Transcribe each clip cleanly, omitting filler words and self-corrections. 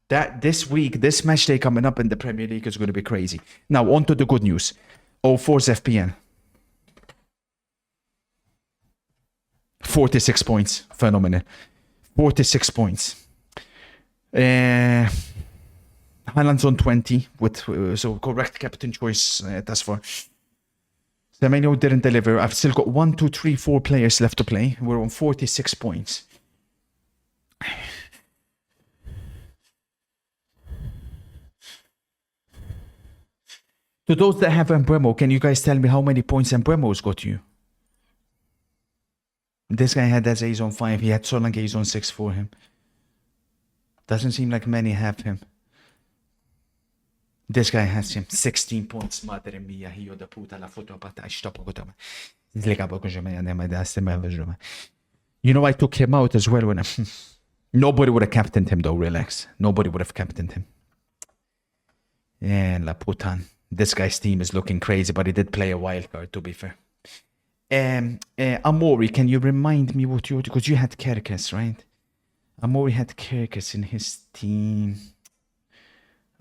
That this week, this match day coming up in the Premier League is going to be crazy. Now, on to the good news. 04's FPL. 46 points. Phenomenal. 46 points. Haaland's on 20 with so correct captain choice thus far. Semenyo didn't deliver. I've still got 1, 2, 3, 4 players left to play. We're on 46 points. To those that have Embremo, can you guys tell me how many points Embremo's got you? This guy had Eze on 5. He had Solanke on 6 for him. Doesn't seem like many have him. This guy has him 16 points. Madre mia, hijo da puta la foto pata stop. You know, I took him out as well when nobody would have captained him though, relax. Nobody would have captained him. Yeah, la putan. This guy's team is looking crazy, but he did play a wild card, to be fair. Amori, can you remind me what you... Because you had Kerkes, right? Amori had Kerkes in his team.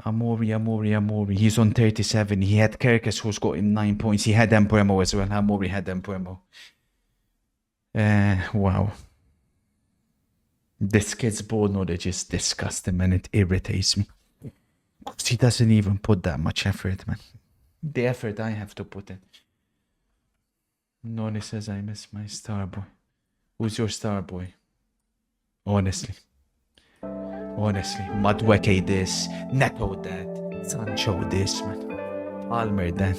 Amori. He's on 37. He had Kerkes, who's got him 9 points. He had Embremo as well. Amori had Embremo. Wow. This kid's ball knowledge is disgusting, and it irritates me. Because he doesn't even put that much effort, man. The effort I have to put in. Noni says I miss my star boy. Who's your star boy? Honestly. Madueke this, Neto that, Sancho this, man. Palmer that.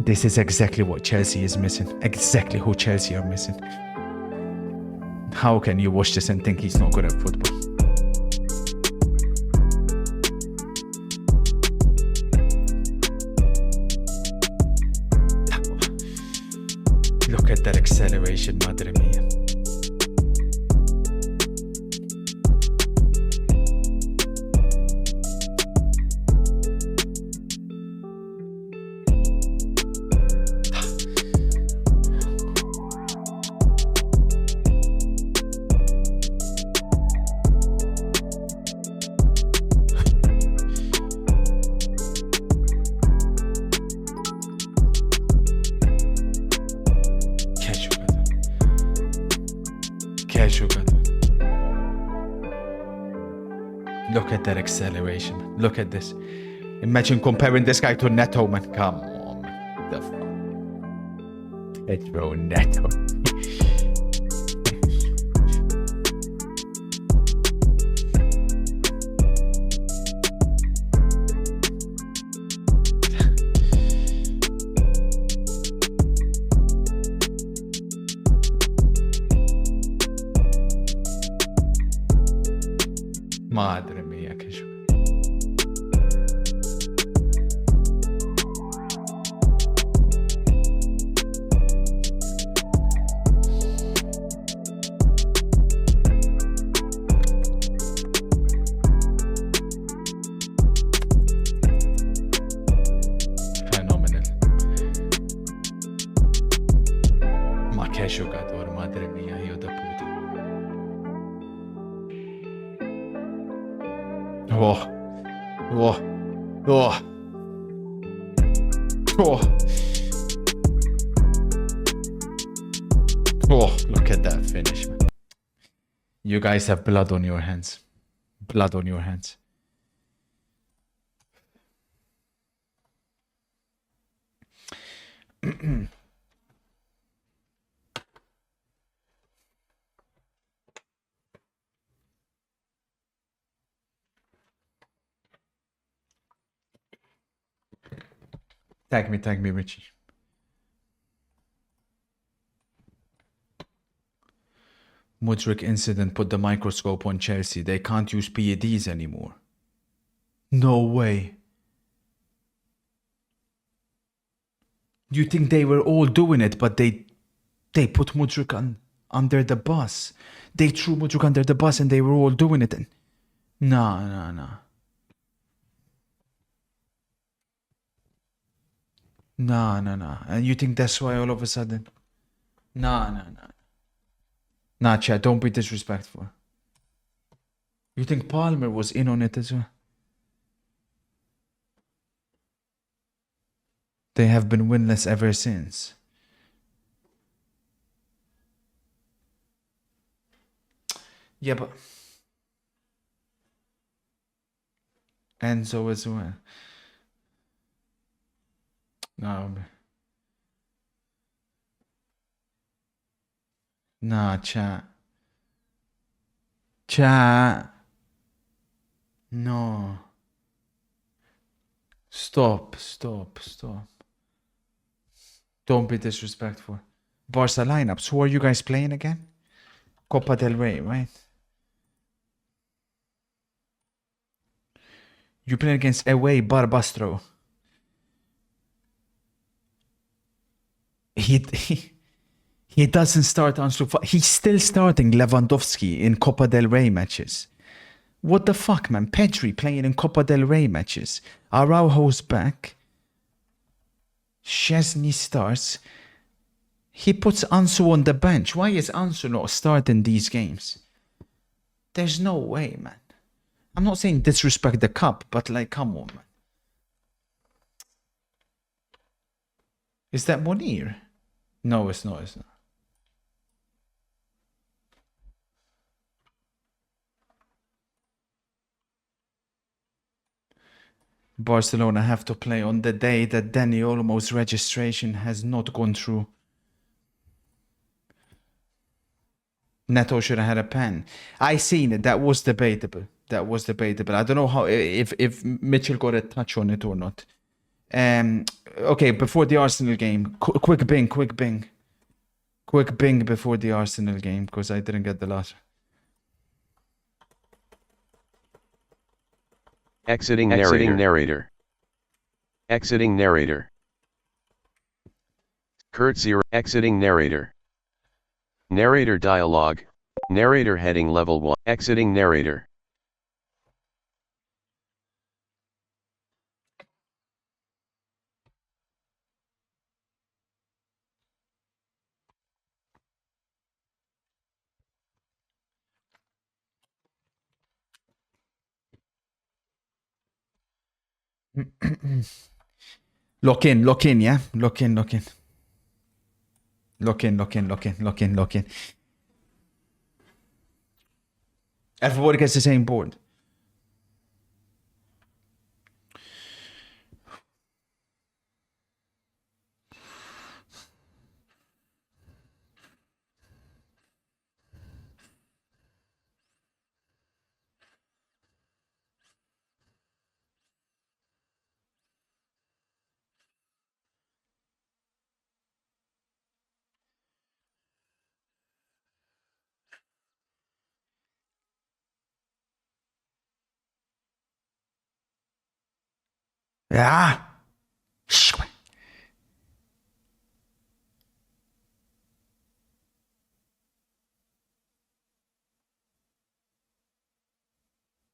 This is exactly what Chelsea is missing. Exactly who Chelsea are missing. How can you watch this and think he's not good at football? Look at that acceleration, madre mia. Look at that acceleration. Look at this. Imagine comparing this guy to Neto, man. Come on, man. The fuck? Pedro Neto. Madre mia, che gioco. Phenomenal. Ma che giocatore, madre mia, io da puta. Oh. Oh, look at that finish, man. You guys have blood on your hands. Blood on your hands. Tag me, Richie. Mudryk incident put the microscope on Chelsea. They can't use PEDs anymore. No way. You think they were all doing it, but they put Mudryk under the bus. They threw Mudryk under the bus and they were all doing it. No. No. And you think that's why all of a sudden? No. Nah, Chad, don't be disrespectful. You think Palmer was in on it as well? They have been winless ever since. Yeah, but Enzo as well. No. Nah, chat. Chat. No. Stop. Don't be disrespectful. Barca lineups. Who are you guys playing again? Copa del Rey, right? You play against away Barbastro. He doesn't start on Ansu. He's still starting Lewandowski in Copa del Rey matches. What the fuck, man? Pedri playing in Copa del Rey matches. Araujo's back. Szczesny starts. He puts Ansu on the bench. Why is Ansu not starting these games? There's no way, man. I'm not saying disrespect the cup, but like, come on, man. Is that Munir? No, it's not. It's not. Barcelona have to play on the day that Dani Olmo's registration has not gone through. Neto should have had a pen. I seen it. That was debatable. I don't know how if Mitchell got a touch on it or not. Okay, before the Arsenal game, quick bing before the Arsenal game because I didn't get the last. Exiting narrator. Exiting narrator. Kurt Zero. Exiting narrator. Narrator dialogue. Narrator heading level 1. Exiting narrator. Lock in, yeah? Lock in. Everybody gets the same board. Yeah.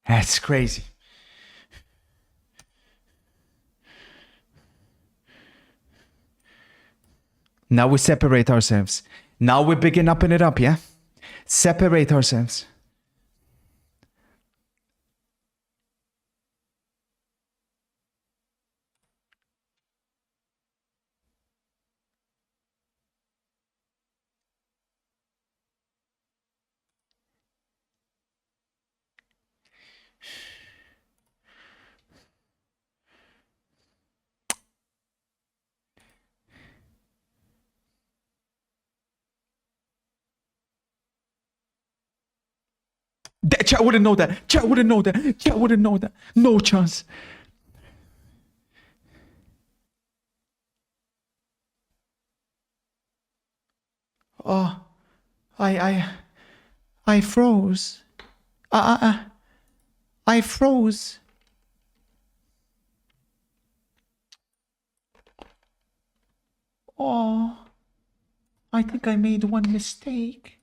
That's crazy. Now we separate ourselves. Now we begin upping it up, yeah? Separate ourselves. Chat wouldn't know that. Chat wouldn't know that. No chance. Oh, I froze. I froze. Oh, I think I made one mistake.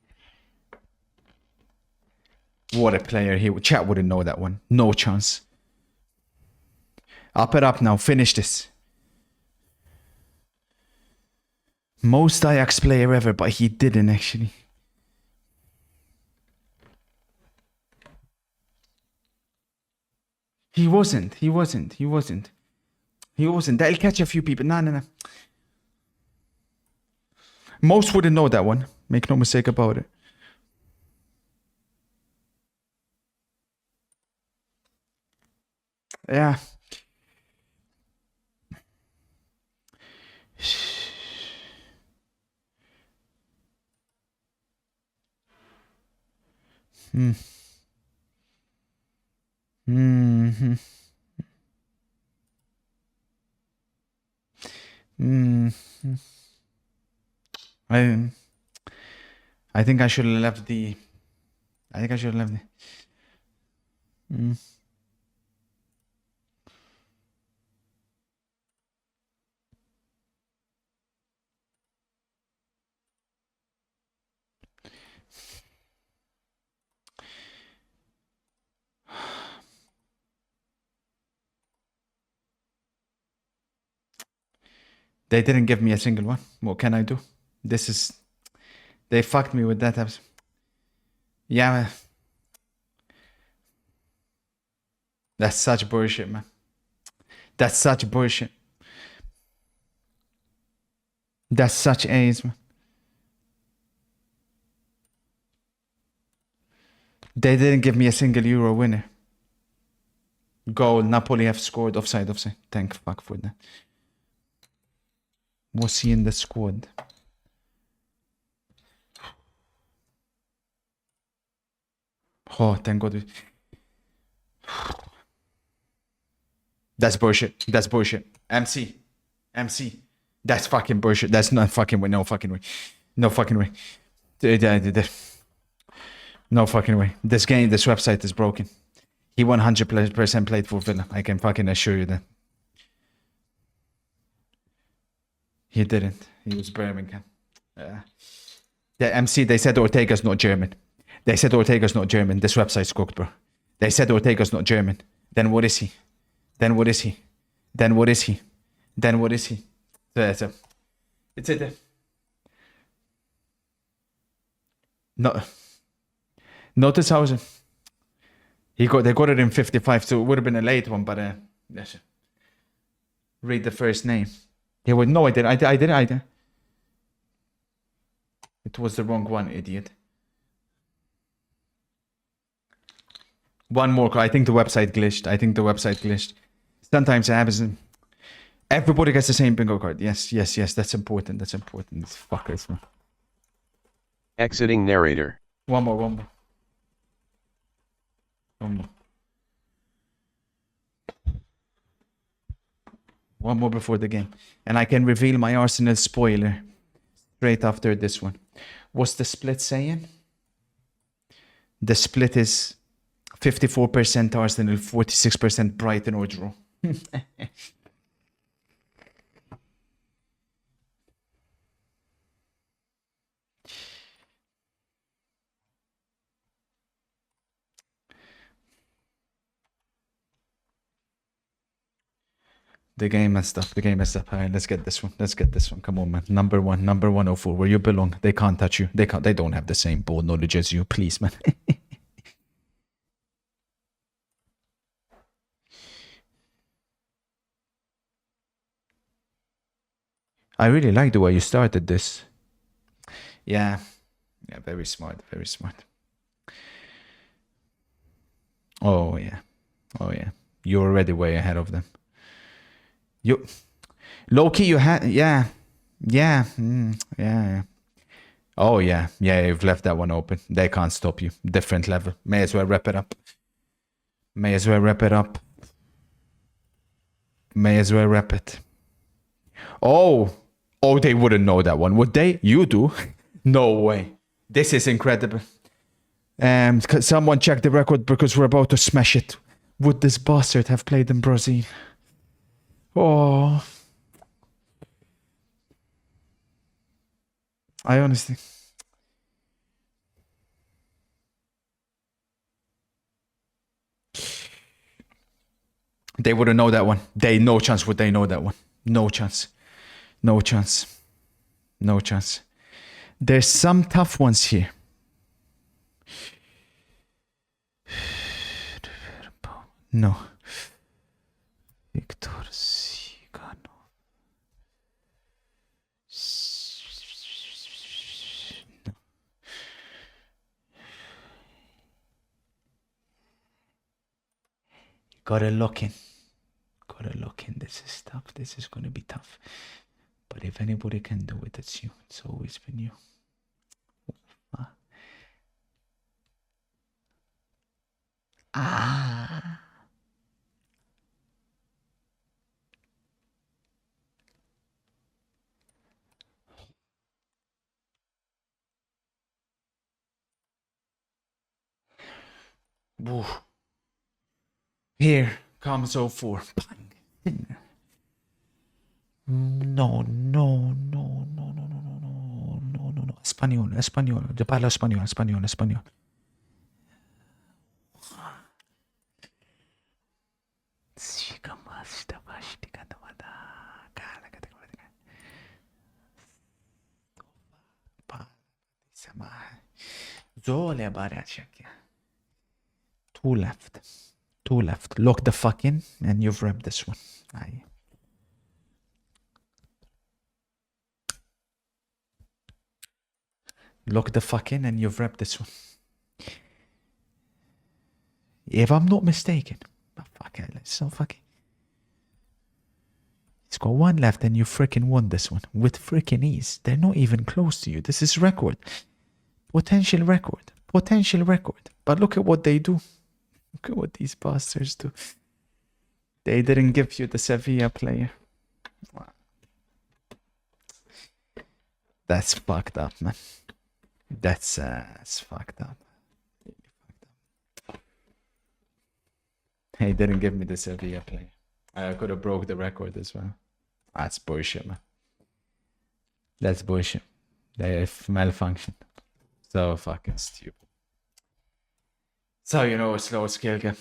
What a player he would. Chat wouldn't know that one. No chance. Up it up now. Finish this. Most Ajax player ever, but he didn't actually. He wasn't. That'll catch a few people. No. Most wouldn't know that one. Make no mistake about it. Yeah. Hmm. Mm-hmm. Mm-hmm. I think I should have left the. I think I should have left the. They didn't give me a single one. What can I do? This is. They fucked me with that. Yeah, man. That's such bullshit, man. That's such bullshit. That's such A's, man. They didn't give me a single Euro winner. Goal. Napoli have scored. Offside. Thank fuck for that. Was he in the squad? Oh, thank God. That's bullshit. MC. That's fucking bullshit. That's not fucking way. No fucking way. No fucking way. No fucking way. This website is broken. He 100% played for Villa. I can fucking assure you that. He didn't. He was Birmingham. The MC, they said Ortega's not German. This website's cooked, bro. They said Ortega's not German. Then what is he? So, it's a... No. Notice how they got it in 55, so it would have been a late one, but yes. Read the first name. Yeah, well, no, I didn't. It was the wrong one, idiot. One more. I think the website glitched. Sometimes it happens. Everybody gets the same bingo card. Yes. That's important. These fuckers, man. Exiting narrator. One more. One more before the game. And I can reveal my Arsenal spoiler straight after this one. What's the split saying? The split is 54% Arsenal, 46% Brighton or draw. The game messed up. All right, let's get this one. Come on, man. Number 104, where you belong. They can't touch you. They don't have the same ball knowledge as you. Please, man. I really like the way you started this. Yeah, very smart. Oh yeah. You're already way ahead of them. You, low key, you had, yeah. Oh yeah, you've left that one open. They can't stop you. Different level. May as well wrap it up. May as well wrap it. Oh, they wouldn't know that one, would they? You do? No way. This is incredible. Someone check the record because we're about to smash it. Would this bastard have played in Brazil? Oh. I honestly... They wouldn't know that one. No chance would they know that one. No chance. There's some tough ones here. No. Gotta look in. Gotta look in. This is tough. This is gonna be tough. But if anybody can do it, it's you. It's always been you. Ah. Woo. Here comes 04. Bang. No, no, no, no, no, no, no, no, no, no, no. Español, español. Yo parlo español, español, español. Two left. Two left. Lock the fuck in, and you've repped this one. Aye. Lock the fuck in, and you've repped this one. If I'm not mistaken. Oh, fuck it. Let's so fucking. It's got one left, and you freaking won this one with freaking ease. They're not even close to you. This is record. Potential record. Potential record. But look at what they do. Look at what these bastards do. They didn't give you the Sevilla player. Wow. That's fucked up, man. That's fucked up. They didn't give me the Sevilla player. I could have broke the record as well. That's bullshit, man. That's bullshit. They have malfunctioned. So fucking stupid. So you know a slow scale game.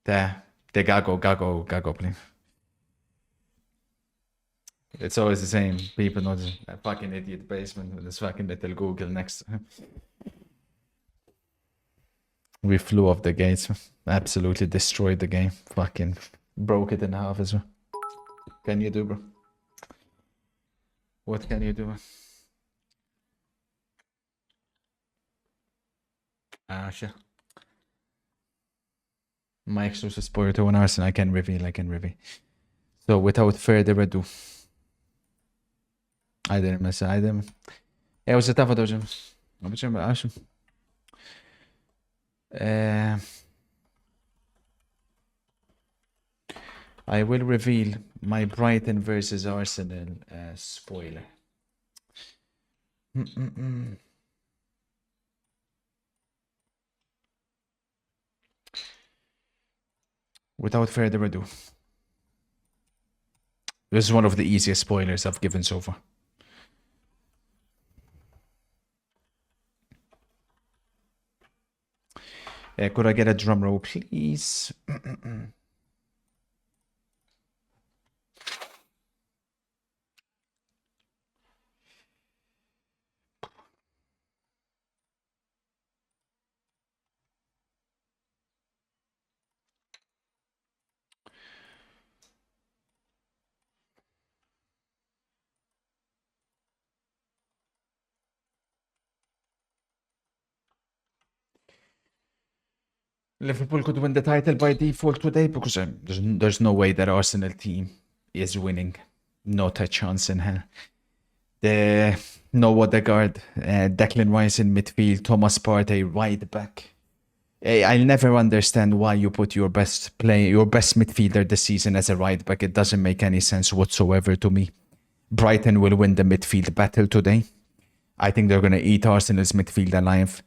The gago play. It's always the same. People know that fucking idiot basement with this fucking little Google next to him. We flew off the gates. Absolutely destroyed the game. Fucking broke it in half as well. Can you do, bro? What can you do? Sure. My exclusive spoiler to an Arsenal, I can reveal. So without further ado, I didn't miss it. It was a tough one. I will reveal my Brighton versus Arsenal spoiler. Without further ado, this is one of the easiest spoilers I've given so far. Could I get a drum roll, please? Liverpool could win the title by default today because there's no way that Arsenal team is winning. Not a chance in hell. No Odegaard, Declan Rice in midfield, Thomas Partey right back. I'll never understand why you put your best midfielder this season as a right back. It doesn't make any sense whatsoever to me. Brighton will win the midfield battle today. I think they're going to eat Arsenal's midfield alive.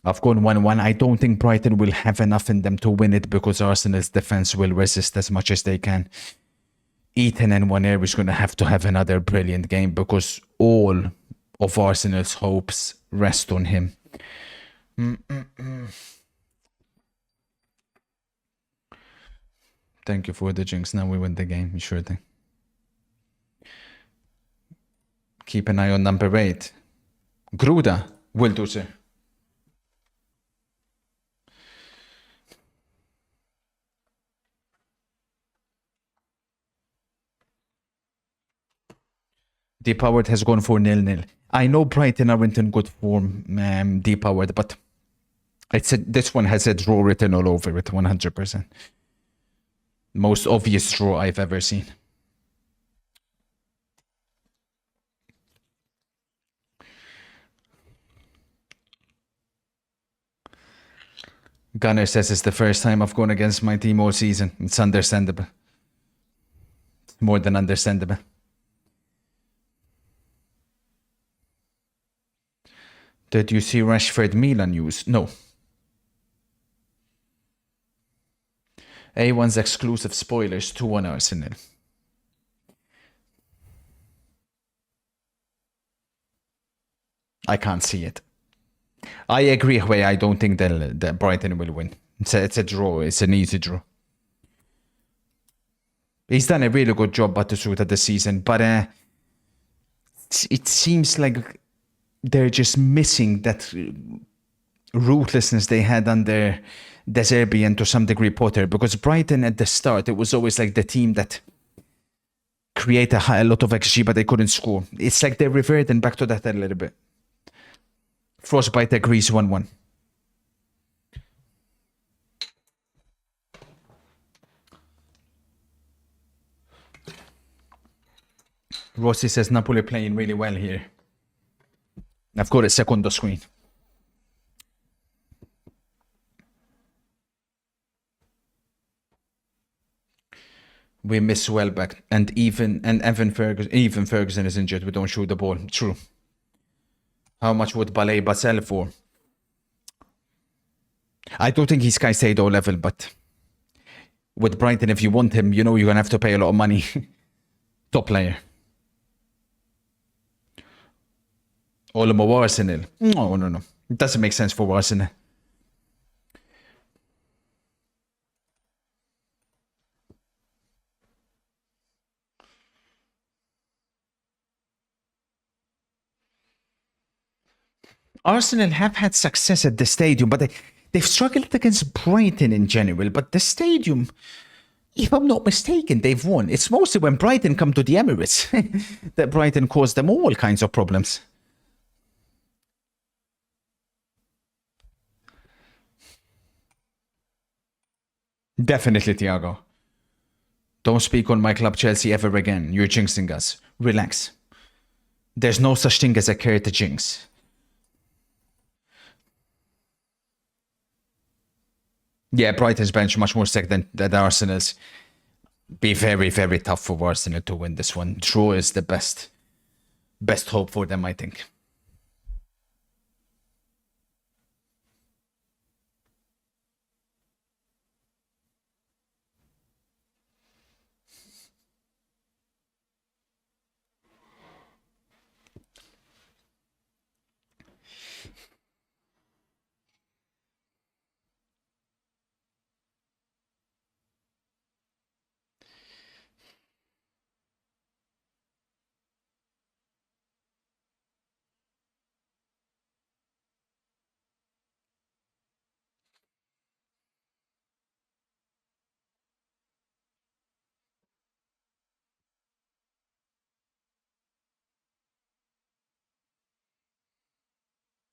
I've gone 1-1. I don't think Brighton will have enough in them to win it because Arsenal's defense will resist as much as they can. Ethan and Nwanery is going to have another brilliant game because all of Arsenal's hopes rest on him. Thank you for the jinx. Now we win the game. Sure thing. Keep an eye on number 8. Gruda will do, sir. Depowered has gone for 0-0. I know Brighton aren't in good form, Depowered, but This one has a draw written all over it, 100%. Most obvious draw I've ever seen. Gunner says it's the first time I've gone against my team all season. It's understandable. More than understandable. Did you see Rashford Milan news? No. A1's exclusive spoilers 2-1 Arsenal. I can't see it. I agree, Hui. I don't think that Brighton will win. It's a draw. It's an easy draw. He's done a really good job at the suit of the season, but it seems like they're just missing that ruthlessness they had under De Zerbi and to some degree Potter, because Brighton at the start, it was always like the team that created a lot of XG, but they couldn't score. It's like they're reverting back to that a little bit. Frostbite agrees 1-1. Rossi says Napoli playing really well here. I've got a second screen. We miss Welbeck and Evan Ferguson is injured. We don't shoot the ball. True. How much would Baleba sell for? I don't think he's Caicedo level, but with Brighton, if you want him, you know you're gonna have to pay a lot of money. Top player. Olmo Arsenal. No. It doesn't make sense for Arsenal. Arsenal have had success at the stadium, but they've struggled against Brighton in general. But the stadium, if I'm not mistaken, they've won. It's mostly when Brighton come to the Emirates that Brighton caused them all kinds of problems. Definitely, Thiago. Don't speak on my club Chelsea ever again. You're jinxing us. Relax. There's no such thing as a character jinx. Yeah, Brighton's bench much more sick than Arsenal's. Be very, very tough for Arsenal to win this one. Draw is the best hope for them, I think.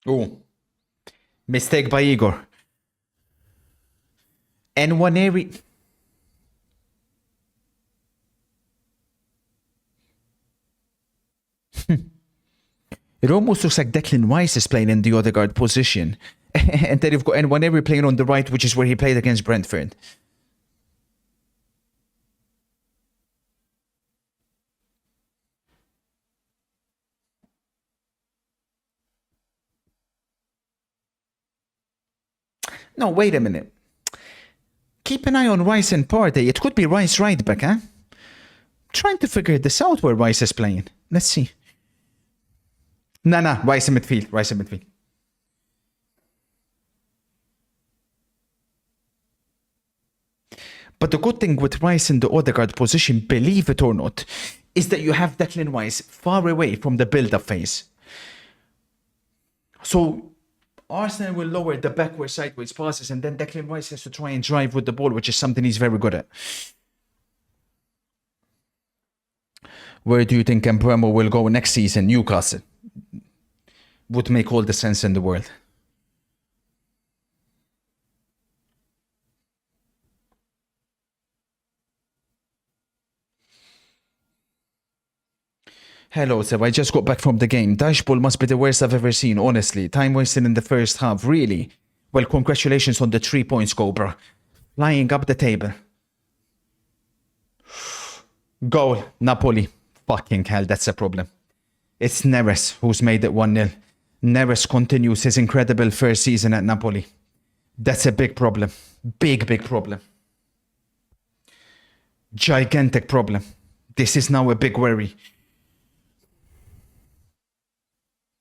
Oh, mistake by Igor. Nwaneri. It almost looks like Declan Rice is playing in the Odegaard position. And then you've got Nwaneri playing on the right, which is where he played against Brentford. No, wait a minute. Keep an eye on Rice and Partey. It could be Rice right back, huh? Trying to figure this out where Rice is playing. Let's see. Nah, Rice in midfield. But the good thing with Rice in the Odegaard position, believe it or not, is that you have Declan Rice far away from the build-up phase. So Arsenal will lower the backward sideways passes, and then Declan Rice has to try and drive with the ball, which is something he's very good at. Where do you think Mbeumo will go next season? Newcastle. Would make all the sense in the world. Hello, sir. I just got back from the game. Dashball must be the worst I've ever seen, honestly. Time wasted in the first half, really. Well, congratulations on the 3 points, Cobra. Flying up the table. Goal, Napoli. Fucking hell, that's a problem. It's Neres who's made it 1-0. Neres continues his incredible first season at Napoli. That's a big problem. Big, big problem. Gigantic problem. This is now a big worry.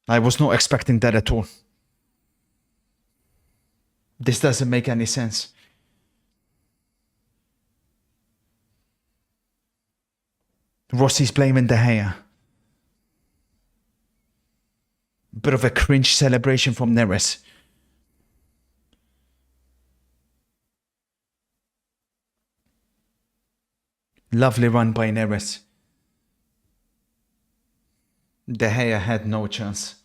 I was not expecting that at all. This doesn't make any sense. Rossi's blaming De Gea. Bit of a cringe celebration from Neres. Lovely run by Neres. De Gea had no chance.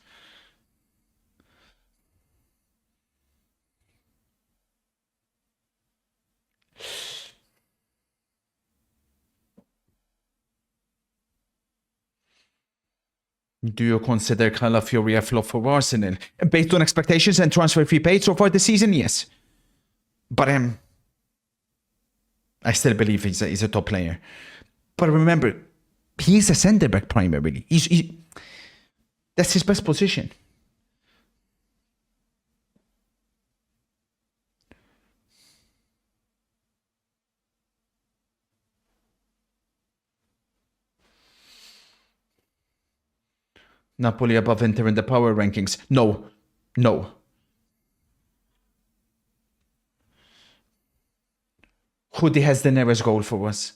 Do you consider Calafiori a flop for Arsenal? Based on expectations and transfer fee paid so far this season, yes. But I still believe he's a top player. But remember, he's a centre-back primarily. That's his best position. Napoli above Inter in the power rankings. No. No. Footy has the nearest goal for us.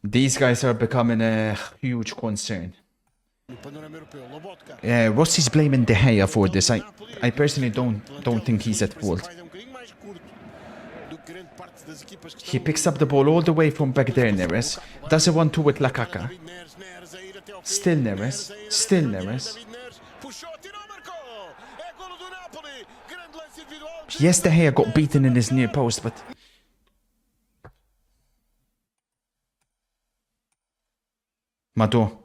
These guys are becoming a huge concern. Rossi's blaming De Gea for this. I personally don't think he's at fault. He picks up the ball all the way from back there, Neres. Does a 1-2 with Lakaka. Still Neres. Still Neres. Yes, De Gea got beaten in his near post, but... Mado,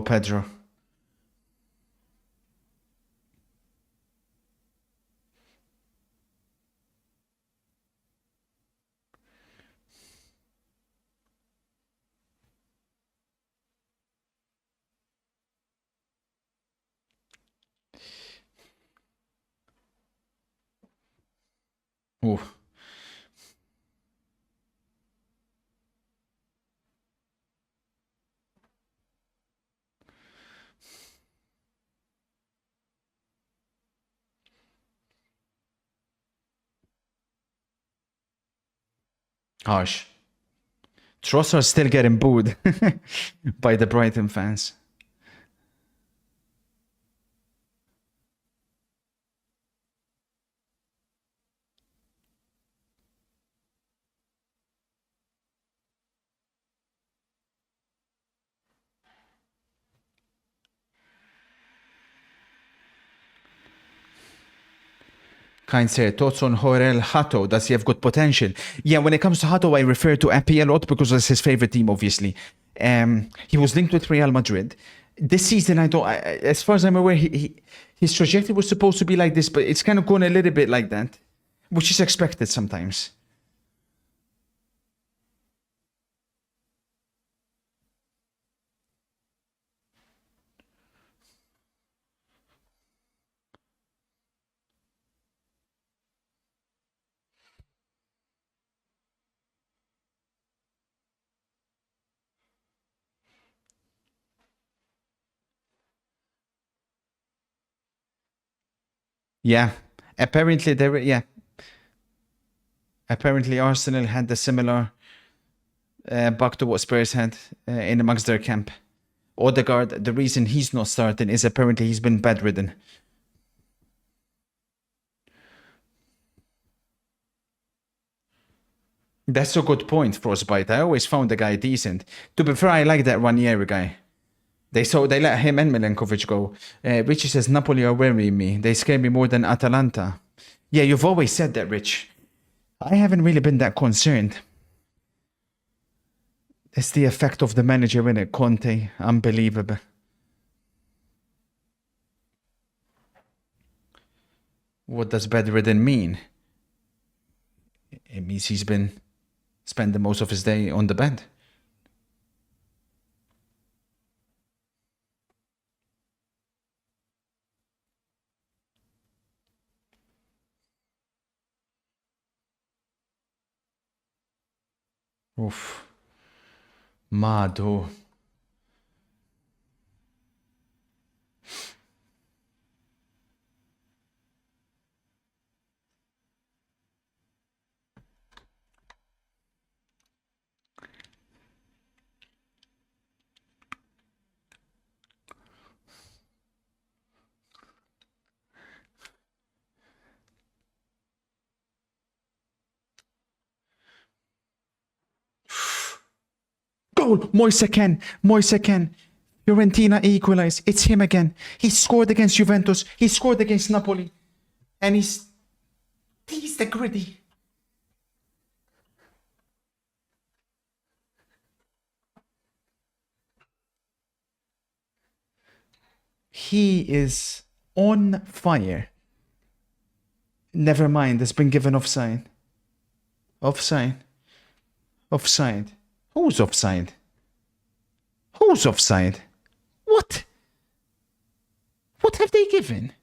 Pedro. Ooh. Harsh. Trossard's still getting booed by the Brighton fans. Kind sir, thoughts on Jorel Hato? Does he have good potential? Yeah, when it comes to Hato, I refer to Epi a lot because it's his favorite team, obviously. He was linked with Real Madrid. This season, as far as I'm aware, his trajectory was supposed to be like this, but it's kind of gone a little bit like that, which is expected sometimes. Yeah, apparently apparently Arsenal had a similar bug to what Spurs had in amongst their camp. Odegaard, the reason he's not starting is apparently he's been bedridden. That's a good point, Frostbite. I always found the guy decent. To be fair, I like that Ranieri guy. They let him and Milenkovic go. Richie says, Napoli are worrying me. They scare me more than Atalanta. Yeah, you've always said that, Rich. I haven't really been that concerned. It's the effect of the manager, innit? Conte. Unbelievable. What does bedridden mean? It means he's been spending most of his day on the bed. Oof. Madu. Goal! Moise again. Fiorentina equalised. It's him again. He scored against Juventus. He scored against Napoli. And he's the gritty. He is on fire. Never mind, it's been given offside. Offside. Who's offside? What? What have they given?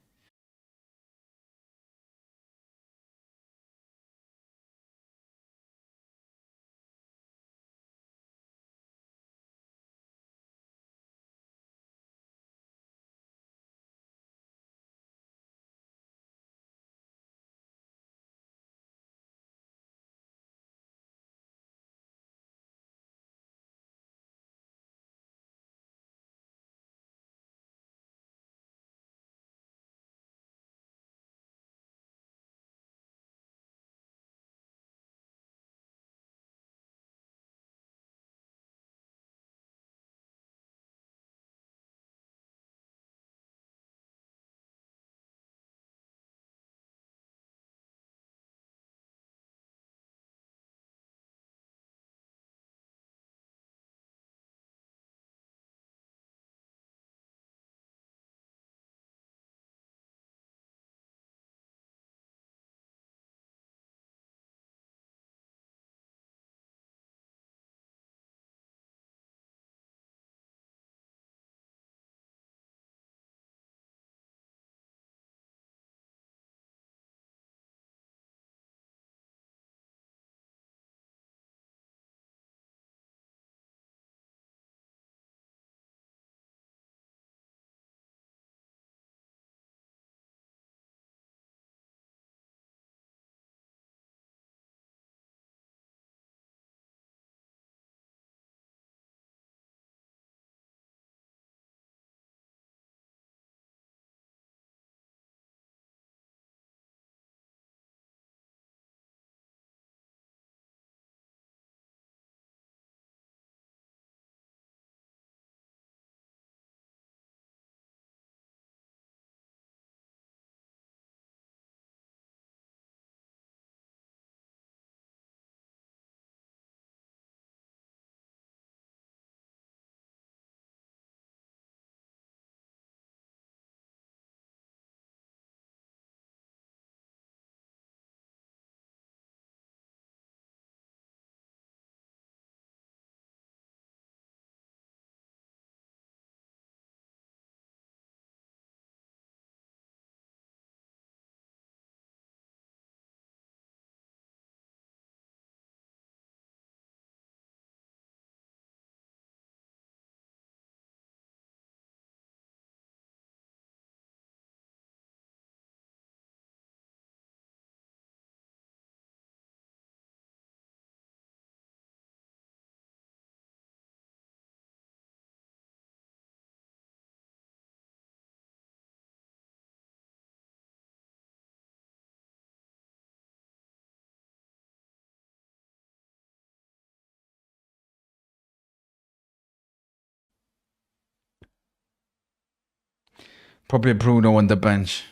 Probably Bruno on the bench.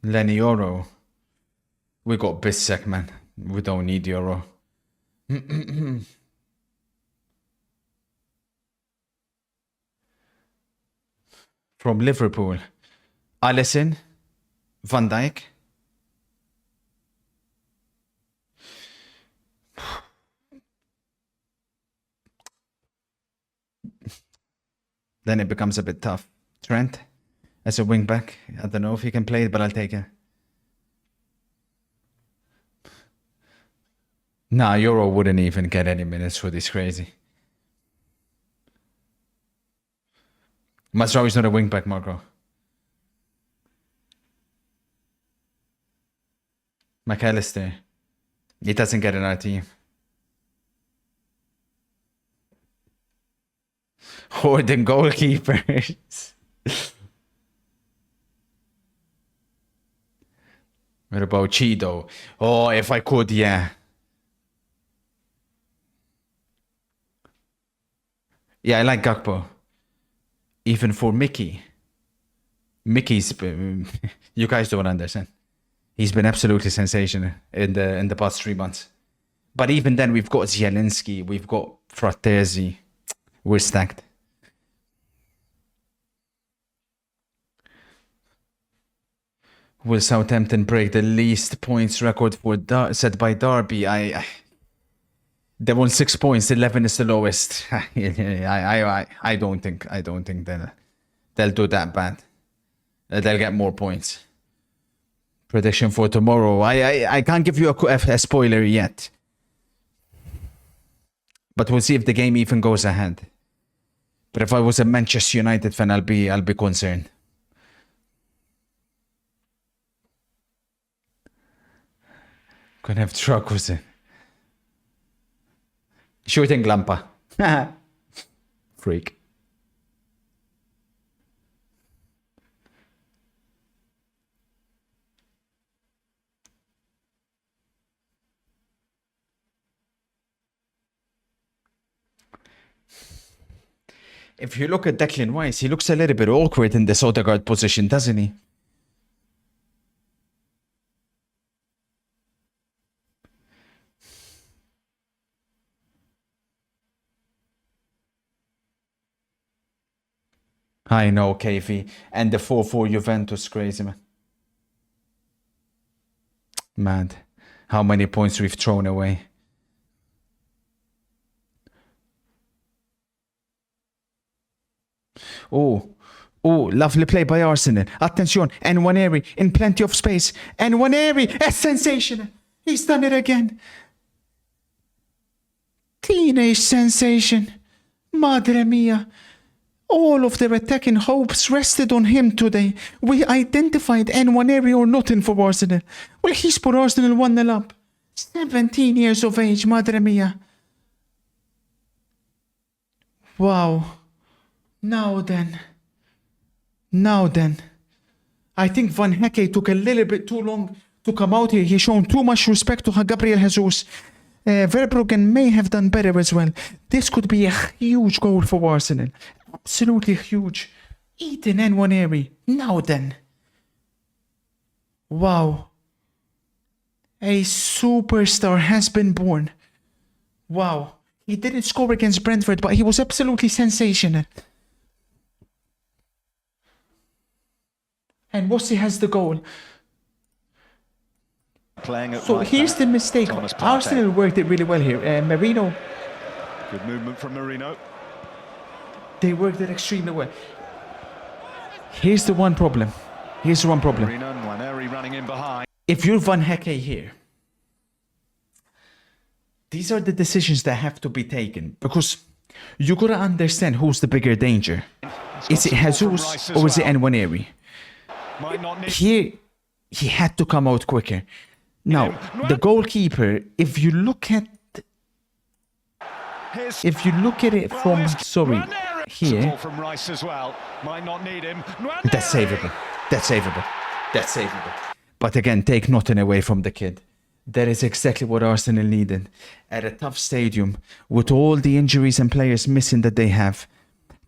Lenny Oro. We got Bissek, man. We don't need Euro. From Liverpool, Alisson, Van Dijk. Then it becomes a bit tough. Trent, as a wing back. I don't know if he can play it, but I'll take it. Nah, Euro wouldn't even get any minutes for this crazy. Mazraoui's not a wing back, Marco. McAllister. He doesn't get in our team. Hoarding goalkeepers. What about Cheeto? Oh, if I could, yeah. Yeah, I like Gakpo. Even for Mickey. Mickey's... you guys don't understand. He's been absolutely sensational in the past 3 months. But even then, we've got Zielinski, we've got Fratesi. We're stacked. Will Southampton break the least points record for set by Derby? They won 6 points. 11 is the lowest. I don't think they'll do that bad. They'll get more points. Prediction for tomorrow. I can't give you a spoiler yet. But we'll see if the game even goes ahead. But if I was a Manchester United fan, I'll be concerned. Gonna have truckers in. Shooting Lampa. Freak. If you look at Declan Rice, he looks a little bit awkward in this Odegaard position, doesn't he? I know, KV. And the 4-4 Juventus, crazy, man. Mad. How many points we've thrown away. Oh, lovely play by Arsenal. Attention, Nwaneri in plenty of space. Nwaneri, it's sensational. He's done it again. Teenage sensation. Madre mia. All of their attacking hopes rested on him today. We identified Nwaneri or nothing for Arsenal. Well, he's put Arsenal 1-0 up. 17 years of age, madre mia. Wow. Now then. I think Van Hecke took a little bit too long to come out here. He's shown too much respect to Gabriel Jesus. Verbruggen may have done better as well. This could be a huge goal for Arsenal. Absolutely huge. Ethan Nwaneri. Now then. Wow. A superstar has been born. Wow. He didn't score against Brentford, but he was absolutely sensational. And Wossi has the goal. So here's the mistake. Arsenal worked it really well here. Marino. Good movement from Marino. They worked it extremely well. Here's the one problem. Marino and Nwaneri running in behind. If you're Van Hecke here, these are the decisions that have to be taken, because you gotta understand who's the bigger danger. Is it Jesus or is it Nwaneri? Here, he had to come out quicker. Now, the goalkeeper, if you look at it from, here, that's savable. But again, take nothing away from the kid. That is exactly what Arsenal needed. At a tough stadium, with all the injuries and players missing that they have,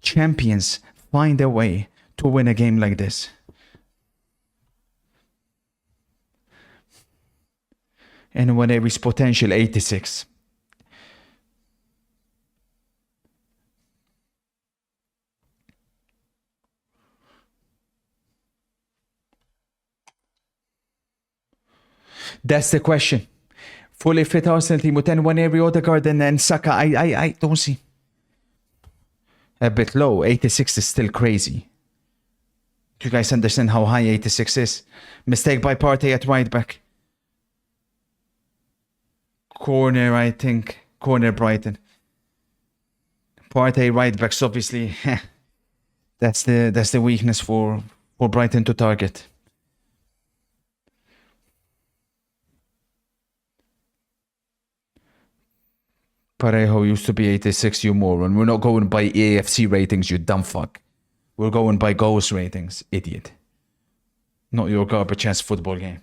champions find a way to win a game like this. And Nwanery's potential 86. That's the question. Fully fit Arsenal team with Nwaneri, Odegaard, and then Saka. I don't see. A bit low. 86 is still crazy. Do you guys understand how high 86 is? Mistake by Partey at right back. Corner, I think. Corner Brighton. Partey right backs, obviously. That's the weakness for Brighton to target. Parejo used to be 86, you moron. We're not going by AFC ratings, you dumb fuck. We're going by goals ratings, idiot. Not your garbage ass football game.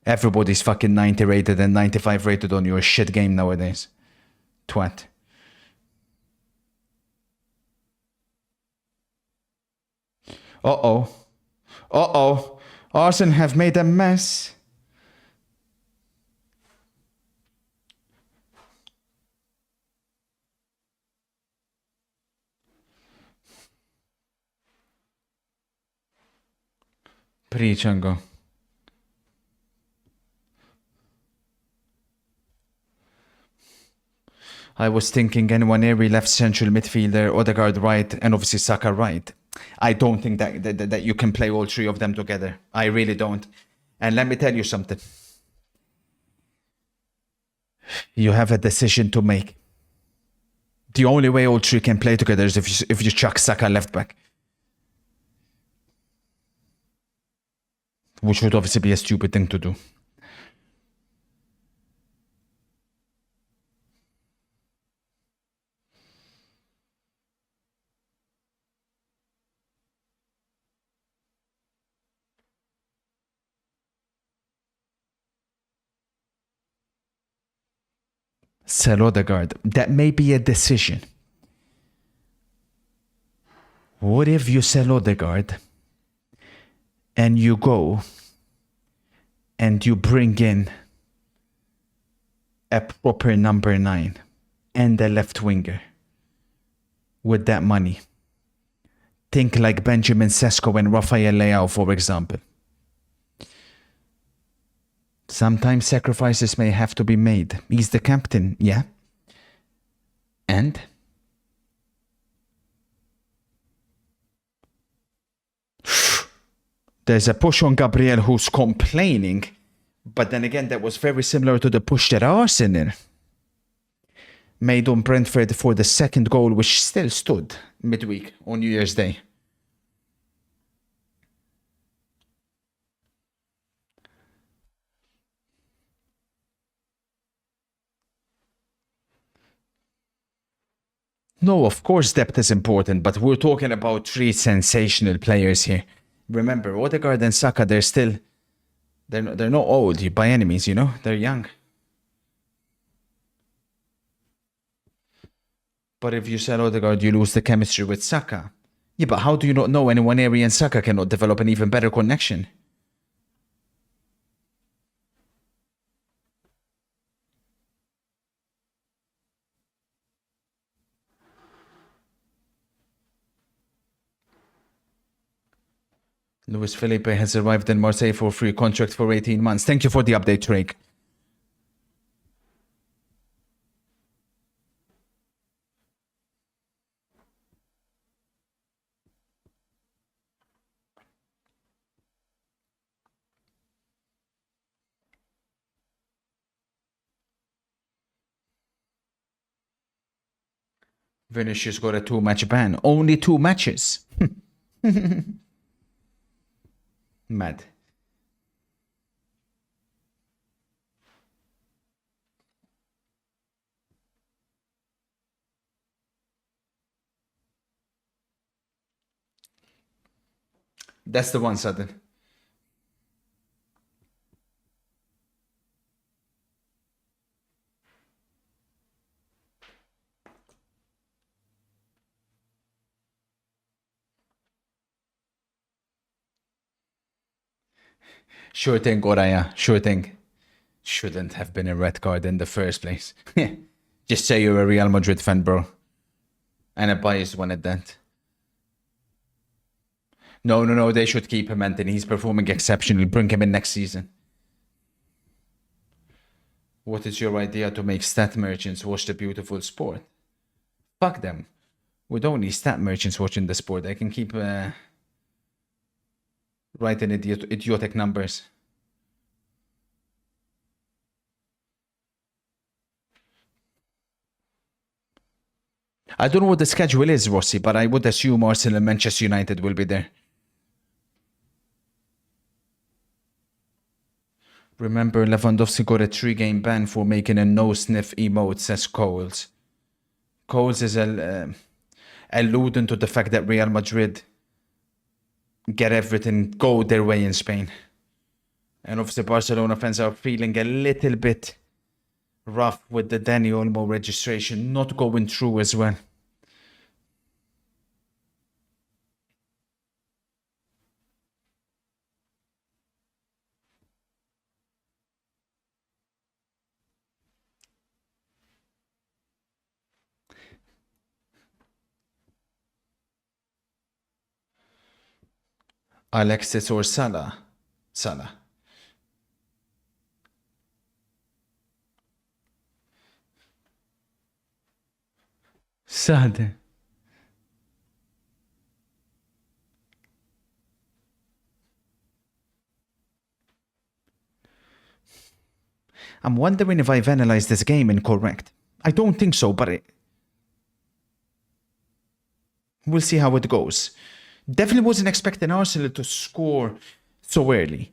Everybody's fucking 90 rated and 95 rated on your shit game nowadays. Twat. Uh-oh. Uh-oh. Arsenal have made a mess. Preach and go. I was thinking Nwaneri left central midfielder, Odegaard right, and obviously Saka right. I don't think that you can play all three of them together. I really don't. And let me tell you something. You have a decision to make. The only way all three can play together is if you chuck Saka left back. Which would obviously be a stupid thing to do. Sell Odegaard. That may be a decision. What if you sell Odegaard and you go and you bring in a proper number 9 and a left winger with that money? Think like Benjamin Sesko and Rafael Leao, for example. Sometimes sacrifices may have to be made. He's the captain, yeah? And? There's a push on Gabriel who's complaining, but then again, that was very similar to the push that Arsenal made on Brentford for the second goal, which still stood midweek on New Year's Day. No, of course depth is important, but we're talking about three sensational players here. Remember, Odegaard and Saka, they're not old by any means, you know? They're young. But if you sell Odegaard, you lose the chemistry with Saka. Yeah, but how do you not know Nwaneri and Saka cannot develop an even better connection? Luis Felipe has arrived in Marseille for a free contract for 18 months. Thank you for the update, Drake. Vinicius got a 2-match ban. Only 2 matches. Mad. That's the one, Sudden. Sure thing, Goraya. Sure thing. Shouldn't have been a red card in the first place. Just say you're a Real Madrid fan, bro. And a biased one at that. No. They should keep him, Anthony. He's performing exceptionally. Bring him in next season. What is your idea to make stat merchants watch the beautiful sport? Fuck them. We don't need stat merchants watching the sport. They can keep writing idiotic numbers. I don't know what the schedule is, Rossi, but I would assume Arsenal and Manchester United will be there. Remember, Lewandowski got a 3-game ban for making a no-sniff emote, says Coles. Coles is alluding to the fact that Real Madrid get everything go their way in Spain. And obviously Barcelona fans are feeling a little bit rough with the Dani Olmo registration not going through as well. Alexis or Salah? Salah. Sad. I'm wondering if I've analyzed this game incorrect. I don't think so, but we'll see how it goes. Definitely wasn't expecting Arsenal to score so early.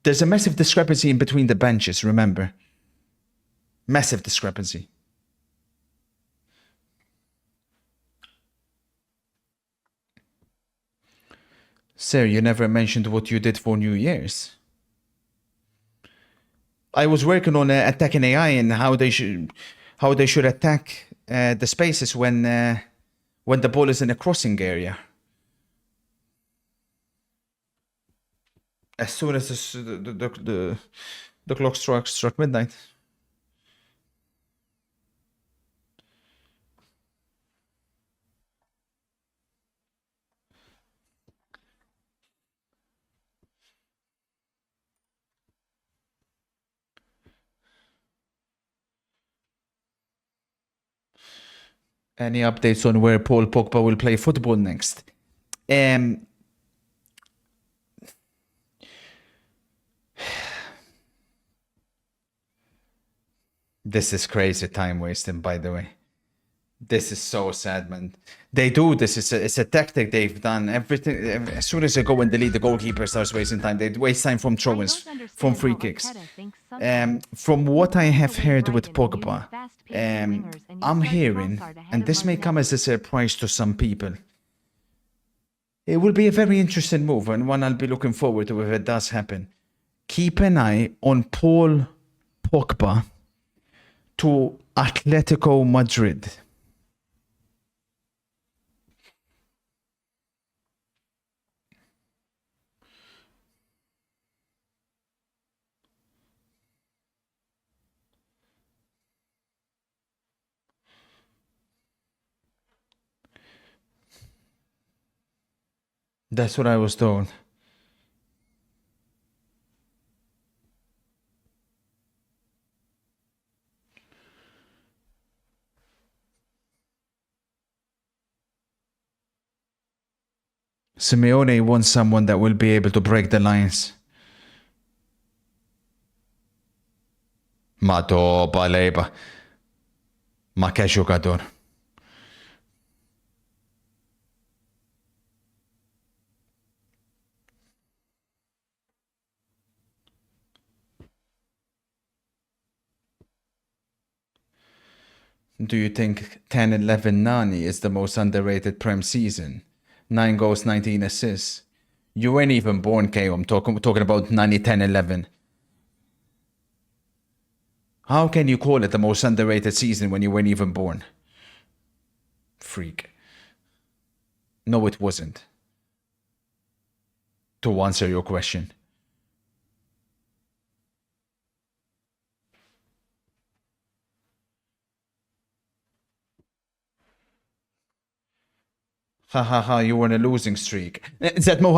There's a massive discrepancy in between the benches, remember? Massive discrepancy. Sir, you never mentioned what you did for New Year's. I was working on attacking AI and how they should attack the spaces when the ball is in a crossing area. As soon as the clock struck midnight. Any updates on where Paul Pogba will play football next? This is crazy time wasting, by the way. This is so sad, man. They do this. It's a tactic they've done. Everything. As soon as they go and delete, the goalkeeper starts wasting time. They waste time from throw-ins, from free kicks. From what I have heard with Pogba, I'm hearing, and this may come as a surprise to some people, it will be a very interesting move and one I'll be looking forward to if it does happen. Keep an eye on Paul Pogba to Atletico Madrid. That's what I was told. Simeone wants someone that will be able to break the lines. Ma to Baleba. Ma che giocatore. Do you think 10-11 Nani is the most underrated Prem season? 9 goals, 19 assists. You weren't even born, KO. I'm talking about Nani 10-11. How can you call it the most underrated season when you weren't even born? Freak. No, it wasn't. to answer your question. Ha, you were on a losing streak. Zed no.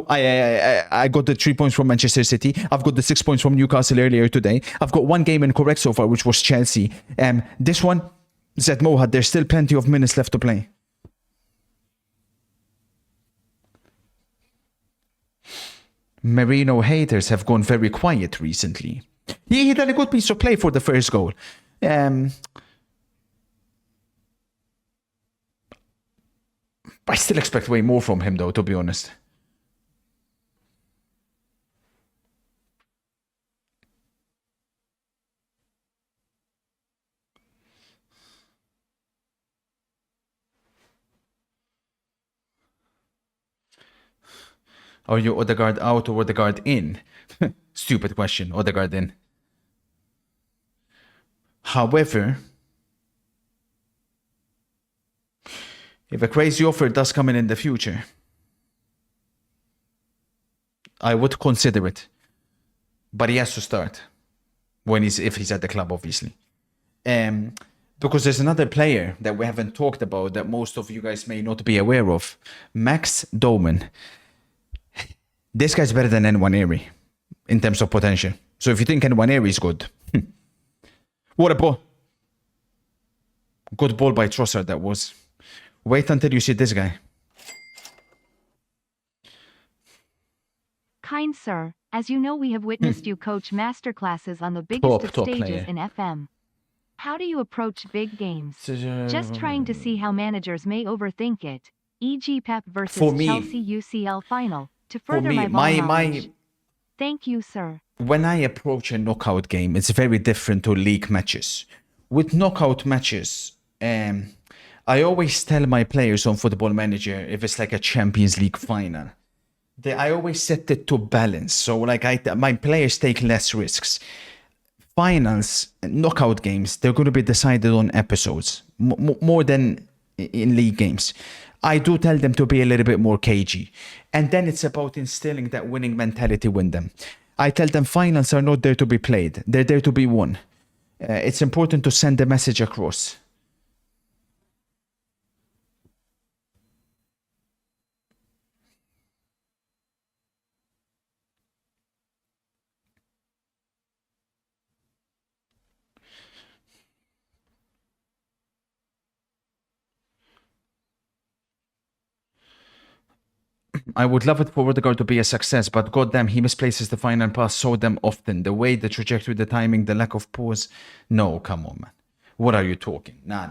I got the 3 points from Manchester City. I've got the 6 points from Newcastle earlier today. I've got one game incorrect so far, which was Chelsea. This one, Zed Mohad, there's still plenty of minutes left to play. Merino haters have gone very quiet recently. He did a good piece of play for the first goal. I still expect way more from him, though, to be honest. Are you Odegaard out or Odegaard in? Stupid question. Odegaard in. However, if a crazy offer does come in the future, I would consider it. But he has to start if he's at the club, obviously. Because there's another player that we haven't talked about that most of you guys may not be aware of. Max Doman. This guy's better than Nwaneri in terms of potential. So if you think Nwaneri is good, what a ball. Good ball by Trossard that was. Wait until you see this guy. Kind sir, as you know we have witnessed you coach masterclasses on the biggest of stages player. in FM. How do you approach big games? Just trying to see how managers may overthink it, e.g. Pep versus Chelsea UCL final, to further my ball knowledge. Thank you, sir. When I approach a knockout game, it's very different to league matches. With knockout matches, I always tell my players on Football Manager, if it's like a Champions League final, I always set it to balance. So like my players take less risks. Finals, knockout games, they're going to be decided on episodes, more than in league games. I do tell them to be a little bit more cagey. And then it's about instilling that winning mentality with them. I tell them finals are not there to be played. They're there to be won. It's important to send the message across. I would love it for Odegaard to be a success, but goddamn, he misplaces the final pass so damn often. The way, the trajectory, the timing, the lack of pause. No, come on, man. What are you talking? Nah.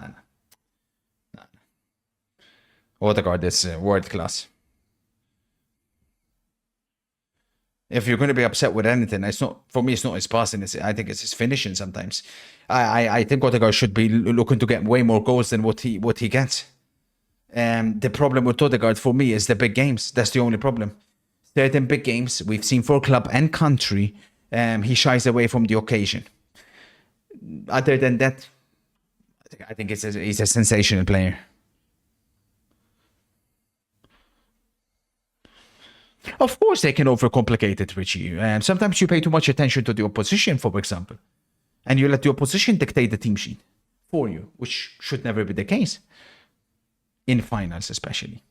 Odegaard is world class. If you're going to be upset with anything, it's not, for me, it's not his passing. I think it's his finishing sometimes. I think Odegaard should be looking to get way more goals than what he gets. The problem with Odegaard for me is the big games. That's the only problem. Certain big games we've seen for club and country, he shies away from the occasion. Other than that, I think he's a sensational player. Of course, they can overcomplicate it, Richie. Sometimes you pay too much attention to the opposition, for example, and you let the opposition dictate the team sheet for you, which should never be the case. In finals, especially.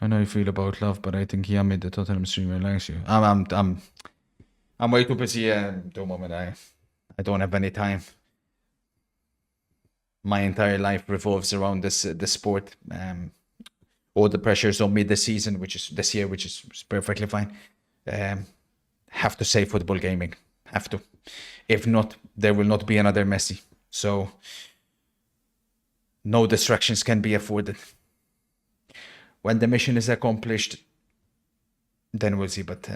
I know you feel about love, but I think Yamid, the Tottenham streamer, likes you. I'm way too busy at the moment. I don't have any time. My entire life revolves around this sport. All the pressures on me this season, which is perfectly fine. Have to say football gaming. Have to. If not, there will not be another Messi. So, no distractions can be afforded. When the mission is accomplished, then we'll see. But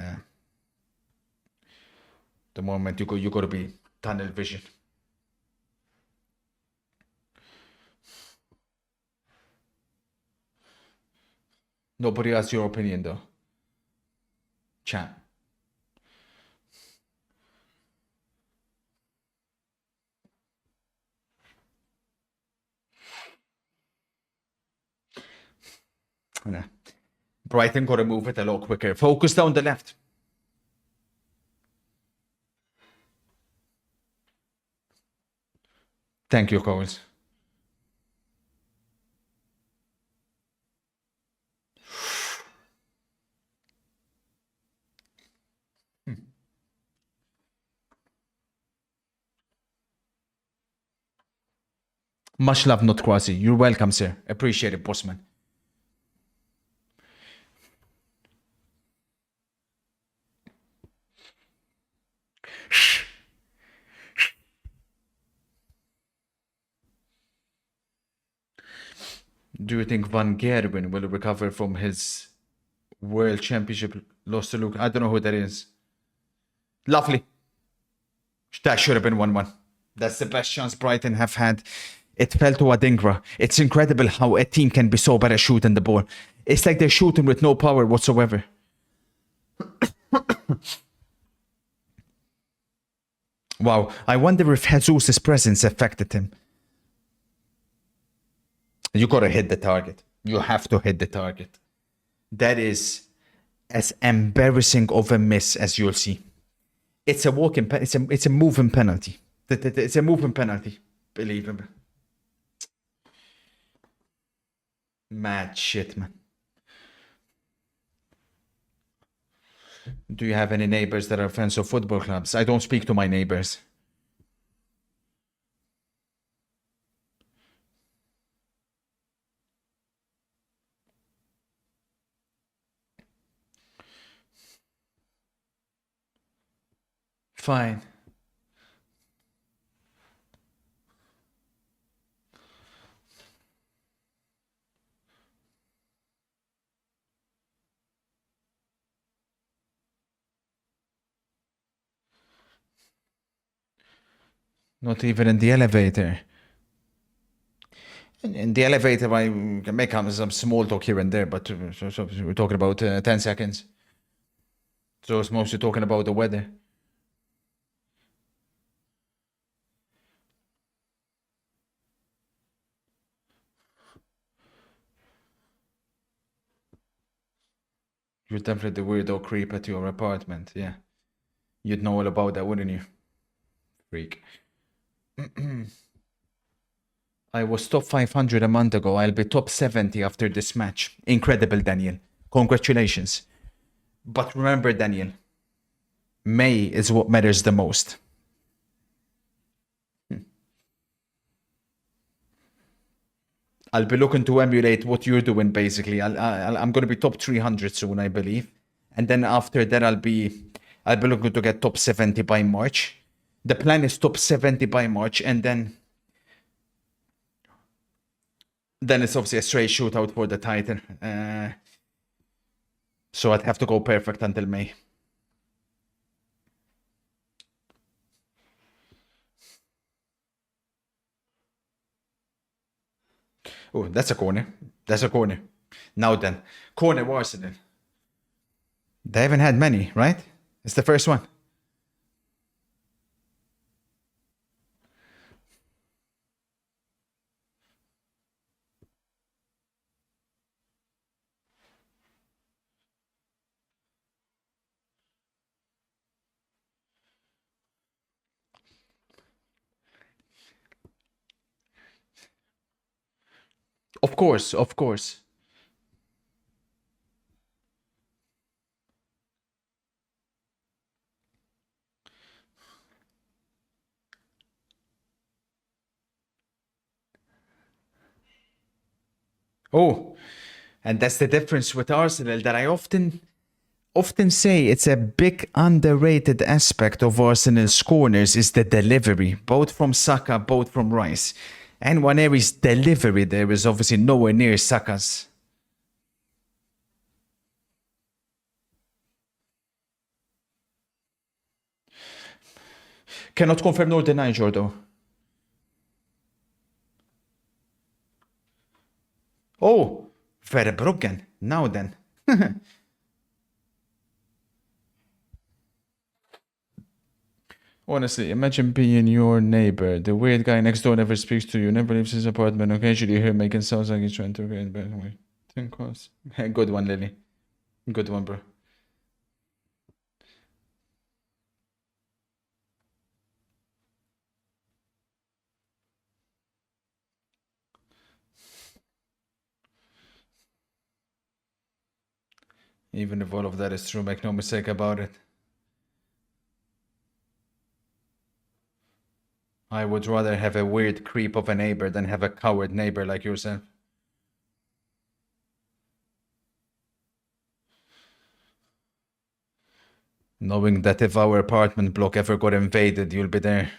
the moment you got to be tunnel vision. Nobody asks your opinion, though. Chat. Yeah. Brighton got to move it a lot quicker. Focus down the left. Thank you, Coles. Much love, not Kwasi. You're welcome, sir. Appreciate it, bossman. Do you think Van Gerwen will recover from his World Championship loss to Luke? I don't know who that is. Lovely. That should have been 1-1. That's the best chance Brighton have had. It fell to Adingra. It's incredible how a team can be so bad at shooting the ball. It's like they're shooting with no power whatsoever. Wow. I wonder if Jesus' presence affected him. You gotta hit the target. You have to hit the target. That is as embarrassing of a miss as you'll see. It's a walking. It's a moving penalty. It's a moving penalty. Believe me. Mad shit, man. Do you have any neighbors that are fans of football clubs? I don't speak to my neighbors. Fine. Not even in the elevator. In the elevator, I can make some small talk here and there, but so we're talking about 10 seconds. So it's mostly talking about the weather. You're definitely the weirdo creep at your apartment, yeah. You'd know all about that, wouldn't you? Freak. I was top 500 a month ago. I'll be top 70 after this match. Incredible, Daniel. Congratulations. But remember, Daniel, May is what matters the most. I'll be looking to emulate what you're doing, basically. I'm going to be top 300 soon, I believe. And then after that, I'll be looking to get top 70 by March. The plan is top 70 by March, and then it's obviously a straight shootout for the title. So I'd have to go perfect until May. Oh, that's a corner. That's a corner. Now then, corner Arsenal. They haven't had many, right? It's the first one. Of course, of course. Oh, and that's the difference with Arsenal that I often say it's a big underrated aspect of Arsenal's corners is the delivery, both from Saka, both from Rice. And Nwaneri's delivery there is obviously nowhere near Saka's. Cannot confirm nor deny, Jordo. Oh, Verbruggen. Now then. Honestly, imagine being your neighbor. The weird guy next door never speaks to you, never leaves his apartment. Occasionally you hear making sounds like he's trying to get back away. Good one, Lily. Good one, bro. Even if all of that is true, make no mistake about it. I would rather have a weird creep of a neighbor than have a coward neighbor like yourself. Knowing that if our apartment block ever got invaded, you'll be there.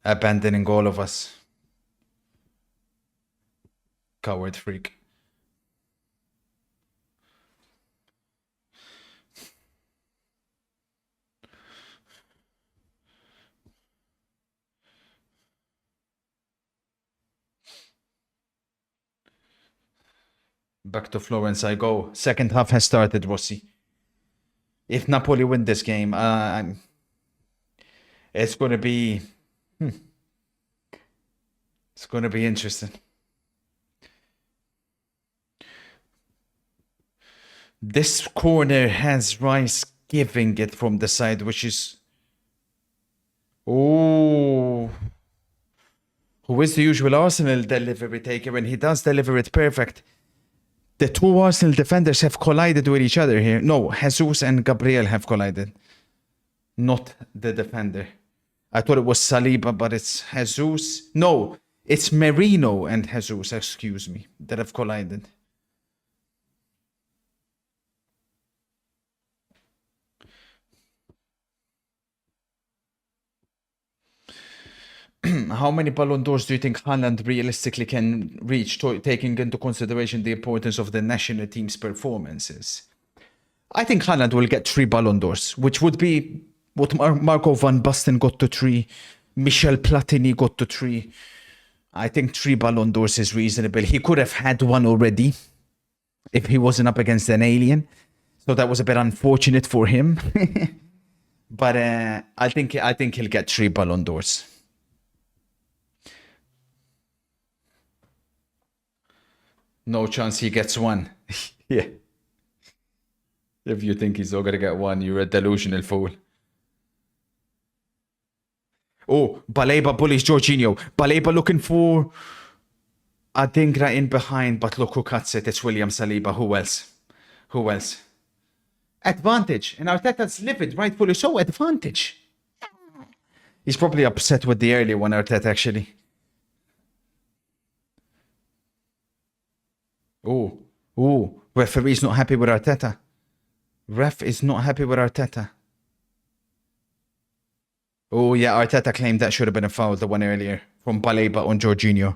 Abandoning all of us. Coward freak. Back to Florence I go. Second half has started, Rossi. If Napoli win this game, it's going to be... It's going to be interesting. This corner has Rice giving it from the side, which is... Oh... Who is the usual Arsenal delivery taker when he does deliver it perfect? The two Arsenal defenders have collided with each other here. No, Jesus and Gabriel have collided. Not the defender. I thought it was Saliba, but it's Jesus. No, it's Merino and Jesus, excuse me, that have collided. How many Ballon d'Ors do you think Haaland realistically can reach, taking into consideration the importance of the national team's performances? I think Haaland will get 3 Ballon d'Ors, which would be what Marco van Basten got to 3, Michel Platini got to 3. I think 3 Ballon d'Ors is reasonable. He could have had 1 already if he wasn't up against an alien. So that was a bit unfortunate for him. But I think he'll get 3 Ballon d'Ors. No chance he gets 1. Yeah. If you think he's not going to get 1, you're a delusional fool. Oh, Baleba bullies Jorginho. Baleba looking for Adingra in behind, but look who cuts it. It's William Saliba. Who else? Who else? Advantage. And Arteta's livid, rightfully so. Advantage. He's probably upset with the early one, Arteta, actually. Oh, referee's not happy with Arteta. Ref is not happy with Arteta. Oh, yeah, Arteta claimed that should have been a foul, the one earlier, from Baleba on Jorginho.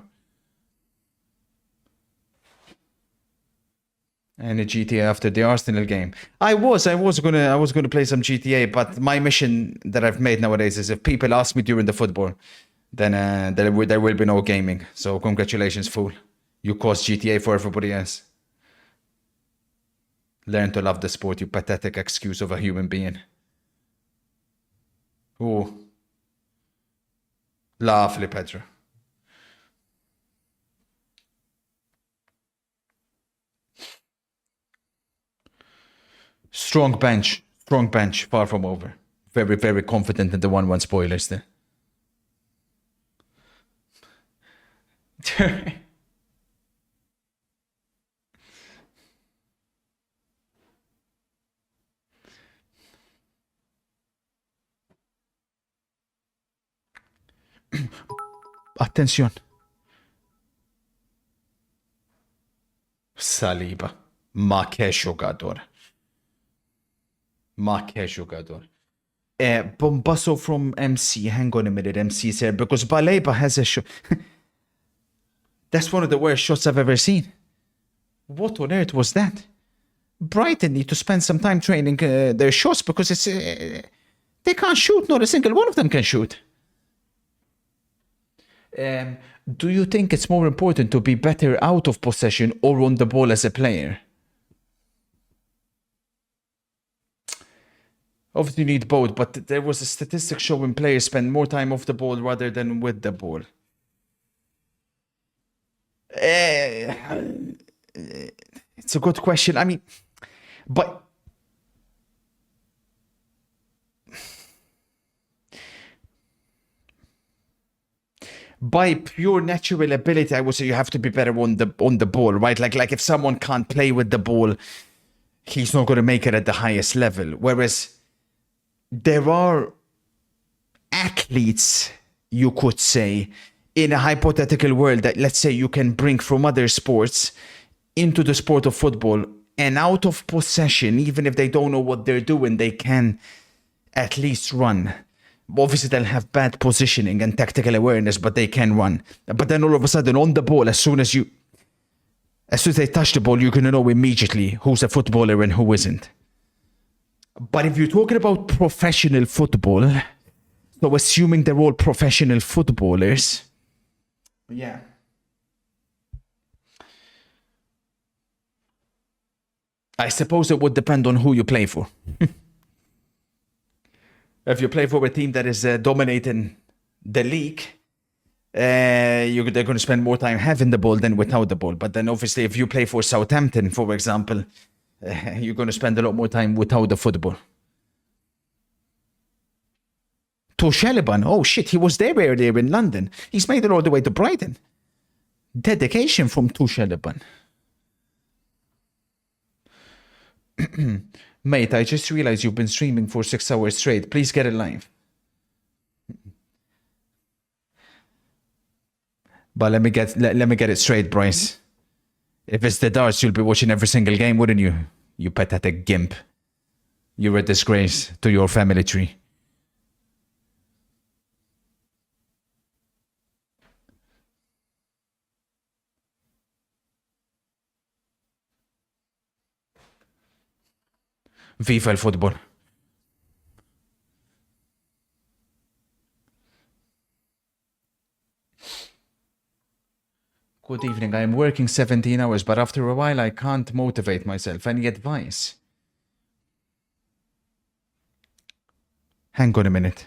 And a GTA after the Arsenal game. I was gonna play some GTA, but my mission that I've made nowadays is if people ask me during the football, then there will be no gaming. So congratulations, fool. You caused GTA for everybody else. Learn to love the sport, you pathetic excuse of a human being. Oh. Lovely, Pedro. Strong bench, far from over. Very, very confident in the 1-1 spoilers there. Attenzione. Saliba. Ma che giocatore. Ma che giocatore. Bombasso from MC. Hang on a minute, MC's here. Because Baleba has a shot. That's one of the worst shots I've ever seen. What on earth was that? Brighton need to spend some time training their shots because it's they can't shoot. Not a single one of them can shoot. Do you think it's more important to be better out of possession or on the ball as a player? Obviously you need both, but there was a statistic showing players spend more time off the ball rather than with the ball. It's a good question. I mean, but by pure natural ability, I would say you have to be better on the ball, right? Like if someone can't play with the ball, he's not going to make it at the highest level. Whereas there are athletes, you could say, in a hypothetical world that, let's say, you can bring from other sports into the sport of football, and out of possession, even if they don't know what they're doing, they can at least run. Obviously, they'll have bad positioning and tactical awareness, but they can run. But then all of a sudden, on the ball, as soon as they touch the ball, you're going to know immediately who's a footballer and who isn't. But if you're talking about professional football, so assuming they're all professional footballers, yeah. I suppose it would depend on who you play for. If you play for a team that is dominating the league, they're going to spend more time having the ball than without the ball. But then obviously if you play for Southampton, for example, you're going to spend a lot more time without the football. Tuchel, oh shit, he was there earlier in London. He's made it all the way to Brighton. Dedication from Tuchel. Mate, I just realized you've been streaming for 6 hours straight. Please get it live. But let me get it straight, Bryce. If it's the darts, you'll be watching every single game, wouldn't you? You pathetic gimp. You're a disgrace to your family tree. Viva el fútbol. Good evening. I am working 17 hours, but after a while I can't motivate myself. Any advice? Hang on a minute.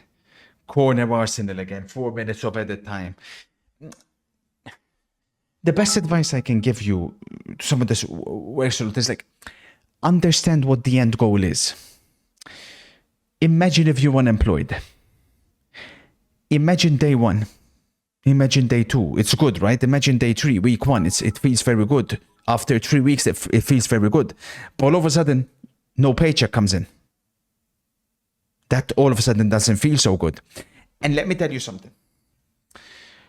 Corner Arsenal again. 4 minutes of edit time. The best advice I can give you, some of this works is like, understand what the end goal is. Imagine if you're unemployed. Imagine day 1. Imagine day 2. It's good, right? Imagine day 3, week 1. It feels very good. After 3 weeks, it feels very good. But all of a sudden, no paycheck comes in. That all of a sudden doesn't feel so good. And let me tell you something.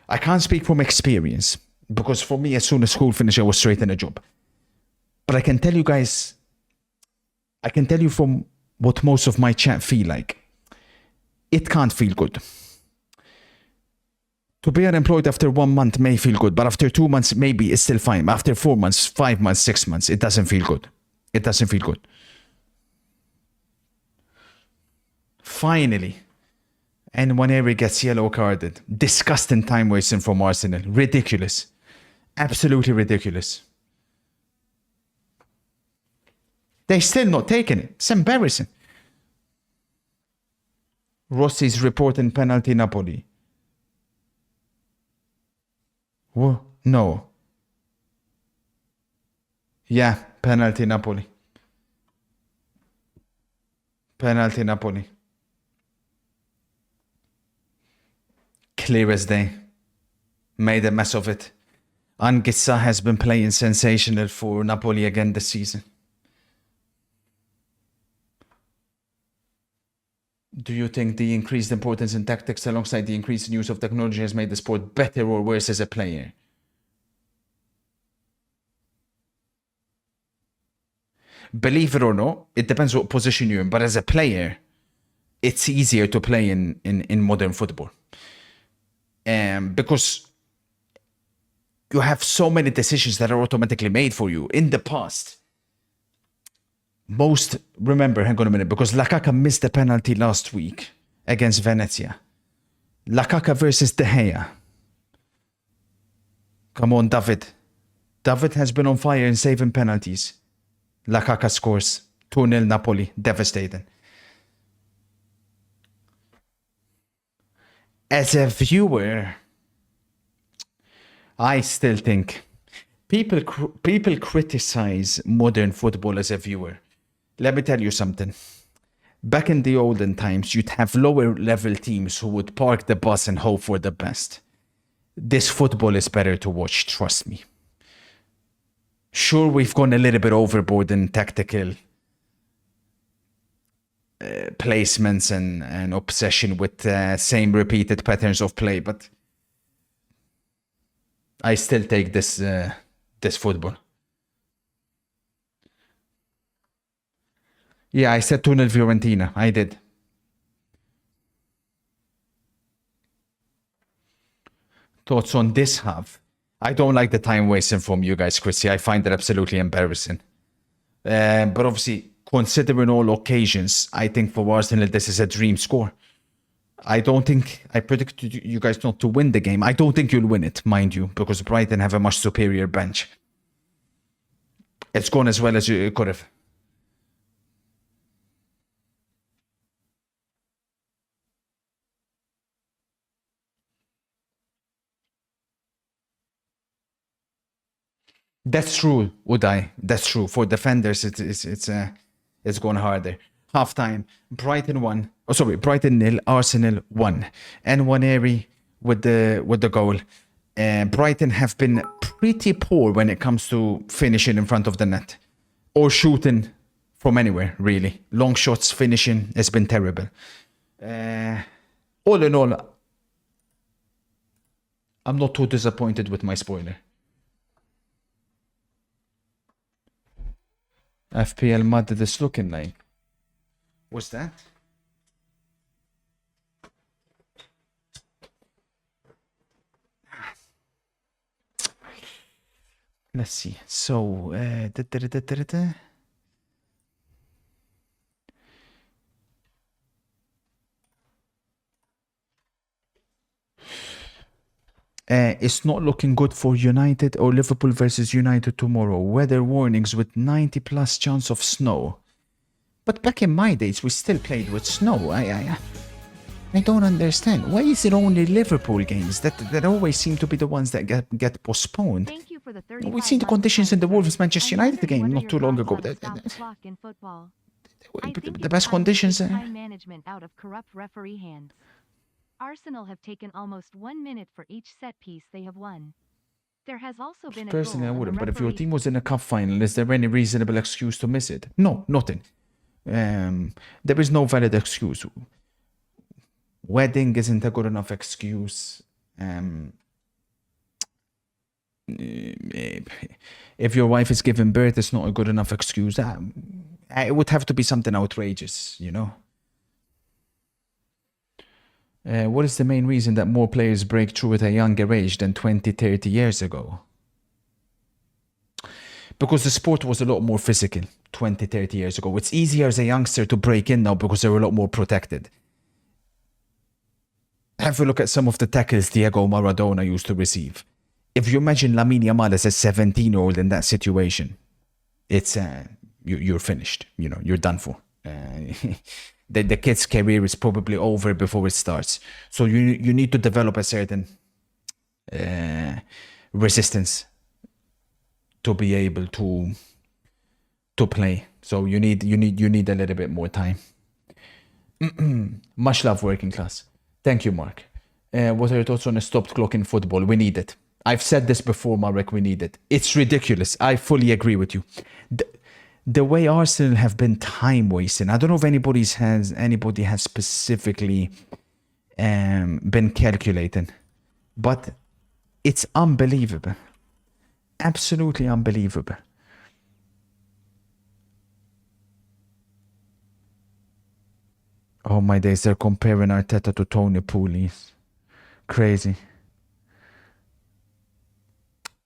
I can't speak from experience, because for me, as soon as school finished, I was straight in a job. But I can tell you guys, I can tell you from what most of my chat feel like. It can't feel good. To be unemployed after 1 month may feel good, but after 2 months, maybe it's still fine. After 4 months, 5 months, 6 months, it doesn't feel good. It doesn't feel good. Finally, and Nwaneri gets yellow carded. Disgusting time wasting from Arsenal. Ridiculous. Absolutely ridiculous. They're still not taking it. It's embarrassing. Rossi's reporting penalty Napoli. What? No. Yeah, penalty Napoli. Penalty Napoli. Clear as day. Made a mess of it. Anguissa has been playing sensational for Napoli again this season. Do you think the increased importance in tactics alongside the increased use of technology has made the sport better or worse as a player? Believe it or not, it depends what position you're in, but as a player, it's easier to play in modern football. Because you have so many decisions that are automatically made for you. In the past, remember, hang on a minute, because Lukaku missed the penalty last week against Venezia. Lukaku versus De Gea. Come on, David. David has been on fire in saving penalties. Lukaku scores. 2-0 Napoli. Devastating. As a viewer, I still think People criticize modern football as a viewer. Let me tell you something. Back in the olden times, you'd have lower level teams who would park the bus and hope for the best. This football is better to watch, trust me. Sure, we've gone a little bit overboard in tactical placements and obsession with same repeated patterns of play, but I still take this football. Yeah, I said 2-0 Fiorentina. I did. Thoughts on this half? I don't like the time wasting from you guys, Chrissy. I find it absolutely embarrassing. But obviously, considering all occasions, I think for Arsenal this is a dream score. I predict you guys not to win the game. I don't think you'll win it, mind you, because Brighton have a much superior bench. It's gone as well as you could have. That's true, Uday. That's true. For defenders, it's gone harder. Halftime, Brighton 1. Oh, sorry, Brighton 0, Arsenal 1. And Nwaneri with the goal. Brighton have been pretty poor when it comes to finishing in front of the net. Or shooting from anywhere, really. Long shots, finishing has been terrible. All in all, I'm not too disappointed with my spoiler. FPL Madrid is looking like. What's that? Let's see. So, it's not looking good for United or Liverpool versus United tomorrow. Weather warnings with 90+ chance of snow. But back in my days, we still played with snow. I don't understand. Why is it only Liverpool games that always seem to be the ones that get postponed? Thank you for the We've seen the conditions in the Wolves Manchester United game not too long ago. The best conditions. Time management out of corrupt referee hands. Arsenal have taken almost 1 minute for each set piece they have won. There has also been a Personally, I goal wouldn't. and But if your referee- team was in a cup final, is there any reasonable excuse to miss it? No, nothing. There is no valid excuse. Wedding isn't a good enough excuse. If your wife is giving birth, it's not a good enough excuse. It would have to be something outrageous, you know. What is the main reason that more players break through at a younger age than 20, 30 years ago? Because the sport was a lot more physical 20, 30 years ago. It's easier as a youngster to break in now because they're a lot more protected. Have a look at some of the tackles Diego Maradona used to receive. If you imagine Lamine Yamal as a 17-year-old in that situation, it's you're finished. You know, you're done for. The kid's career is probably over before it starts. So you need to develop a certain resistance to be able to play. So you need a little bit more time. Much love, working class. Thank you, Mark. What are your thoughts on a stopped clock in football? We need it. I've said this before, Marek, we need it. It's ridiculous. I fully agree with you. The way Arsenal have been time wasting, I don't know if anybody has specifically been calculating, but it's unbelievable. Absolutely unbelievable. Oh my days, they're comparing Arteta to Tony Pulis. Crazy.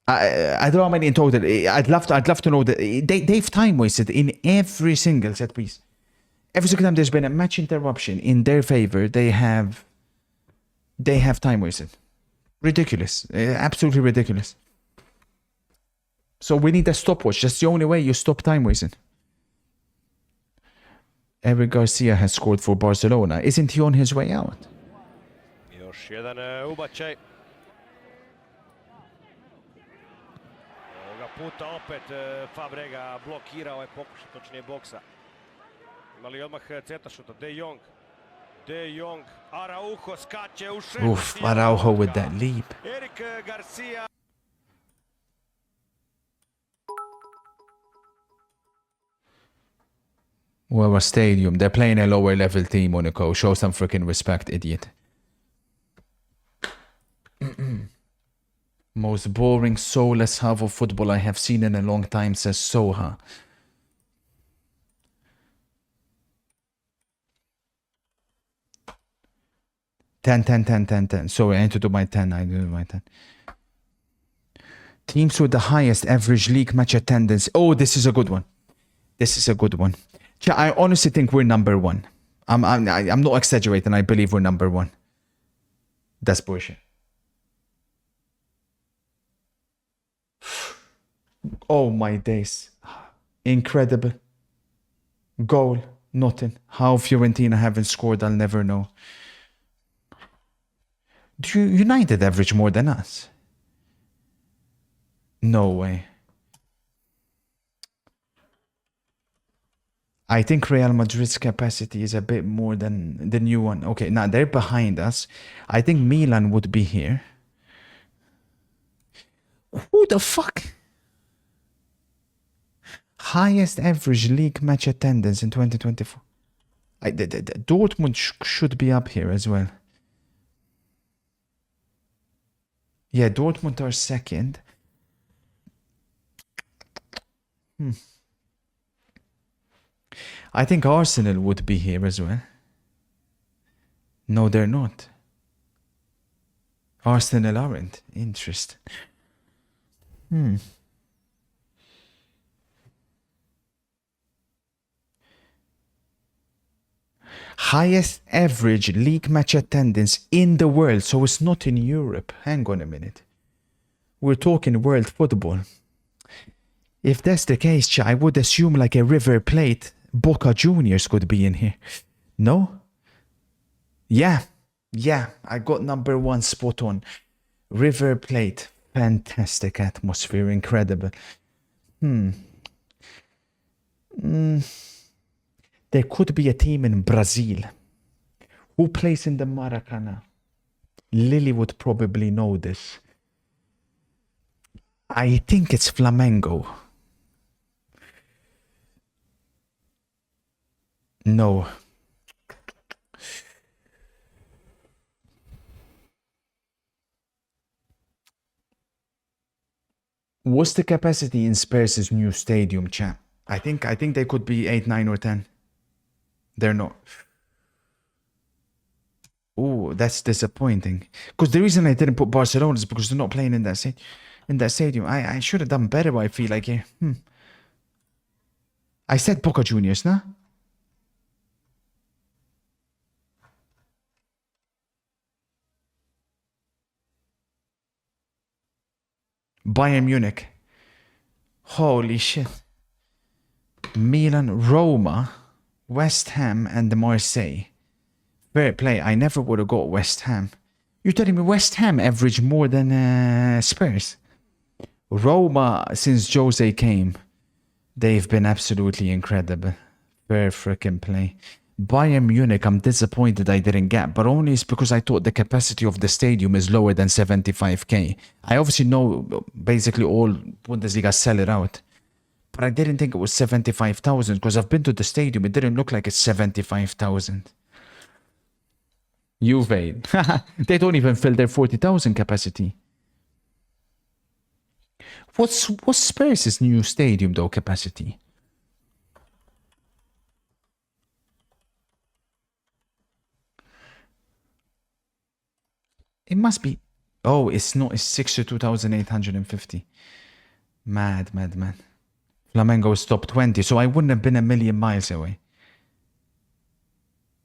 I don't know how many in total. I'd love to know that they've time wasted in every single set piece. Every single time there's been a match interruption in their favor, they have time wasted. Ridiculous. Absolutely ridiculous. So we need a stopwatch. That's the only way you stop time wasting. Eric Garcia has scored for Barcelona. Isn't he on his way out? puta opet Fabrega blokirao je pokušaj točnije boksa. Imali odmah cetašuta, De Jong, Araujo skače u šest. Oof, Araujo with that leap. Erik Garcia. Well, stadium. They're playing a lower level team, Monaco. Show some freaking respect, idiot. Most boring, soulless half of football I have seen in a long time, says Soha. Ten. Sorry, I need to do my 10. I do my 10. Teams with the highest average league match attendance. Oh, this is a good one. This is a good one. I honestly think we're number one. I'm not exaggerating. I believe we're number one. That's bullshit. Oh my days. Incredible. Goal. Nothing. How Fiorentina haven't scored, I'll never know. Do United average more than us? No way. I think Real Madrid's capacity is a bit more than the new one. Okay, now they're behind us. I think Milan would be here. Who the fuck? Highest average league match attendance in 2024. Dortmund should be up here as well. Yeah, Dortmund are second. I think Arsenal would be here as well. No, they're not. Arsenal aren't. Interesting. Highest average league match attendance in the world, so it's not in Europe. Hang on a minute. We're talking world football. If that's the case, I would assume like a River Plate, Boca Juniors could be in here. No? Yeah, I got number one spot on. River Plate, fantastic atmosphere, incredible. There could be a team in Brazil. Who plays in the Maracanã? Lily would probably know this. I think it's Flamengo. No. What's the capacity in Spurs' new stadium, chat? I think they could be 8, 9 or 10. They're not. Oh, that's disappointing. Because the reason I didn't put Barcelona is because they're not playing in that stadium. I should have done better, I feel like here. I said Boca Juniors, nah? Bayern Munich. Holy shit. Milan, Roma, West Ham, and Marseille. Fair play. I never would have got West Ham. You're telling me West Ham average more than Spurs? Roma, since Jose came, they've been absolutely incredible. Fair freaking play. Bayern Munich, I'm disappointed I didn't get, but only it's because I thought the capacity of the stadium is lower than 75k. I obviously know basically all Bundesliga sell it out, but I didn't think it was 75,000 because I've been to the stadium. It didn't look like it's 75,000. Juve. They don't even fill their 40,000 capacity. What's Spurs' new stadium though capacity? It must be. Oh, it's not. It's 62,850. Mad. Flamengo is top 20, so I wouldn't have been a million miles away.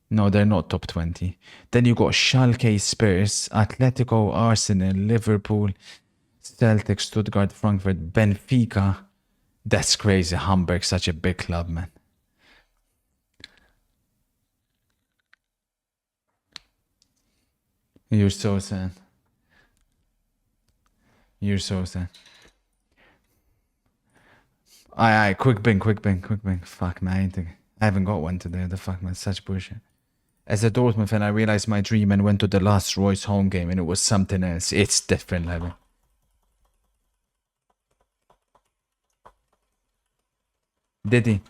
No, they're not top 20. Then you got Schalke, Spurs, Atletico, Arsenal, Liverpool, Celtic, Stuttgart, Frankfurt, Benfica. That's crazy. Hamburg, such a big club, man. You're so sad. You're so sad. Aye, quick bing. Fuck, man, I haven't got one today. The fuck, man, such bullshit. As a Dortmund fan, I realized my dream and went to the last Royce home game and it was something else. It's different level. Did he?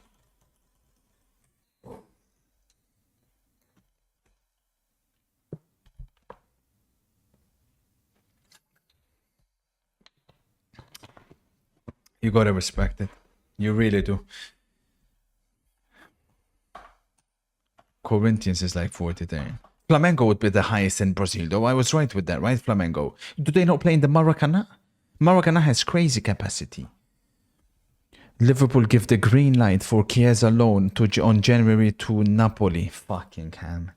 You gotta respect it. You really do. Corinthians is like 40 there. Flamengo would be the highest in Brazil, though. I was right with that, right? Flamengo. Do they not play in the Maracanã? Maracanã has crazy capacity. Liverpool give the green light for Chiesa loan on January to Napoli. Fucking hell.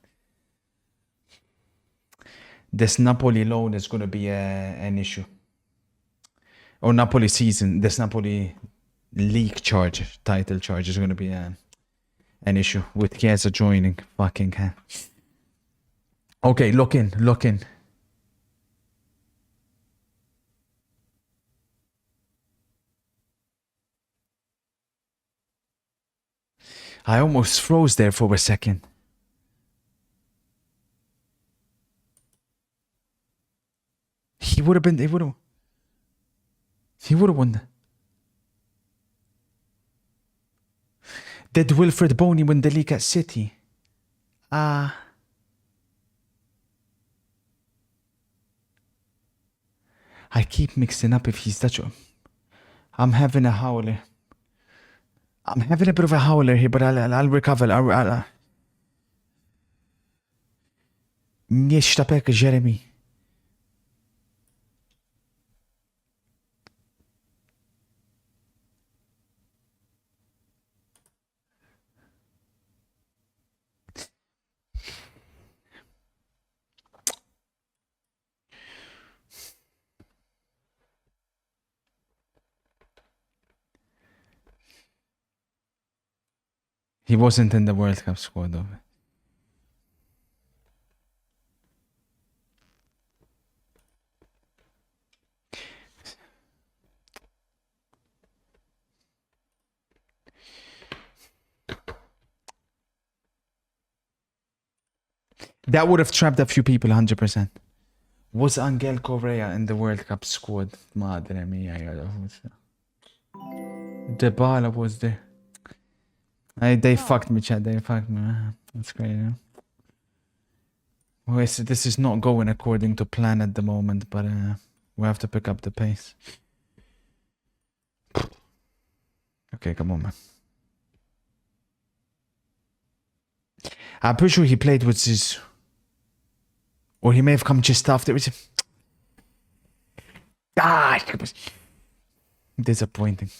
This Napoli loan is going to be an issue. Or Napoli season. This Napoli league charge, title charge is going to be an issue with Chiesa joining. Fucking hell. Okay, look in. I almost froze there for a second. He would have won that. Did Wilfred Boney win the league at City? I keep mixing up if he's Dutch. I'm having a howler. I'm having a bit of a howler here, but I'll recover. Nishtabek Jeremy. He wasn't in the World Cup squad, though. That would have trapped a few people, 100%. Was Angel Correa in the World Cup squad? Madre mia. Dybala was there. They fucked me, Chad. They fucked me. That's great. Yeah? Well, this is not going according to plan at the moment, but we have to pick up the pace. Okay, come on, man. I'm pretty sure he played with his... Or he may have come just after. Disappointing.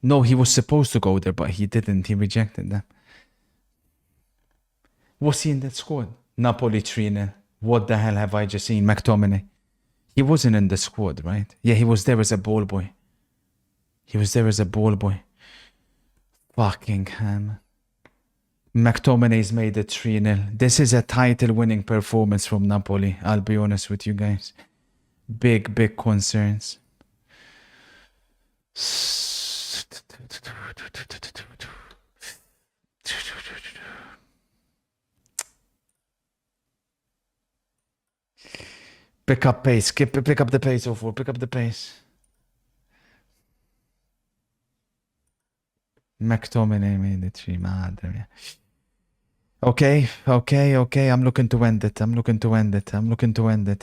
No, he was supposed to go there, but he didn't. He rejected them. Was he in that squad? Napoli 3-0. What the hell have I just seen? McTominay. He wasn't in the squad, right? Yeah, he was there as a ball boy. Fucking hell. McTominay's made it 3-0. This is a title-winning performance from Napoli. I'll be honest with you guys. Big concerns. Pick up pace. Pick up the pace, O4. Pick up the pace. McTominay made it 3. Madre mia. Okay. I'm looking to end it.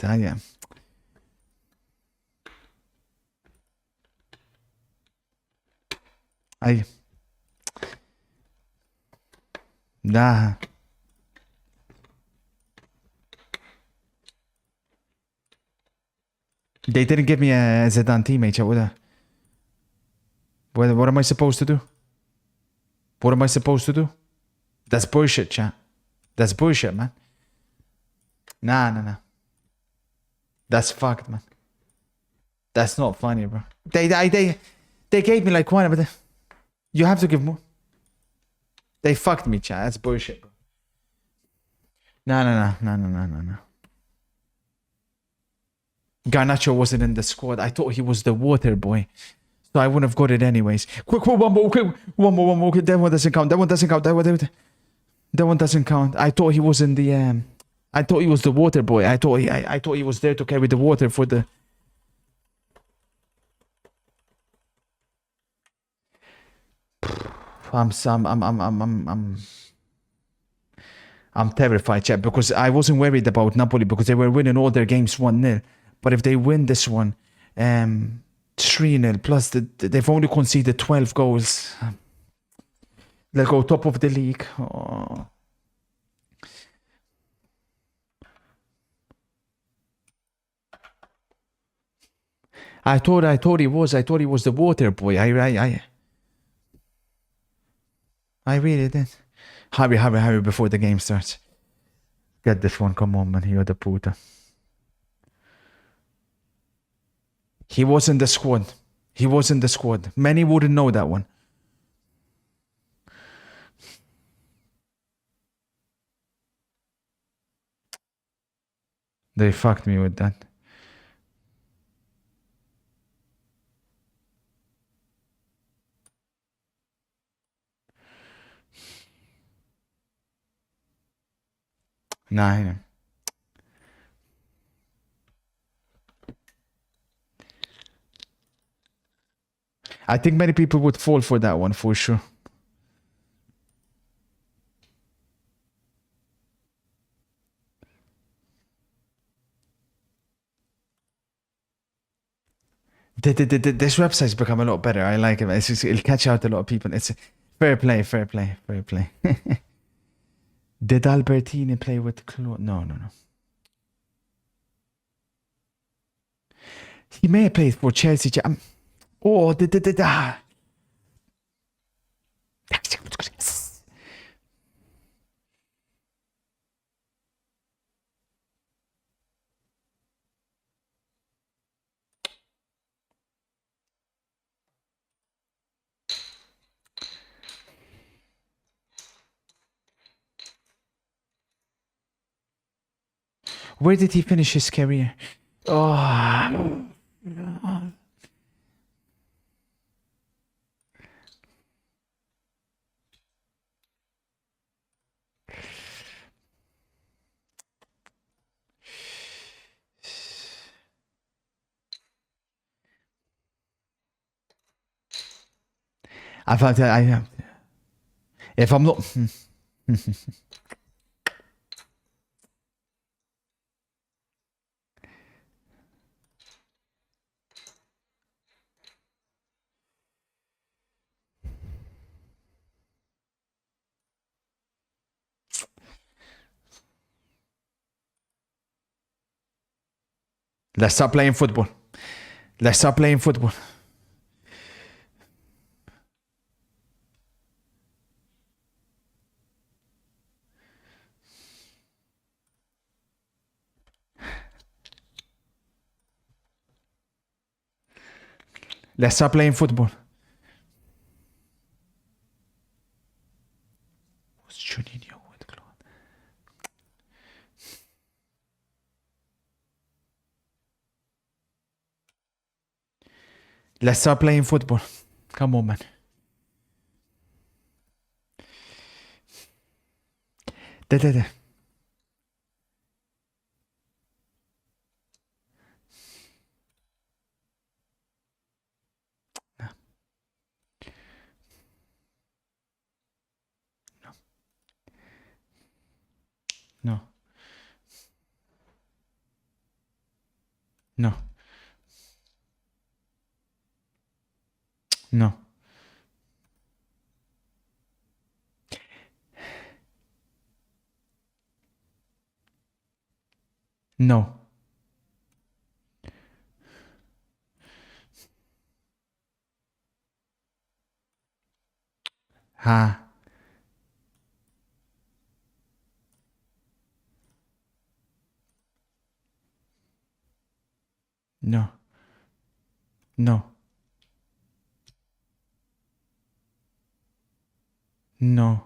I am. Nah. They didn't give me a Zidane teammate, chat. What am I supposed to do? That's bullshit, chat. That's bullshit, man. Nah. That's fucked, man. That's not funny, bro. They gave me like one, but you have to give more. They fucked me, chat. That's bullshit, bro. No. Garnacho wasn't in the squad. I thought he was the water boy. So I wouldn't have got it anyways. Quick, one more. That one doesn't count. That one doesn't count. That one doesn't count. I thought he was in the I thought he was the water boy. I thought he was there to carry the water for the. I'm terrified, chat, because I wasn't worried about Napoli because they were winning all their games 1-0. But if they win this one, 3-0 plus they've only conceded 12 goals. They'll go top of the league. Oh. I thought he was the water boy. I really did. Hurry before the game starts. Get this one, come on, man. You're the puta. He was in the squad. Many wouldn't know that one. They fucked me with that. Nah, I think many people would fall for that one for sure. This website's become a lot better. I like it. It'll catch out a lot of people. It's fair play. Did Albertini play with Claude? No. He may have played for Chelsea. Oh, where did he finish his career? Oh. If I'm not. Let's start playing football. Let's start playing football. What's Juninho with Claude? Let's start playing football. Come on, man. No. No. No. No. Ha. No. No. No.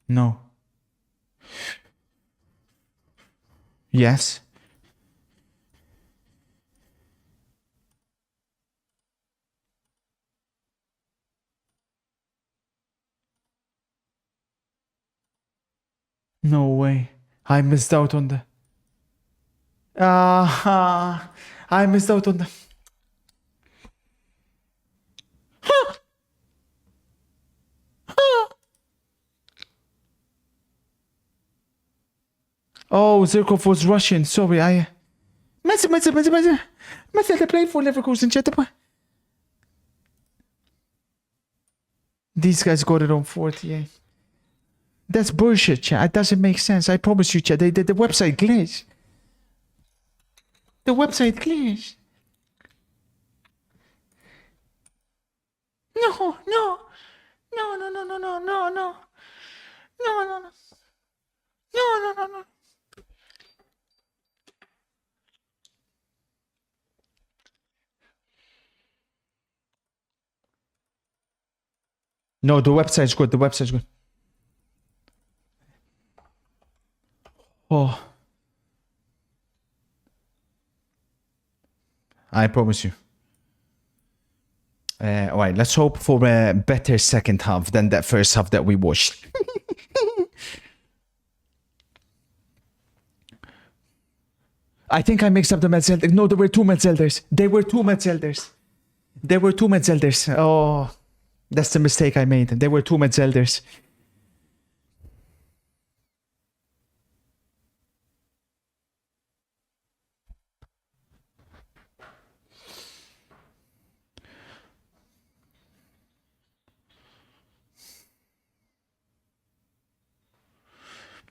No. Yes. No way. I missed out on the... I missed out on the... Oh, Zirkov was Russian. Sorry, I... Meta they play for Leverkusen, chat. These guys got it on 48. That's bullshit, chat. It doesn't make sense. I promise you, chat. The website glitched. The website glitched. No. No, the website's good. The website's good. Oh. I promise you. Alright, let's hope for a better second half than that first half that we watched. I think I mixed up the Metzelders. No, there were two Metzelders. Oh, that's the mistake I made. There were two Metzelders.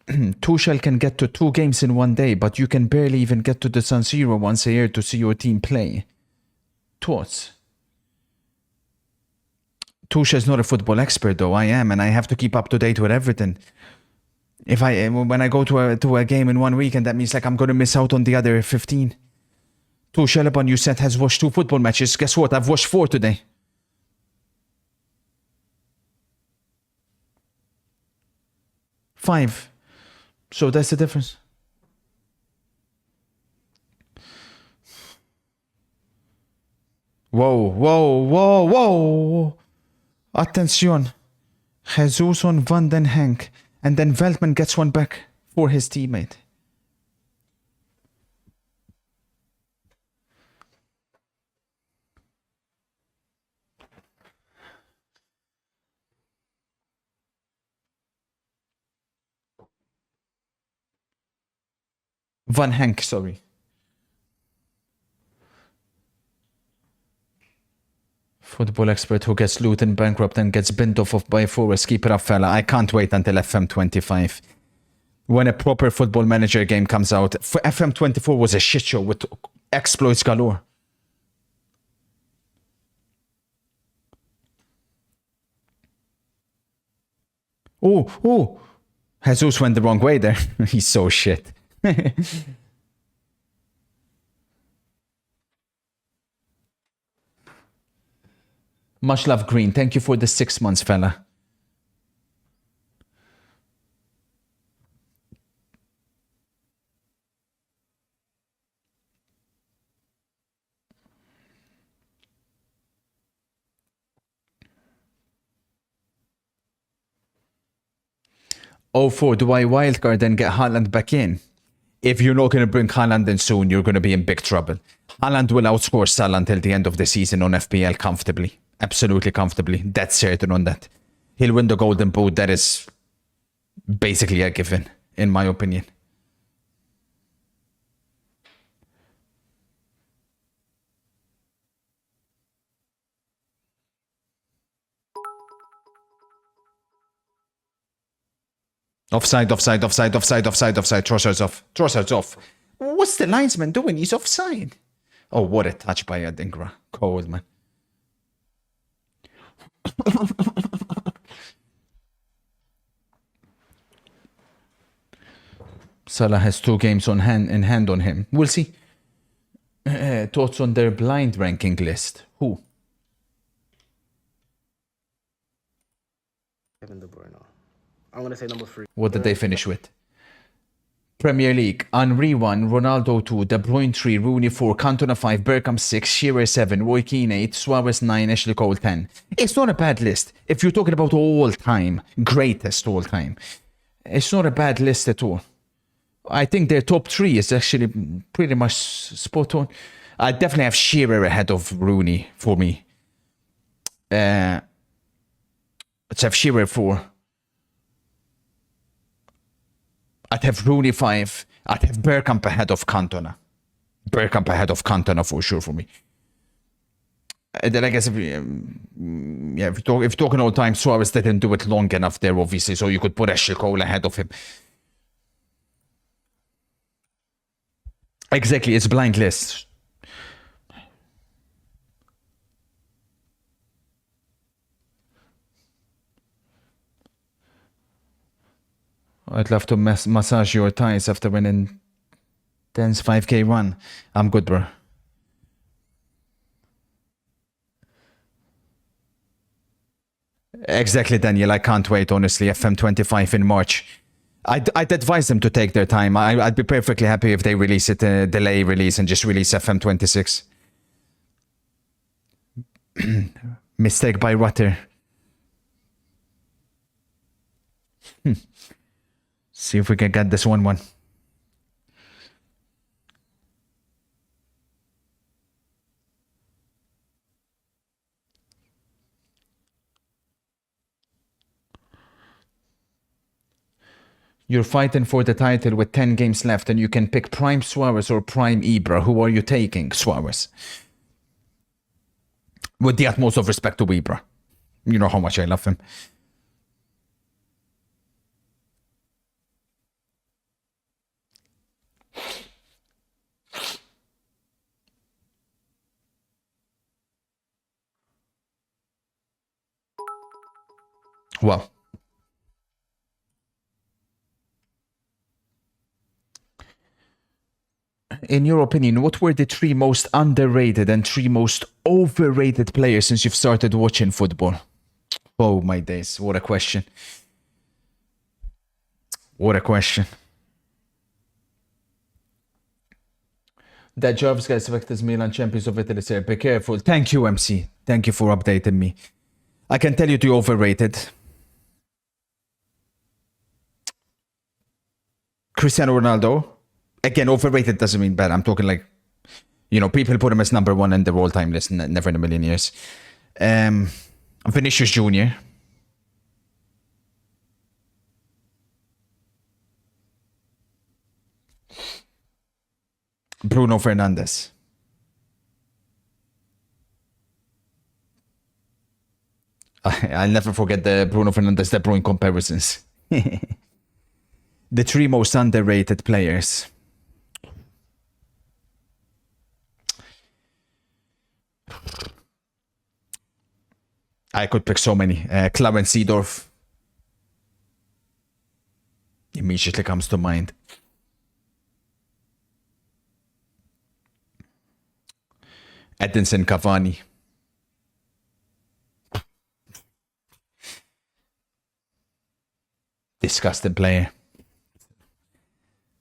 Tuchel can get to 2 games in 1 day, but you can barely even get to the San Siro once a year to see your team play. Thoughts? Tuchel's not a football expert, though. I am, and I have to keep up to date with everything. When I go to a game in 1 week, and that means like I'm going to miss out on the other 15. Tuchel, upon you said, has watched 2 football matches. Guess what? I've watched 4 today. 5. So that's the difference. Whoa. Attention. Jesus on Van den Henk. And then Veltman gets one back for his teammate. Van Henk, sorry. Football expert who gets Luton bankrupt and gets binned off by Forest. Keep it up, fella. I can't wait until FM25. When a proper Football Manager game comes out. FM24 was a shit show with exploits galore. Oh. Jesus went the wrong way there. He's so shit. Much love, Green. Thank you for the 6 months, fella. Oh, 4. Do I wildcard and get Haaland back in? If you're not going to bring Haaland in soon, you're going to be in big trouble. Haaland will outscore Salah until the end of the season on FPL comfortably. Absolutely comfortably. That's certain on that. He'll win the Golden Boot. That is basically a given, in my opinion. Offside. Trossard's off. What's the linesman doing? He's offside. Oh, what a touch by Adingra. Cold, man. Salah has 2 games in hand on him. We'll see. Thoughts on their blind ranking list? Who? Kevin De Bruyne. I'm going to say number 3. What did they finish with? Premier League. Henry 1, Ronaldo 2, De Bruyne 3, Rooney 4, Cantona 5, Bergkamp 6, Shearer 7, Roy Keane 8, Suarez 9, Ashley Cole 10. It's not a bad list. If you're talking about all time, greatest all time. It's not a bad list at all. I think their top 3 is actually pretty much spot on. I definitely have Shearer ahead of Rooney for me. Let's have Shearer 4. I'd have Rooney 5. I'd have Bergkamp ahead of Cantona. Bergkamp ahead of Cantona for sure for me. And then I guess if you're talking all time, Suarez didn't do it long enough there, obviously, so you could put Ashley Cole ahead of him. Exactly, it's a blind list. I'd love to massage your thighs after winning Dan's 5K run. I'm good, bro. Exactly, Daniel. I can't wait, honestly. FM25 in March. I'd advise them to take their time. I'd be perfectly happy if they release it, delay release, and just release FM26. Mistake by Rutter. See if we can get this 1-1. You're fighting for the title with 10 games left and you can pick Prime Suarez or Prime Ibra. Who are you taking? Suarez. With the utmost of respect to Ibra. You know how much I love him. Well. In your opinion, what were the 3 most underrated and 3 most overrated players since you've started watching football? Oh my days, what a question. What a question. That Jarvis guys Vectors Milan champions of Italy say, be careful. Thank you, MC. Thank you for updating me. I can tell you the overrated. Cristiano Ronaldo. Again, overrated doesn't mean bad. I'm talking like, you know, people put him as number 1 in their all-time list. Never in a million years. Vinicius Jr. Bruno Fernandes. I'll never forget the Bruno Fernandes De Bruyne comparisons. The 3 most underrated players. I could pick so many. Clarence Seedorf immediately comes to mind. Edinson Cavani. Disgusting player.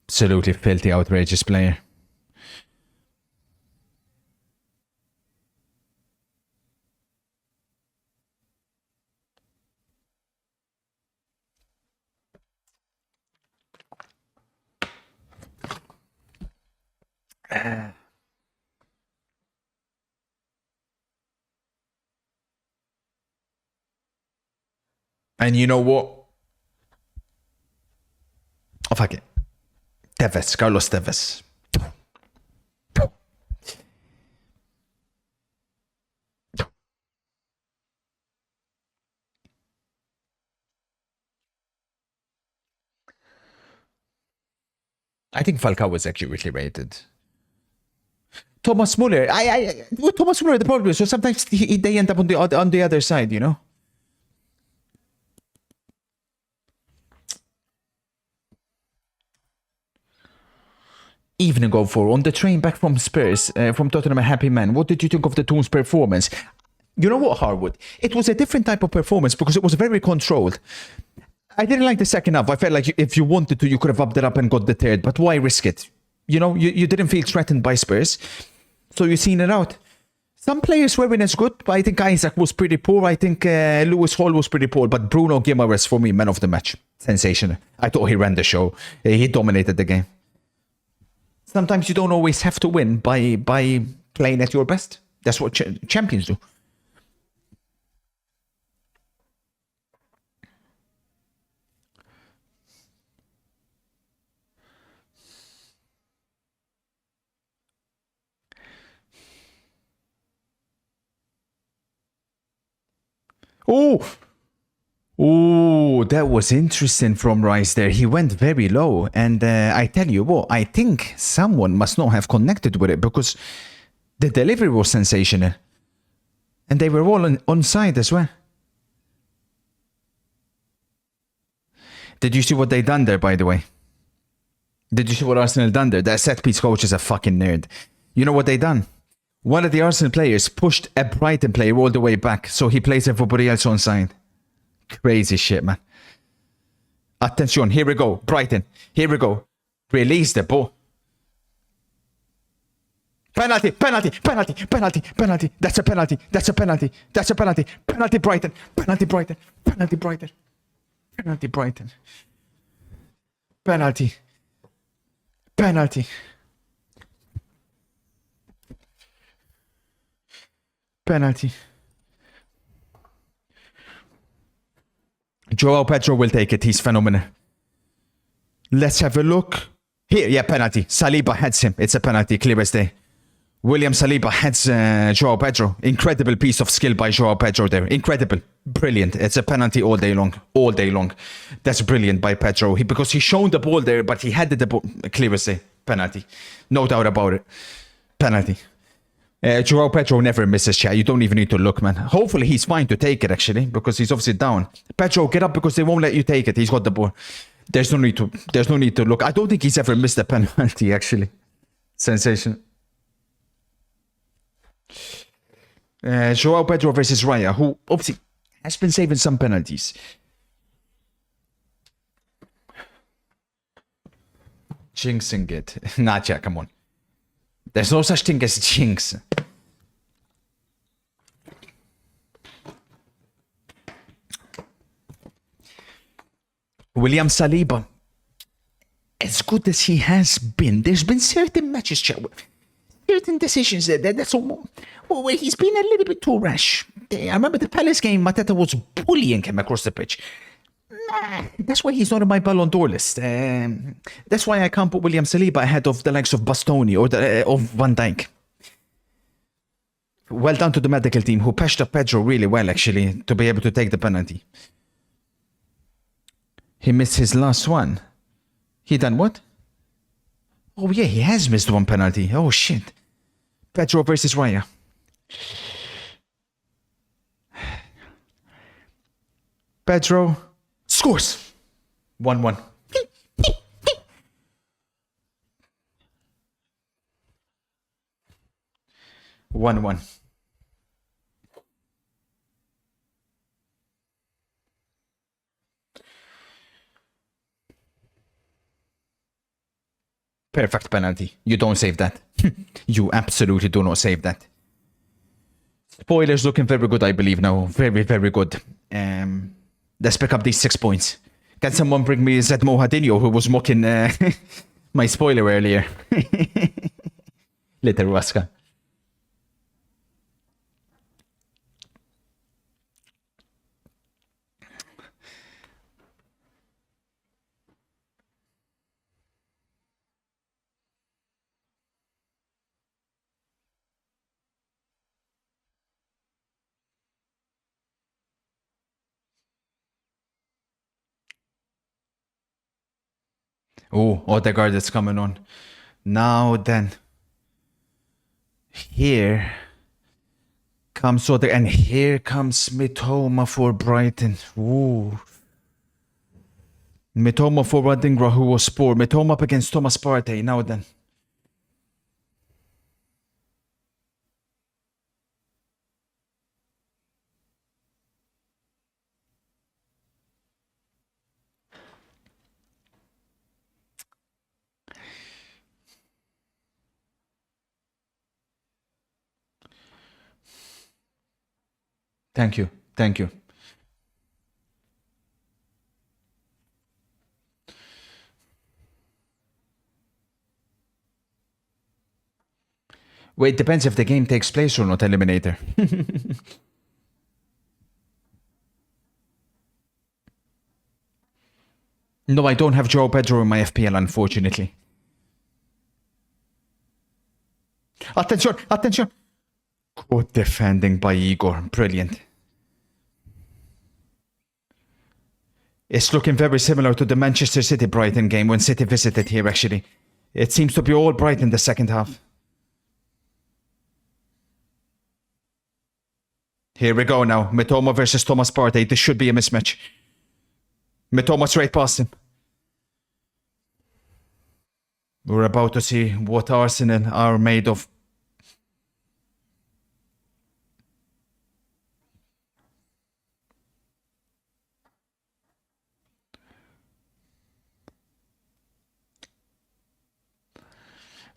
Absolutely filthy, outrageous player. And you know what? Oh, fuck it. Tevez, Carlos Tevez. I think Falcao was accurately rated. Thomas Muller. With Thomas Muller, the problem is so sometimes they end up on the other side, you know? Evening go for on the train back from Spurs, from Tottenham, a happy man. What did you think of the team's performance? You know what, Harwood? It was a different type of performance because it was very controlled. I didn't like the second half. I felt like if you wanted to, you could have upped it up and got the third. But why risk it? You know, you didn't feel threatened by Spurs. So you've seen it out. Some players weren't as good, but I think Isaac was pretty poor. I think Lewis Hall was pretty poor, but Bruno Guimaraes, for me, man of the match. Sensational. I thought he ran the show. He dominated the game. Sometimes you don't always have to win by playing at your best. That's what champions do. Oh, that was interesting from Rice there. He went very low. And I tell you what, I think someone must not have connected with it because the delivery was sensational. And they were all onside as well. Did you see what they done there, by the way? Did you see what Arsenal done there? That set-piece coach is a fucking nerd. You know what they done? One of the Arsenal players pushed a Brighton player all the way back, so he plays everybody else onside. Crazy shit, man. Attention, here we go. Brighton, here we go. Release the ball. Penalty, penalty, penalty, penalty, penalty. That's a penalty, that's a penalty, that's a penalty. Penalty Brighton, penalty Brighton, penalty Brighton. Penalty Brighton. Penalty. Penalty. Penalty. Joao Pedro will take it. He's phenomenal. Let's have a look. Here, yeah, penalty. Saliba heads him. It's a penalty, clear as day. William Saliba heads Joao Pedro. Incredible piece of skill by Joao Pedro there. Incredible. Brilliant. It's a penalty all day long. All day long. That's brilliant by Pedro. Because he shown the ball there, but he headed the ball. Clear as day. Penalty. No doubt about it. Penalty. Joao Pedro never misses, chat. You don't even need to look, man. Hopefully he's fine to take it, actually, because he's obviously down. Pedro, get up because they won't let you take it. He's got the ball. There's no need to look. I don't think he's ever missed a penalty, actually. Sensation. Joao Pedro versus Raya, who obviously has been saving some penalties. Jinxing it. Nah, chat, come on. There's no such thing as jinx. William Saliba, as good as he has been, there's been certain matches, certain decisions that's all. Well, he's been a little bit too rash. I remember the Palace game, Mateta was bullying him across the pitch. That's why he's not on my Ballon d'Or list. That's why I can't put William Saliba ahead of the likes of Bastoni or of Van Dijk. Well done to the medical team who patched up Pedro really well, actually, to be able to take the penalty. He missed his last one. He done what? Oh yeah, he has missed one penalty. Oh shit. Pedro versus Raya. Pedro scores. 1-1. 1-1. Perfect penalty. You don't save that. You absolutely do not save that. Spoilers looking very good, I believe now. Very, very good. Let's pick up these 6 points. Can someone bring me Zed Mohadinho, who was mocking my spoiler earlier? Little rascal. Oh, Odegaard is coming on. Now then. Here comes Odegaard. And here comes Mitoma for Brighton. Ooh. Mitoma for Radingra, who was poor. Mitoma up against Thomas Partey. Now then. Thank you. Thank you. Well, it depends if the game takes place or not, Eliminator. No, I don't have Joe Pedro in my FPL, unfortunately. Attention, attention. Good defending by Igor. Brilliant. It's looking very similar to the Manchester City-Brighton game when City visited here, actually. It seems to be all Brighton the second half. Here we go now. Mitoma versus Thomas Partey. This should be a mismatch. Mitoma straight past him. We're about to see what Arsenal are made of.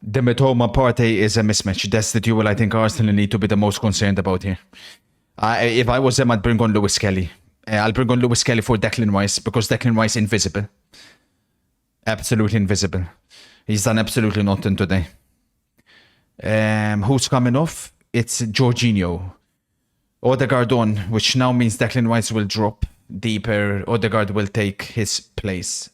The Mitoma Partey is a mismatch. That's the duel I think Arsenal need to be the most concerned about here. If I was them, I'd bring on Lewis Kelly. I'll bring on Lewis Kelly for Declan Rice because Declan Rice invisible. Absolutely invisible. He's done absolutely nothing today. Who's coming off? It's Jorginho. Odegaard on, which now means Declan Rice will drop deeper. Odegaard will take his place.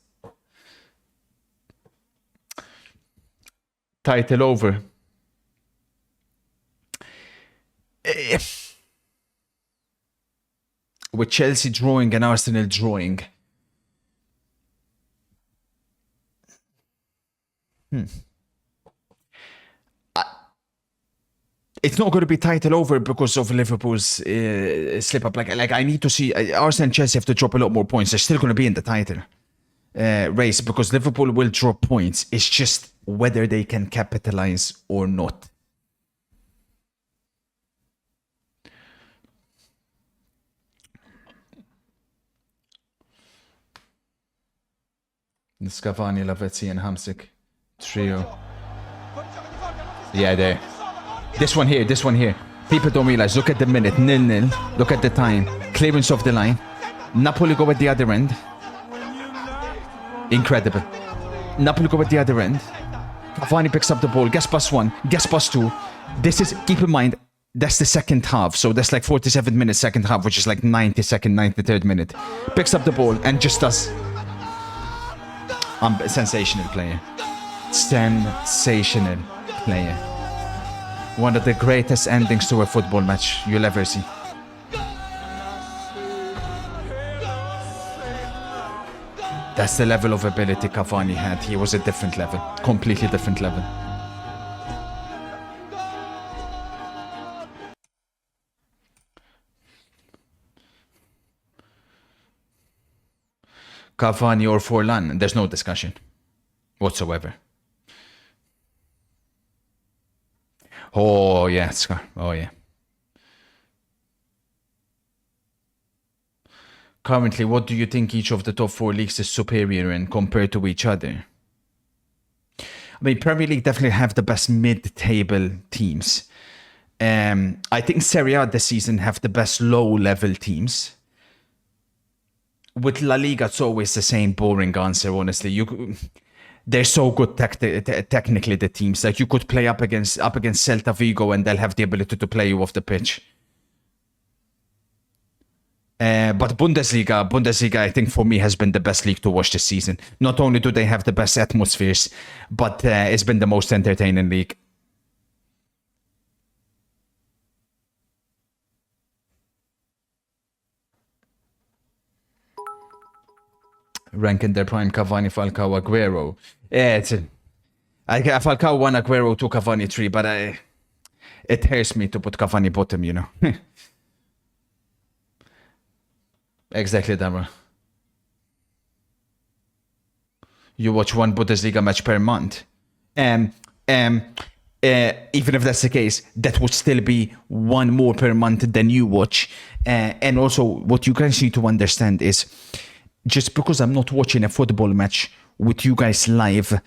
Title over. With Chelsea drawing and Arsenal drawing. It's not going to be title over because of Liverpool's slip up. Like I need to see Arsenal and Chelsea have to drop a lot more points. They're still going to be in the title race because Liverpool will drop points. It's just whether they can capitalize or not. The Scavani, Lavezzi, and Hamsik trio. Yeah, there. This one here. People don't realize. Look at the minute. 0-0. Look at the time. Clearance of the line. Napoli go at the other end. Incredible. Napoli go at the other end. Cavani picks up the ball. Gets past 1. Gets past 2. This is, keep in mind, that's the second half. So that's like 47 minutes second half, which is like 92nd, 93rd minute. Picks up the ball and just does. Sensational player. Sensational player. One of the greatest endings to a football match you'll ever see. That's the level of ability Cavani had. He was a different level. Completely different level. Cavani or Forlan, there's no discussion whatsoever. Oh yeah, Scar. Oh yeah. Currently, what do you think each of the top 4 leagues is superior in compared to each other? I mean, Premier League definitely have the best mid-table teams. I think Serie A this season have the best low-level teams. With La Liga, it's always the same boring answer, honestly. They're so good technically, the teams. Like, you could play up against Celta Vigo and they'll have the ability to play you off the pitch. But Bundesliga, I think for me has been the best league to watch this season. Not only do they have the best atmospheres, but it's been the most entertaining league. Ranking their prime: Cavani, Falcao, Aguero. Yeah, Falcao 1, Aguero 2, Cavani 3, but it hurts me to put Cavani bottom, you know. Exactly, Dara. You watch one Bundesliga match per month. Even if that's the case, that would still be one more per month than you watch. And also, what you guys need to understand is, just because I'm not watching a football match with you guys live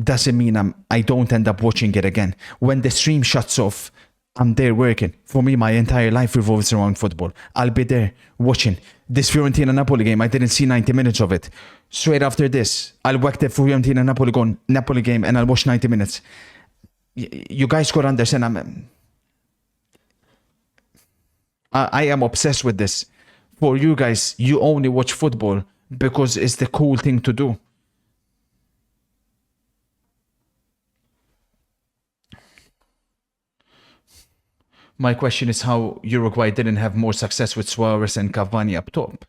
doesn't mean I don't end up watching it again. When the stream shuts off, I'm there working. For me, my entire life revolves around football. I'll be there watching. This Fiorentina-Napoli game, I didn't see 90 minutes of it. Straight after this, I'll work the Fiorentina-Napoli game and I'll watch 90 minutes. You guys could understand, I am obsessed with this. For you guys, you only watch football because it's the cool thing to do. My question is how Uruguay didn't have more success with Suarez and Cavani up top.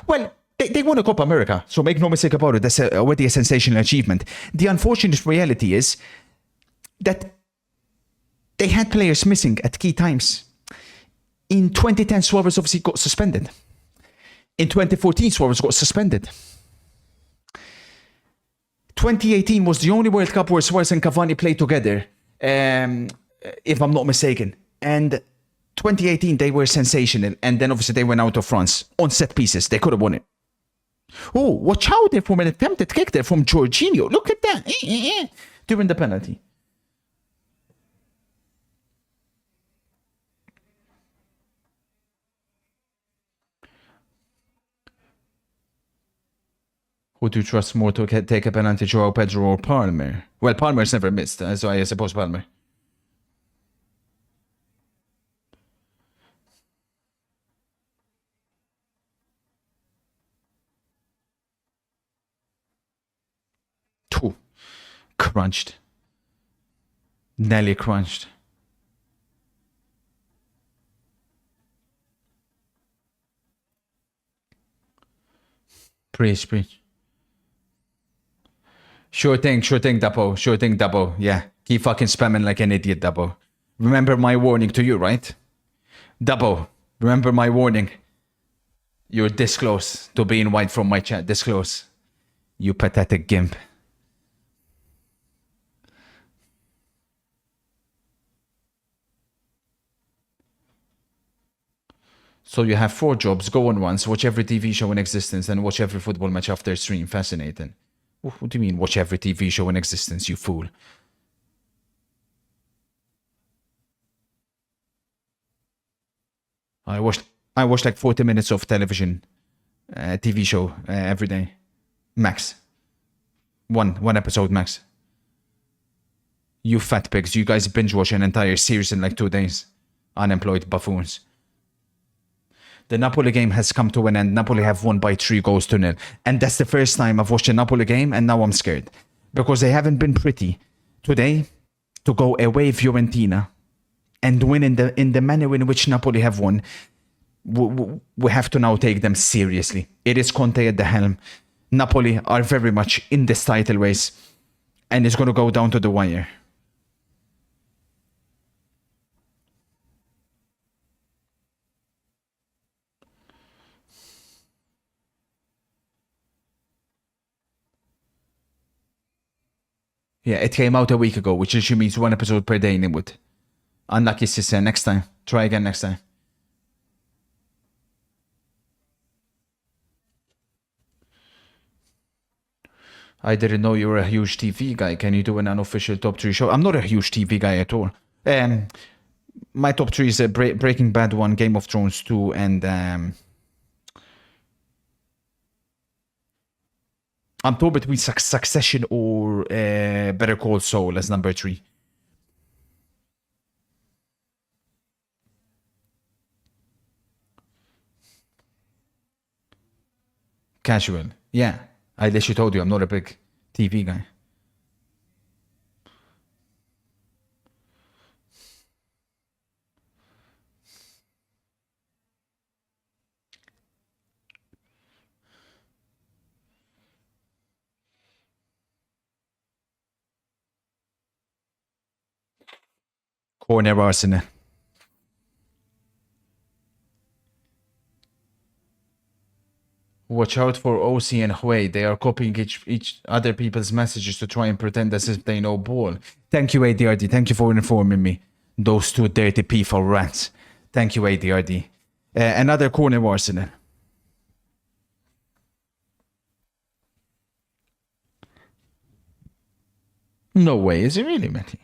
Well, they won a Copa America, so make no mistake about it. That's already a sensational achievement. The unfortunate reality is that they had players missing at key times. In 2010, Suarez obviously got suspended. In 2014, Suarez got suspended. 2018 was the only World Cup where Suarez and Cavani played together, if I'm not mistaken. And 2018, they were sensational. And then obviously they went out of France on set pieces. They could have won it. Oh, watch out there from an attempted kick there from Jorginho. Look at that. During the penalty. Who do you trust more to take a penalty, Joao Pedro or Palmer? Well, Palmer's never missed, so I suppose Palmer. Two. Crunched. Nearly crunched. Preach. Sure thing, Dappo. Sure thing, Dappo. Yeah, keep fucking spamming like an idiot, Dappo. Remember my warning to you, right? Dappo, remember my warning. You're this close to being white from my chat. This close. You pathetic gimp. So you have 4 jobs, go on once, watch every TV show in existence, and watch every football match after stream. Fascinating. What do you mean, watch every TV show in existence, you fool? I watched like 40 minutes of television, TV show every day. Max. One episode max. You fat pigs, you guys binge watch an entire series in like 2 days. Unemployed buffoons. The Napoli game has come to an end. Napoli have won by 3-0. And that's the first time I've watched a Napoli game, and now I'm scared. Because they haven't been pretty. Today, to go away Fiorentina and win in the manner in which Napoli have won, we have to now take them seriously. It is Conte at the helm. Napoli are very much in this title race, and it's going to go down to the wire. Yeah, it came out a week ago, which usually means 1 episode per day in Inwood. Unlucky, sister. Next time. Try again next time. I didn't know you were a huge TV guy. Can you do an unofficial top 3 show? I'm not a huge TV guy at all. My top 3 is Breaking Bad 1, Game of Thrones 2, and I'm torn between Succession or Better Call Saul as number 3. Casual. Yeah. I literally told you I'm not a big TV guy. Corner Arsenal. Watch out for OC and Hui. They are copying each other people's messages to try and pretend as if they know ball. Thank you, ADRD. Thank you for informing me. Those 2 dirty FIFA rats. Thank you, ADRD. Another corner Arsenal. No way. Is it really, Matty?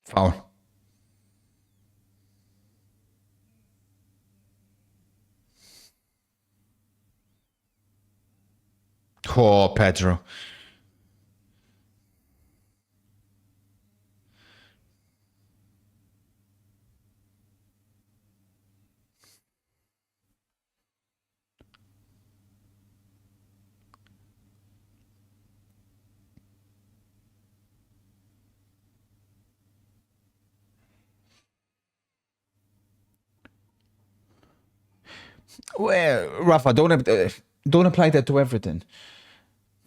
Foul. Oh, Pedro. Well, Rafa, don't apply that to everything.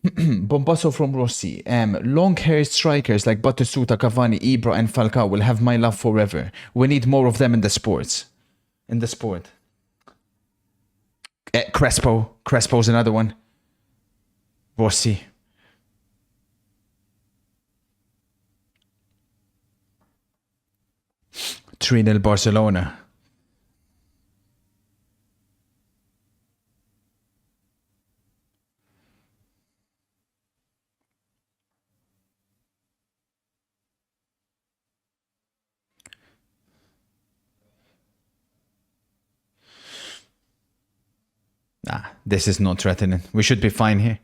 Bombasso from Rossi. Long-haired strikers like Batistuta, Cavani, Ibra, and Falcao will have my love forever. We need more of them in the sports. In the sport. Crespo. Crespo's another one. Rossi. 3-0 Barcelona. Nah, this is not threatening. We should be fine here.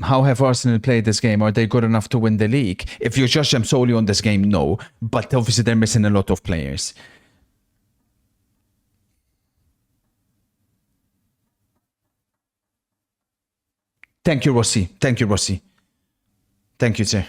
How have Arsenal played this game? Are they good enough to win the league? If you judge them solely on this game, no. But obviously they're missing a lot of players. Thank you, Rossi. Thank you, Rossi. Thank you, sir.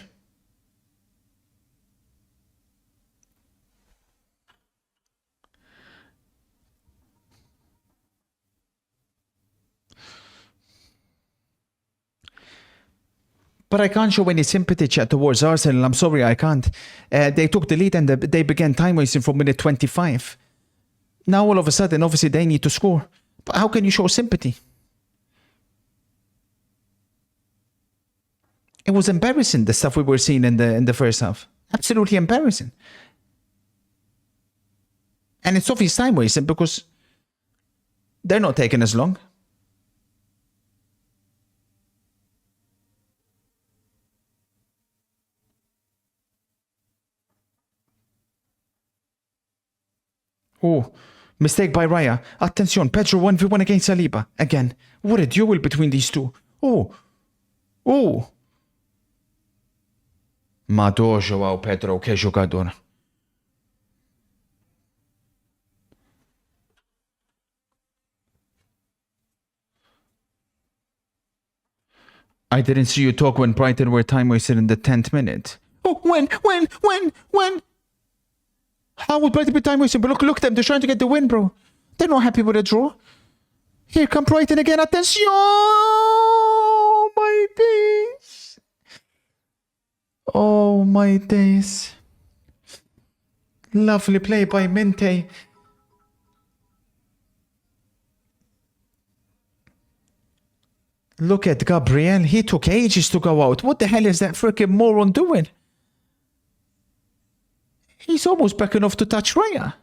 But I can't show any sympathy towards Arsenal. I'm sorry, I can't. They took the lead and they began time wasting from minute 25. Now all of a sudden, obviously, they need to score. But how can you show sympathy? It was embarrassing, the stuff we were seeing in the first half. Absolutely embarrassing. And it's obvious time wasting because they're not taking as long. Oh, mistake by Raya. Attention, Pedro 1v1 against Saliba. Again. What a duel between these two. Oh. Oh. Madò, João Pedro, que jogador. I didn't see you talk when Brighton were time wasted in the 10th minute. Oh, when? How would Brighton be time wasting? But look at them. They're trying to get the win, bro. They're not happy with a draw. Here come Brighton again. Attention! Oh, my days. Oh, my days. Lovely play by Mente. Look at Gabriel. He took ages to go out. What the hell is that freaking moron doing? He's almost backing off to touch Raya.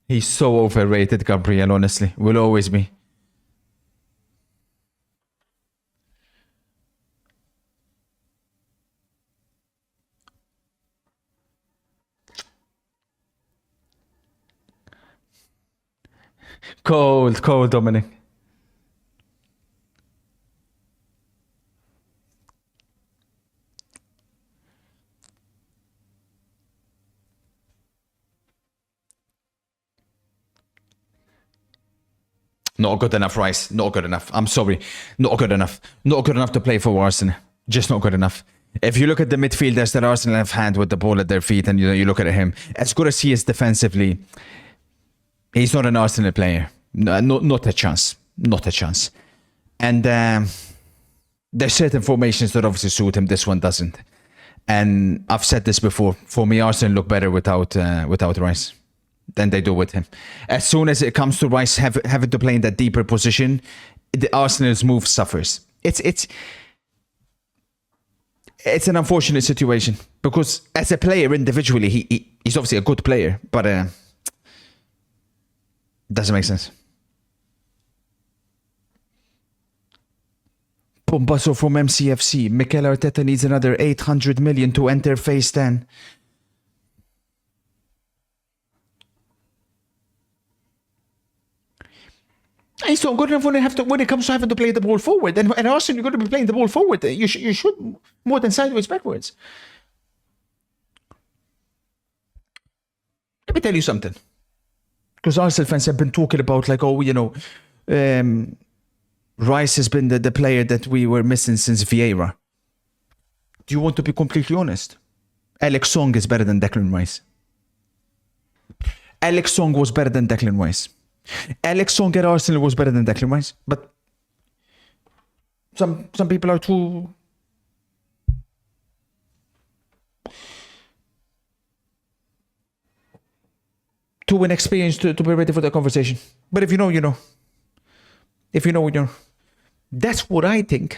He's so overrated, Gabriel, honestly. Will always be. Cold, Dominic. Not good enough, Rice. Not good enough. I'm sorry. Not good enough. Not good enough to play for Arsenal. Just not good enough. If you look at the midfielders that Arsenal have had with the ball at their feet and you look at him, as good as he is defensively, he's not an Arsenal player. Not a chance. Not a chance. And there's certain formations that obviously suit him. This one doesn't. And I've said this before. For me, Arsenal look better without Rice than they do with him. As soon as it comes to Rice having to play in that deeper position, the Arsenal's move suffers. It's it's an unfortunate situation because as a player individually, he's obviously a good player, but doesn't make sense. Bombasso from MCFC. Mikel Arteta needs another 800 million to enter phase 10. He's not good enough when it comes to having to play the ball forward. And Arsenal, you're going to be playing the ball forward. You should more than sideways backwards. Let me tell you something. Because Arsenal fans have been talking about like, oh, you know, Rice has been the player that we were missing since Vieira. Do you want to be completely honest? Alex Song is better than Declan Rice. Alex Song was better than Declan Rice. Alex Song at Arsenal was better than Declan Rice. But some people are too inexperienced to be ready for that conversation. But if you know, you know. If you know, you know. That's what I think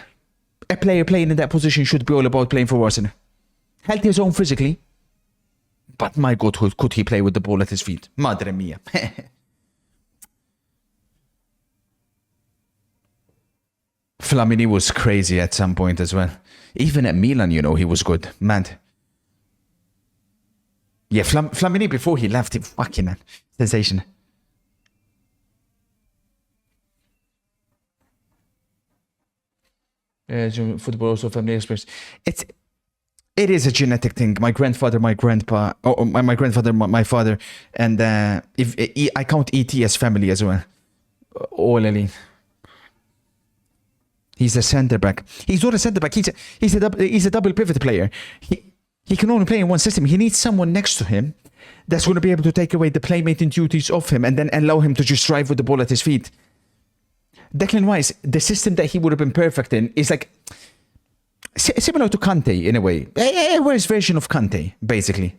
a player playing in that position should be all about playing for Arsenal. Held his own physically. But my God, could he play with the ball at his feet? Madre mia. Flamini was crazy at some point as well. Even at Milan, you know, he was good. Mad. Yeah, Flamini before he left, fucking man. Sensation. Football also family experience. It is a genetic thing. My grandfather, my grandpa, my grandfather, my father, and if I count ET as family as well. All Ellie. He's a centre back. He's not a centre back. He's a double pivot player. He can only play in one system. He needs someone next to him that's going to be able to take away the playmaking duties of him and then allow him to just drive with the ball at his feet. Declan Rice, the system that he would have been perfect in is like similar to Kante in a way. A worse version of Kante, basically.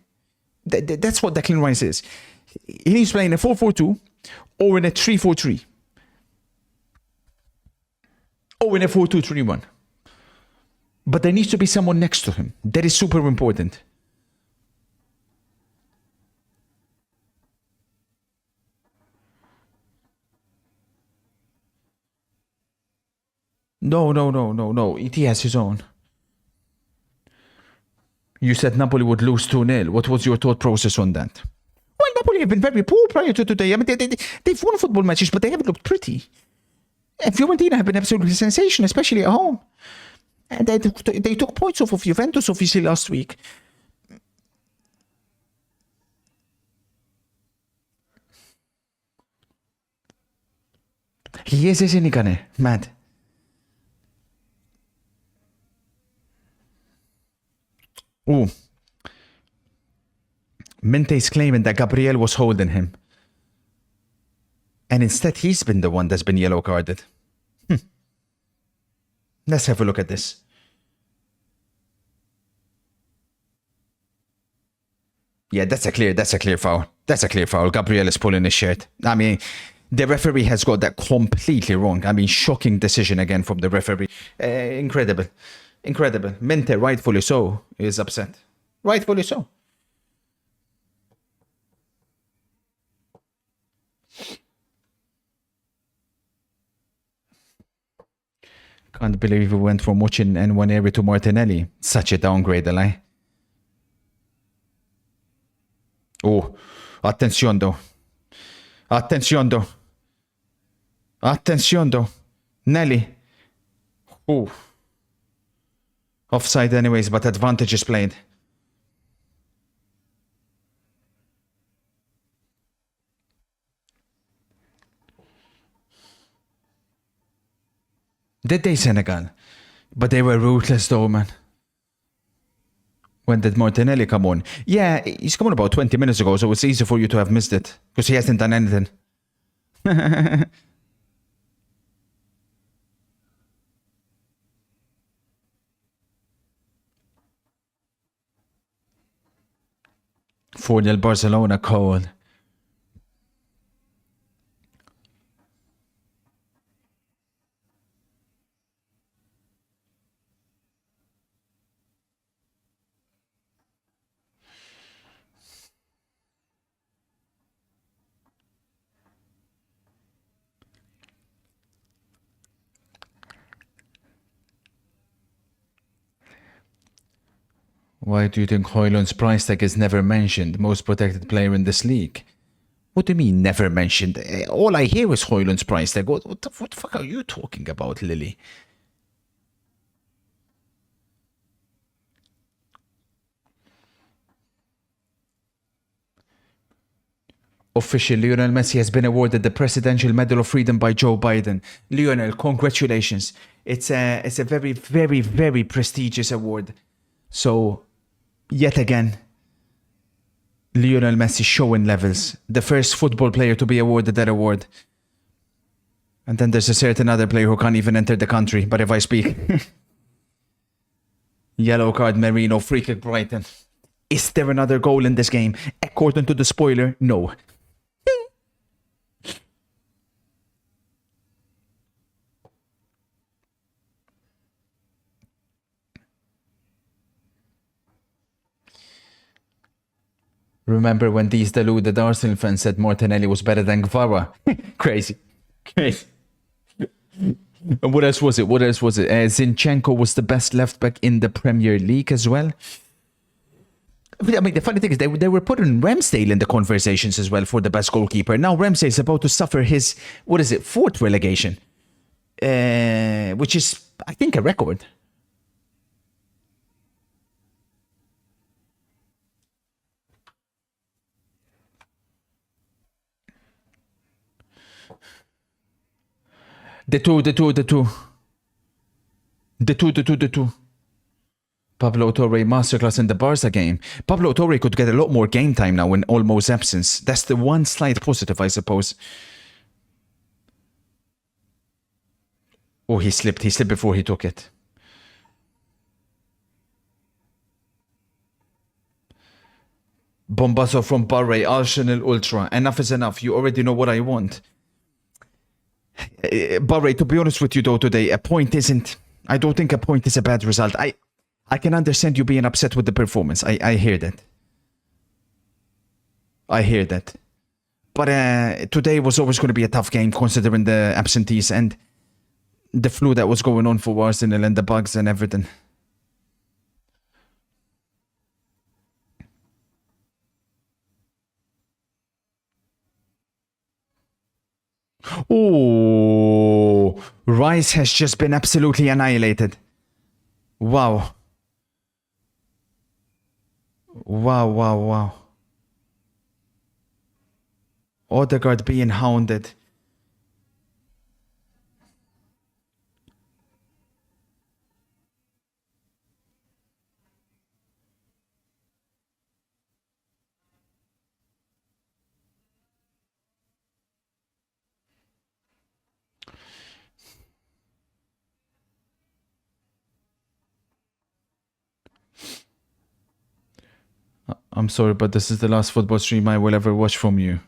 That's what Declan Rice is. He needs to play in a 4-4-2 or in a 3-4-3. Or in a 4-2-3-1. But there needs to be someone next to him. That is super important. No. He has his own. You said Napoli would lose 2-0. What was your thought process on that? Well, Napoli have been very poor prior to today. I mean, they've won football matches, but they haven't looked pretty. And Fiorentina have been absolutely sensational, especially at home. And they took points off of Juventus, obviously, last week. He is, isn't he, Gane? Mad. Oh. Mente's claiming that Gabriel was holding him. And instead, he's been the one that's been yellow carded. Let's have a look at this. Yeah, that's a clear foul. That's a clear foul. Gabriel is pulling his shirt. I mean, the referee has got that completely wrong. I mean, shocking decision again from the referee. Incredible. Mente, rightfully so, is upset. Rightfully so. Can't believe we went from watching Nwaneri to Martinelli. Such a downgrade, Eli. Oh, attention though. Nelly. Oh. Offside anyways, but advantage is played. Did they, Senegal? But they were ruthless though, man. When did Martinelli come on? Yeah, he's come on about 20 minutes ago, so it's easy for you to have missed it. Because he hasn't done anything. 4-0 Barcelona, cold. Why do you think Højlund's price tag is never mentioned? Most protected player in this league. What do you mean never mentioned? All I hear is Højlund's price tag. What the fuck are you talking about, Lily? Official, Lionel Messi has been awarded the Presidential Medal of Freedom by Joe Biden. Lionel, congratulations. It's a very, very, very prestigious award. So, yet again, Lionel Messi showing levels. The first football player to be awarded that award. And then there's a certain other player who can't even enter the country, but if I speak. Yellow card, Merino, free kick, Brighton. Is there another goal in this game? According to the spoiler, no. Remember when these deluded Arsenal fans said Martinelli was better than Guevara? Crazy. Crazy. And what else was it? Zinchenko was the best left back in the Premier League as well. I mean, the funny thing is they were putting Ramsdale in the conversations as well for the best goalkeeper. Now Ramsdale's about to suffer his, fourth relegation. Which is, I think, a record. The two. Pablo Torre masterclass in the Barca game. Pablo Torre could get a lot more game time now in Olmo's absence. That's the one slight positive, I suppose. Oh, he slipped. He slipped before he took it. Bombazo from Barre, Arsenal Ultra. Enough is enough. You already know what I want. Barre, to be honest with you though today, a point isn't... I don't think a point is a bad result. I can understand you being upset with the performance. I hear that. I hear that. But today was always going to be a tough game considering the absentees and the flu that was going on for Arsenal and the bugs and everything. Oh, Rice has just been absolutely annihilated. Wow. Wow. Odegaard being hounded. I'm sorry, but this is the last football stream I will ever watch from you.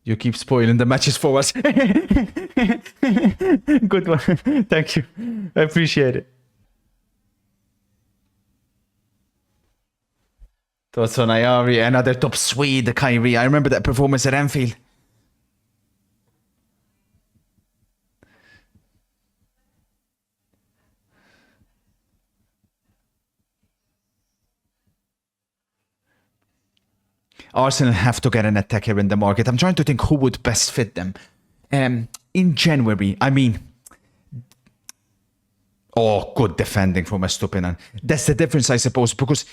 You keep spoiling the matches for us. Good one. Thank you. I appreciate it. Thoughts on Ayari, another top Swede, Kyrie. I remember that performance at Anfield. Arsenal have to get an attacker in the market. I'm trying to think who would best fit them. In January, I mean... Oh, good defending from Estupinan. That's the difference, I suppose, because...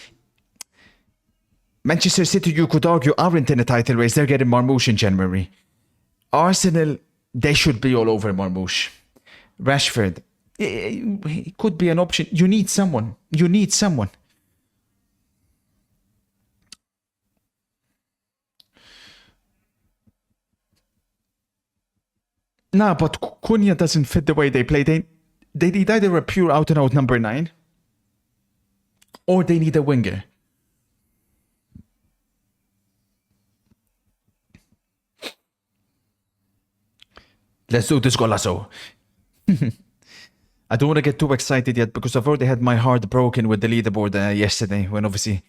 Manchester City, you could argue, aren't in a title race. They're getting Marmoush in January. Arsenal, they should be all over Marmoush. Rashford, it could be an option. You need someone. Nah, but Cunha doesn't fit the way they play. They need either a pure out-and-out number 9 or they need a winger. Let's do this, Golazo. I don't want to get too excited yet because I've already had my heart broken with the leaderboard yesterday when obviously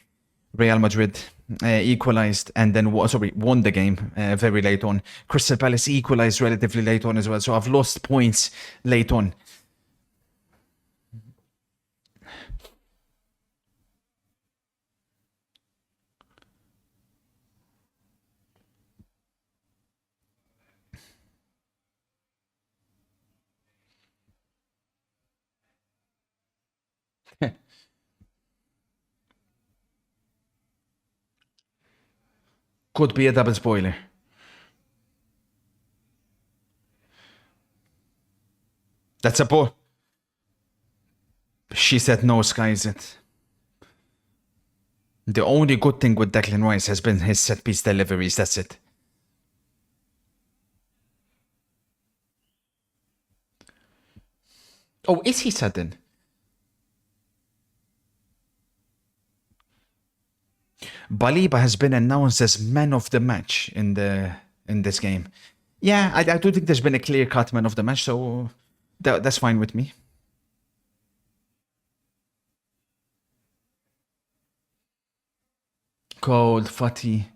Real Madrid equalized and then won the game very late on. Crystal Palace equalized relatively late on as well, so I've lost points late on. Could be a double spoiler. That's a ball. She said no, skies it. The only good thing with Declan Rice has been his set-piece deliveries, that's it. Oh, is he sudden? Baliba has been announced as man of the match in this game. Yeah, I do think there's been a clear-cut man of the match, so that's fine with me. Cold, FOOTY.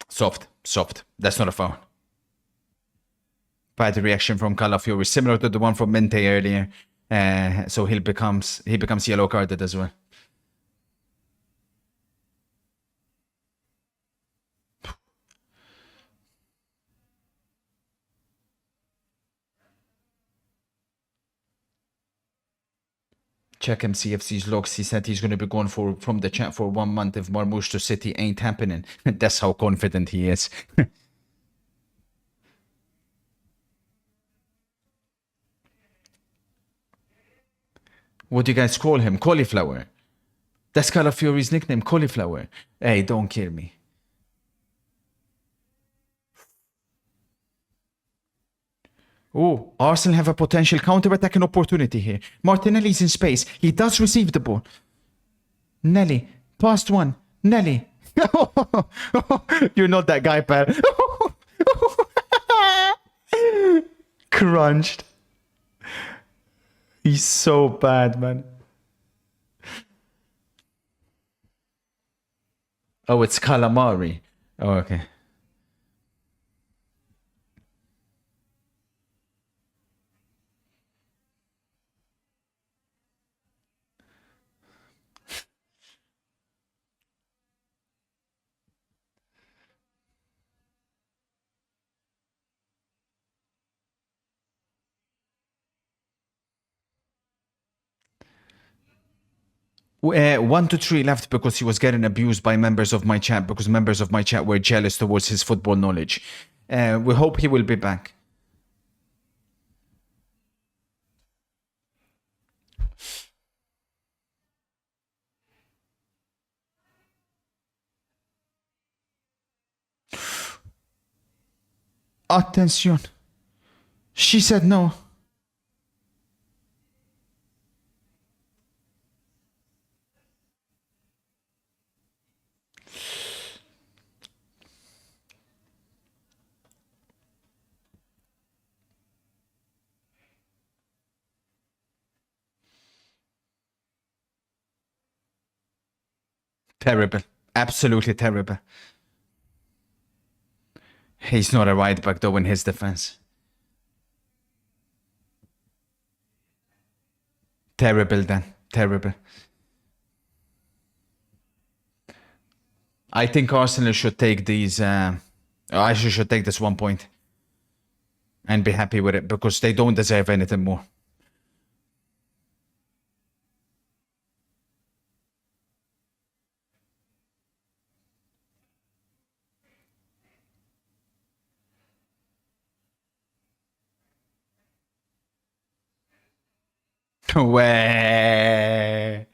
Soft. That's not a foul. Bad reaction from Calafiori, similar to the one from Mente earlier. So he becomes yellow carded as well. Check MCFC's logs. He said he's going to be going from the chat for 1 month if Marmoush to City ain't happening. That's how confident he is. What do you guys call him? Cauliflower. That's Calafiori's nickname, Cauliflower. Hey, don't kill me. Oh, Arsenal have a potential counter-attacking opportunity here. Martinelli's in space. He does receive the ball. Nelly, past one. Nelly. You're not that guy, pal. Crunched. He's so bad, man. Oh, it's calamari. Oh, okay. One to three left because he was getting abused by members of my chat because members of my chat were jealous towards his football knowledge. We hope he will be back. Attention. She said no. Terrible. Absolutely terrible. He's not a right back though in his defense. Terrible then. Terrible. I think Arsenal should take these... I should take this 1 point. And be happy with it because they don't deserve anything more. Way.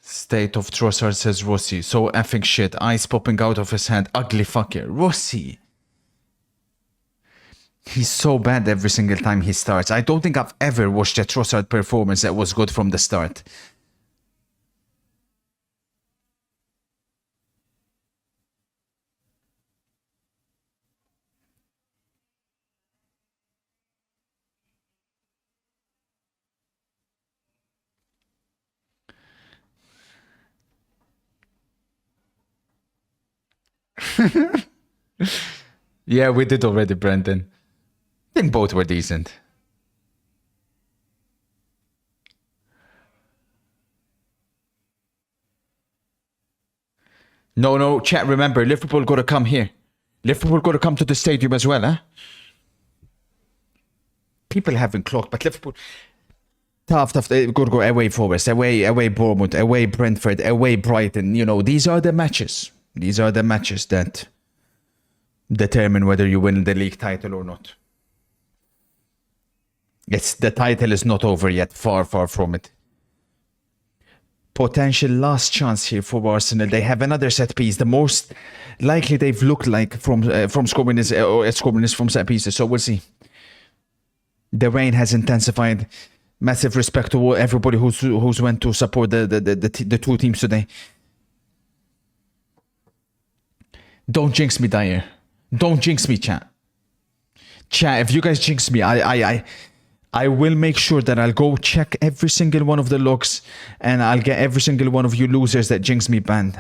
State of Trossard, says Rossi. So effing shit. Eyes popping out of his head. Ugly fucker. Rossi. He's so bad every single time he starts. I don't think I've ever watched a Trossard performance that was good from the start. Yeah, we did already, Brendan. I think both were decent. No, chat, remember, Liverpool got to come here. Liverpool got to come to the stadium as well, huh? People haven't clocked, but Liverpool... Tough. They got to go away Forest, away Bournemouth, away Brentford, away Brighton. You know, these are the matches. These are the matches that determine whether you win the league title or not. The title is not over yet. Far from it. Potential last chance here for Arsenal. They have another set piece. The most likely they've looked like from scoring is from set pieces. So we'll see. The rain has intensified. Massive respect to everybody who's went to support the two teams today. Don't jinx me, Dyer. Don't jinx me, chat. Chat, if you guys jinx me, I will make sure that I'll go check every single one of the logs and I'll get every single one of you losers that jinx me banned.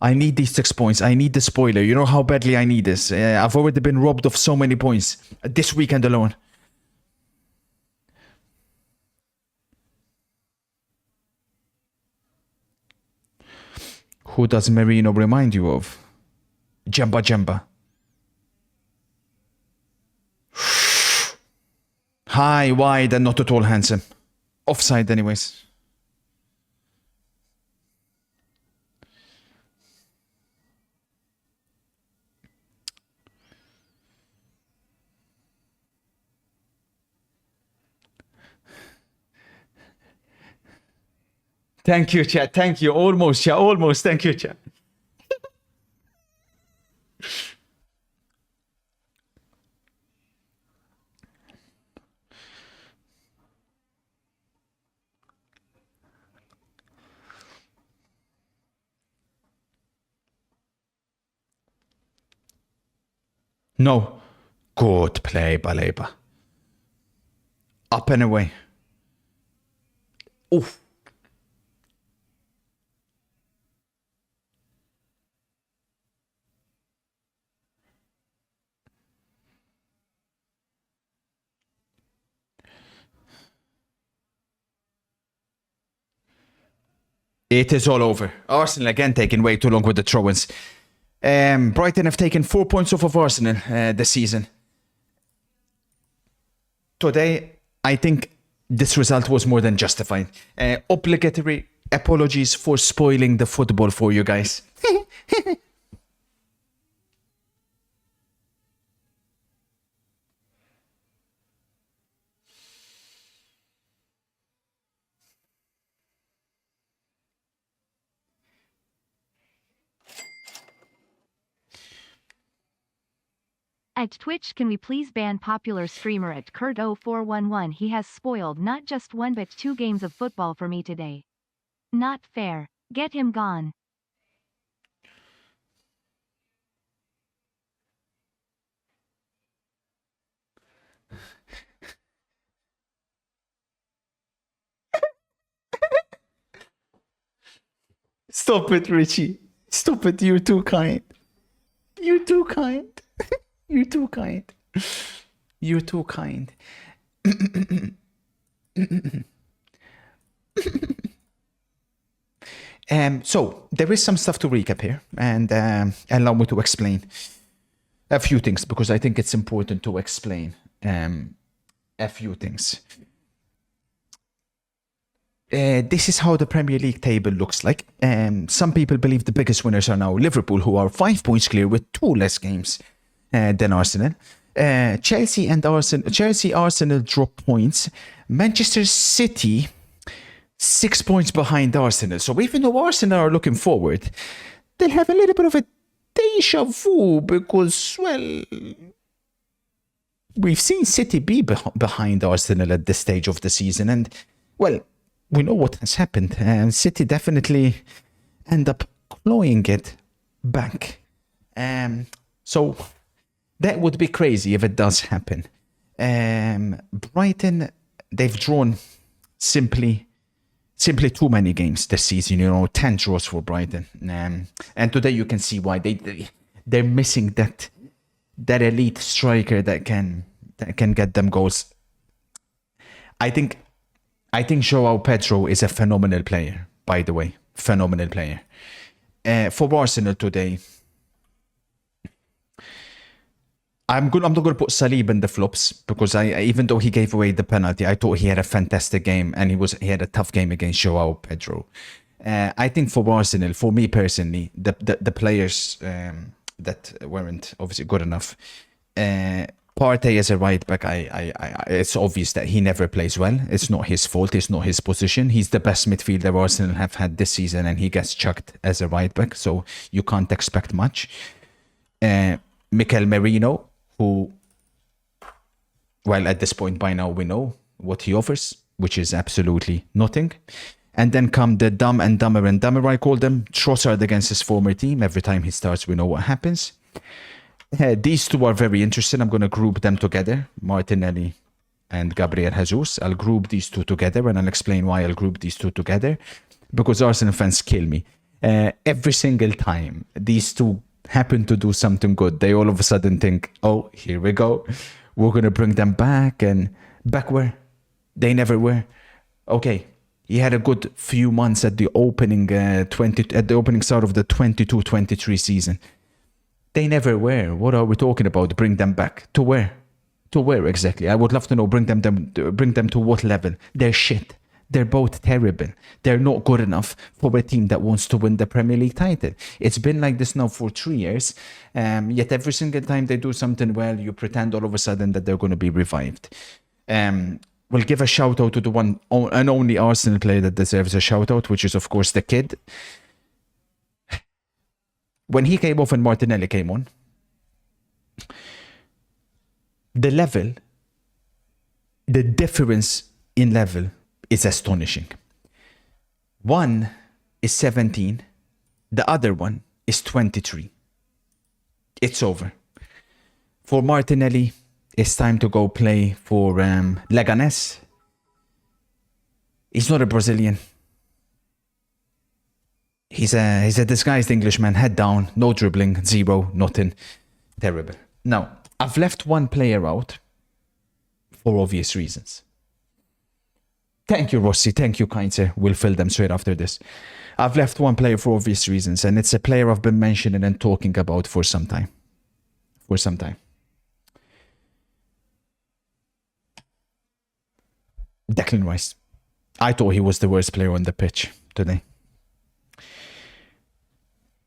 I need these 6 points. I need the spoiler. You know how badly I need this. I've already been robbed of so many points this weekend alone. Who does Merino remind you of? Jemba. High, wide, and not at all handsome. Offside anyways. Thank you, chat. Thank you. Almost, chat. Almost. Thank you, chat. No. Good play, Baleba. Up and away. Oof. It is all over. Arsenal again taking way too long with the throw-ins. Brighton have taken 4 points off of Arsenal this season. Today, I think this result was more than justified. Obligatory apologies for spoiling the football for you guys. At Twitch, can we please ban popular streamer at Kurt0411? He has spoiled not just 1 but 2 games of football for me today. Not fair. Get him gone. Stop it, Richie. Stop it. You're too kind. You're too kind. You're too kind. You're too kind. So there is some stuff to recap here, and allow me to explain a few things because I think it's important to explain a few things. This is how the Premier League table looks like. Some people believe the biggest winners are now Liverpool, who are 5 points clear with 2 less games than Arsenal. Chelsea, Arsenal drop points. Manchester City 6 points behind Arsenal. So even though Arsenal are looking forward, they'll have a little bit of a deja vu because, well, we've seen City be behind Arsenal at this stage of the season, and, well, we know what has happened. City definitely end up clawing it back. So that would be crazy if it does happen. Brighton, they've drawn simply too many games this season. 10 draws for Brighton. And today you can see why. They're missing that elite striker that can get them goals. I think João Pedro is a phenomenal player, by the way. Phenomenal player. For Arsenal today, I'm not going to put Salib in the flops because even though he gave away the penalty, I thought he had a fantastic game and he had a tough game against João Pedro. I think for Arsenal, for me personally, the players that weren't obviously good enough. Partey as a right back, it's obvious that he never plays well. It's not his fault. It's not his position. He's the best midfielder Arsenal have had this season, and he gets chucked as a right back, so you can't expect much. Mikel Merino, who, well, at this point by now we know what he offers, which is absolutely nothing. And then come the dumb and dumber, I call them. Trossard against his former team. Every time he starts, we know what happens. These two are very interesting. I'm going to group them together, Martinelli and Gabriel Jesus. I'll group these two together, and I'll explain why I'll group these two together, because Arsenal fans kill me. Every single time these two happen to do something good, they all of a sudden think, oh, here we go. We're going to bring them back. And back where? They never were. Okay, he had a good few months at the opening start of the 22-23 season. They never were. What are we talking about? Bring them back. To where? To where exactly? I would love to know. Bring them to what level? They're shit. They're both terrible. They're not good enough for a team that wants to win the Premier League title. It's been like this now for 3 years. Yet every single time they do something well, you pretend all of a sudden that they're going to be revived. We'll give a shout out to the one and only Arsenal player that deserves a shout out, which is of course the kid. When he came off and Martinelli came on, the difference in level is astonishing. One is 17, the other one is 23. It's over. For Martinelli, it's time to go play for Leganés. He's not a Brazilian. He's a disguised Englishman, head down, no dribbling, zero, nothing. Terrible. Now, I've left one player out for obvious reasons. Thank you, Rossi. Thank you, kind sir. We'll fill them straight after this. I've left one player for obvious reasons, and it's a player I've been mentioning and talking about for some time. Declan Rice. I thought he was the worst player on the pitch today.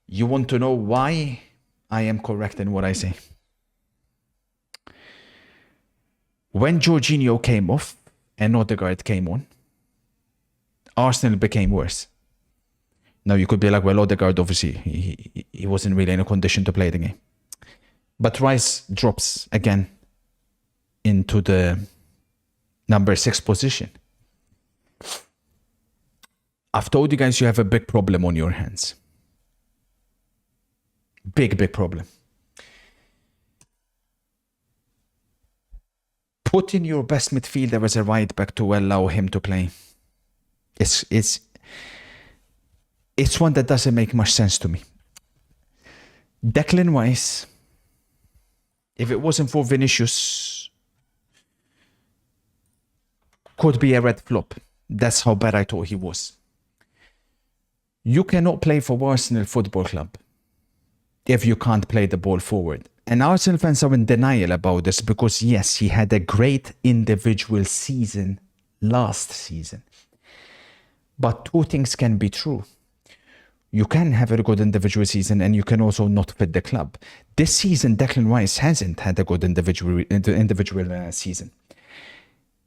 You want to know why I am correct in what I say? When Jorginho came off and Odegaard came on, Arsenal became worse. Now you could be like, well, Odegaard obviously he wasn't really in a condition to play the game. But Rice drops again into the number 6 position. I've told you guys you have a big problem on your hands. Big problem. Putting your best midfielder as a right back to allow him to play. It's one that doesn't make much sense to me. Declan Rice, if it wasn't for Vinicius, could be a red flop. That's how bad I thought he was. You cannot play for Arsenal Football Club if you can't play the ball forward. And Arsenal fans are in denial about this because, yes, he had a great individual season last season. But two things can be true. You can have a good individual season and you can also not fit the club. This season, Declan Rice hasn't had a good individual season.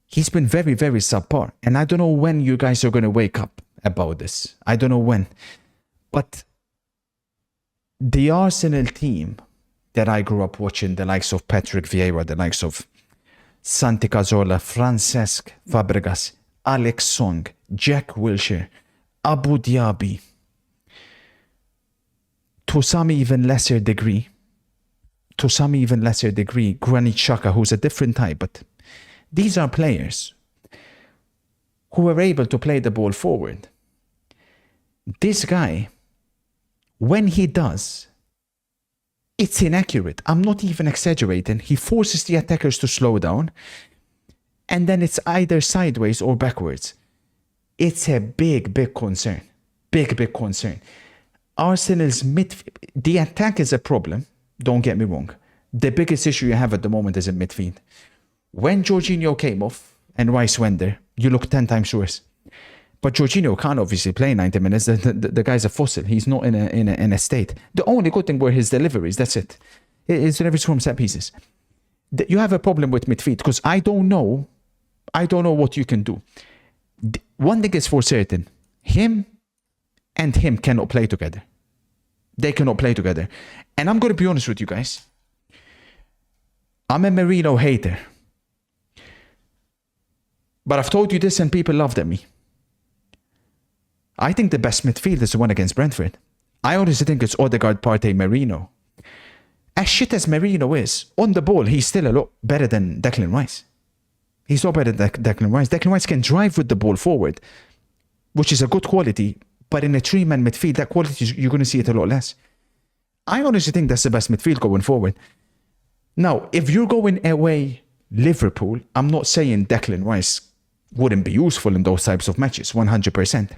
He's been very, very subpar. And I don't know when you guys are going to wake up about this. I don't know when. But the Arsenal team that I grew up watching, the likes of Patrick Vieira, the likes of Santi Cazorla, Francesc Fabregas, Alex Song, Jack Wilshere, Abu Dhabi, to some even lesser degree, Granit Xhaka, who's a different type, but these are players who are able to play the ball forward. This guy, when he does, It's inaccurate. I'm not even exaggerating. He forces the attackers to slow down, and then it's either sideways or backwards. It's a big, big concern. Big, big concern. Arsenal's the attack is a problem, don't get me wrong. The biggest issue you have at the moment is in midfield. When Jorginho came off and Rice went there, you look 10 times worse. But Jorginho can't obviously play 90 minutes. The guy's a fossil. He's not in a state. The only good thing were his deliveries. That's it. His deliveries from set pieces. You have a problem with midfield because I don't know what you can do. One thing is for certain. Him and him cannot play together. They cannot play together. And I'm going to be honest with you guys. I'm a Merino hater. But I've told you this and people laughed at me. I think the best midfield is the one against Brentford. I honestly think it's Odegaard, Partey, Merino. As shit as Merino is, on the ball, he's still a lot better than Declan Rice. He's not better than Declan Rice. Declan Rice can drive with the ball forward, which is a good quality, but in a three-man midfield, that quality, you're going to see it a lot less. I honestly think that's the best midfield going forward. Now, if you're going away Liverpool, I'm not saying Declan Rice wouldn't be useful in those types of matches, 100%.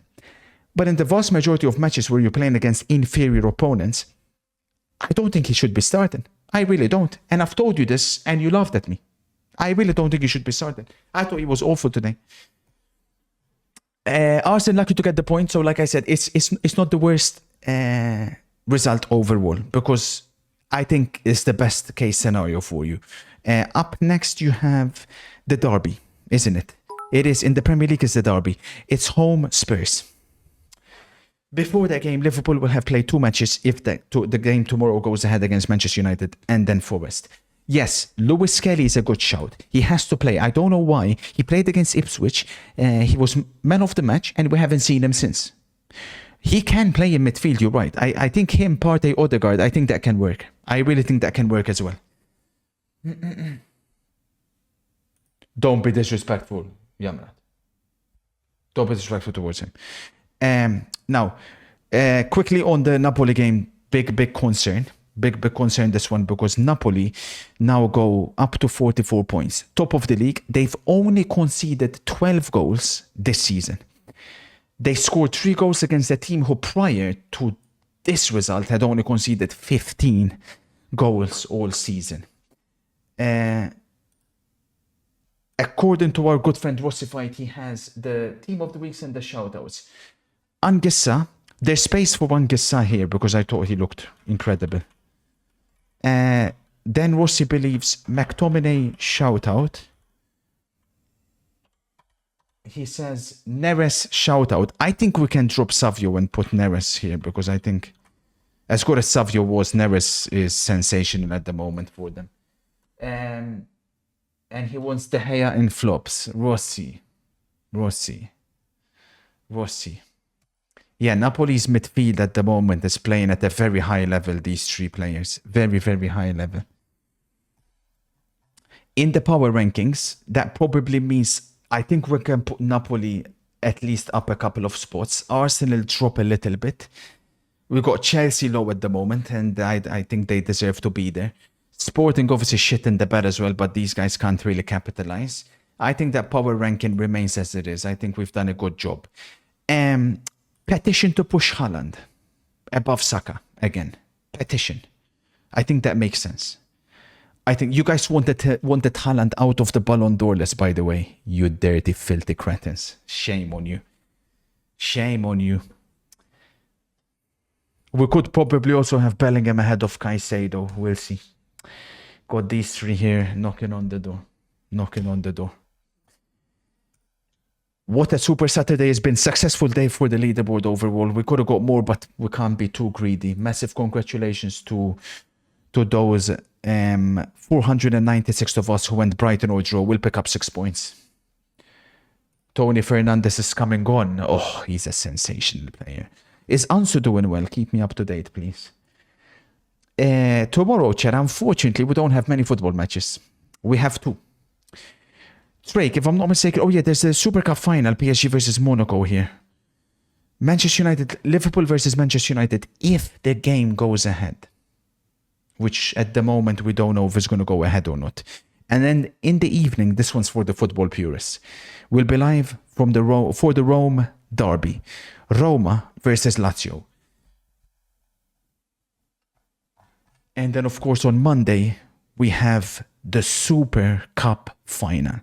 But in the vast majority of matches where you're playing against inferior opponents, I don't think he should be starting. I really don't. And I've told you this and you laughed at me. I really don't think he should be starting. I thought he was awful today. Arsenal lucky to get the point. So like I said, it's not the worst result overall because I think it's the best case scenario for you. Up next you have the derby, isn't it? It is in the Premier League. It's the derby. It's home Spurs. Before that game, Liverpool will have played 2 matches if the game tomorrow goes ahead against Manchester United and then Forest. Yes, Lewis Kelly is a good shout. He has to play. I don't know why. He played against Ipswich. He was man of the match and we haven't seen him since. He can play in midfield, you're right. I think him, Partey, Odegaard, I think that can work. I really think that can work as well. Don't be disrespectful, Yamrat. Don't be disrespectful towards him. Now, quickly on the Napoli game, big concern. Big concern this one because Napoli now go up to 44 points. Top of the league. They've only conceded 12 goals this season. They scored 3 goals against a team who prior to this result had only conceded 15 goals all season. According to our good friend Rossified, he has the team of the weeks and the shoutouts. Anguissa, there's space for Anguissa here because I thought he looked incredible. Then Rossi believes McTominay shoutout. He says Neres shoutout. I think we can drop Savio and put Neres here because I think as good as Savio was, Neres is sensational at the moment for them. And he wants De Gea in flops. Rossi. Yeah, Napoli's midfield at the moment is playing at a very high level, these 3 players. Very, very high level. In the power rankings, that probably means I think we can put Napoli at least up a couple of spots. Arsenal drop a little bit. We got Chelsea low at the moment, and I think they deserve to be there. Sporting obviously shit in the bed as well, but these guys can't really capitalize. I think that power ranking remains as it is. I think we've done a good job. Petition to push Haaland above Saka again. Petition. I think that makes sense. I think you guys wanted Haaland out of the Ballon d'Or list, by the way. You dirty, filthy cretins. Shame on you. Shame on you. We could probably also have Bellingham ahead of Caicedo. We'll see. Got these 3 here knocking on the door. What a super Saturday has been. Successful day for the leaderboard overall. We could have got more, but we can't be too greedy. Massive congratulations to those 496 of us who went Brighton or draw. We'll pick up 6 points. Tony Fernandez is coming on. Oh, he's a sensational player. Is Ansu doing well? Keep me up to date, please. Tomorrow, Chad, unfortunately, we don't have many football matches. We have 2. Drake, if I'm not mistaken, oh yeah, there's the Super Cup final, PSG versus Monaco here. Manchester United, Liverpool versus Manchester United, if the game goes ahead. which at the moment we don't know if it's going to go ahead or not. And then in the evening, this one's for the football purists, we'll be live from for the Rome derby, Roma versus Lazio. And then, of course, on Monday, we have the Super Cup final.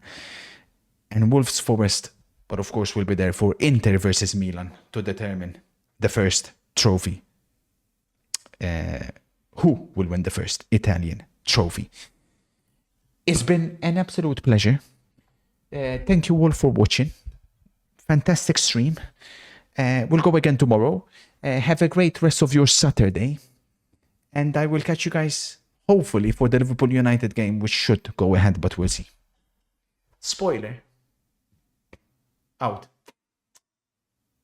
And Wolves Forest, but of course, we'll be there for Inter versus Milan to determine the first trophy. Who will win the first Italian trophy? It's been an absolute pleasure. Thank you all for watching. Fantastic stream. We'll go again tomorrow. Have a great rest of your Saturday. And I will catch you guys, hopefully, for the Liverpool United game, which should go ahead, but we'll see. Spoiler. Out.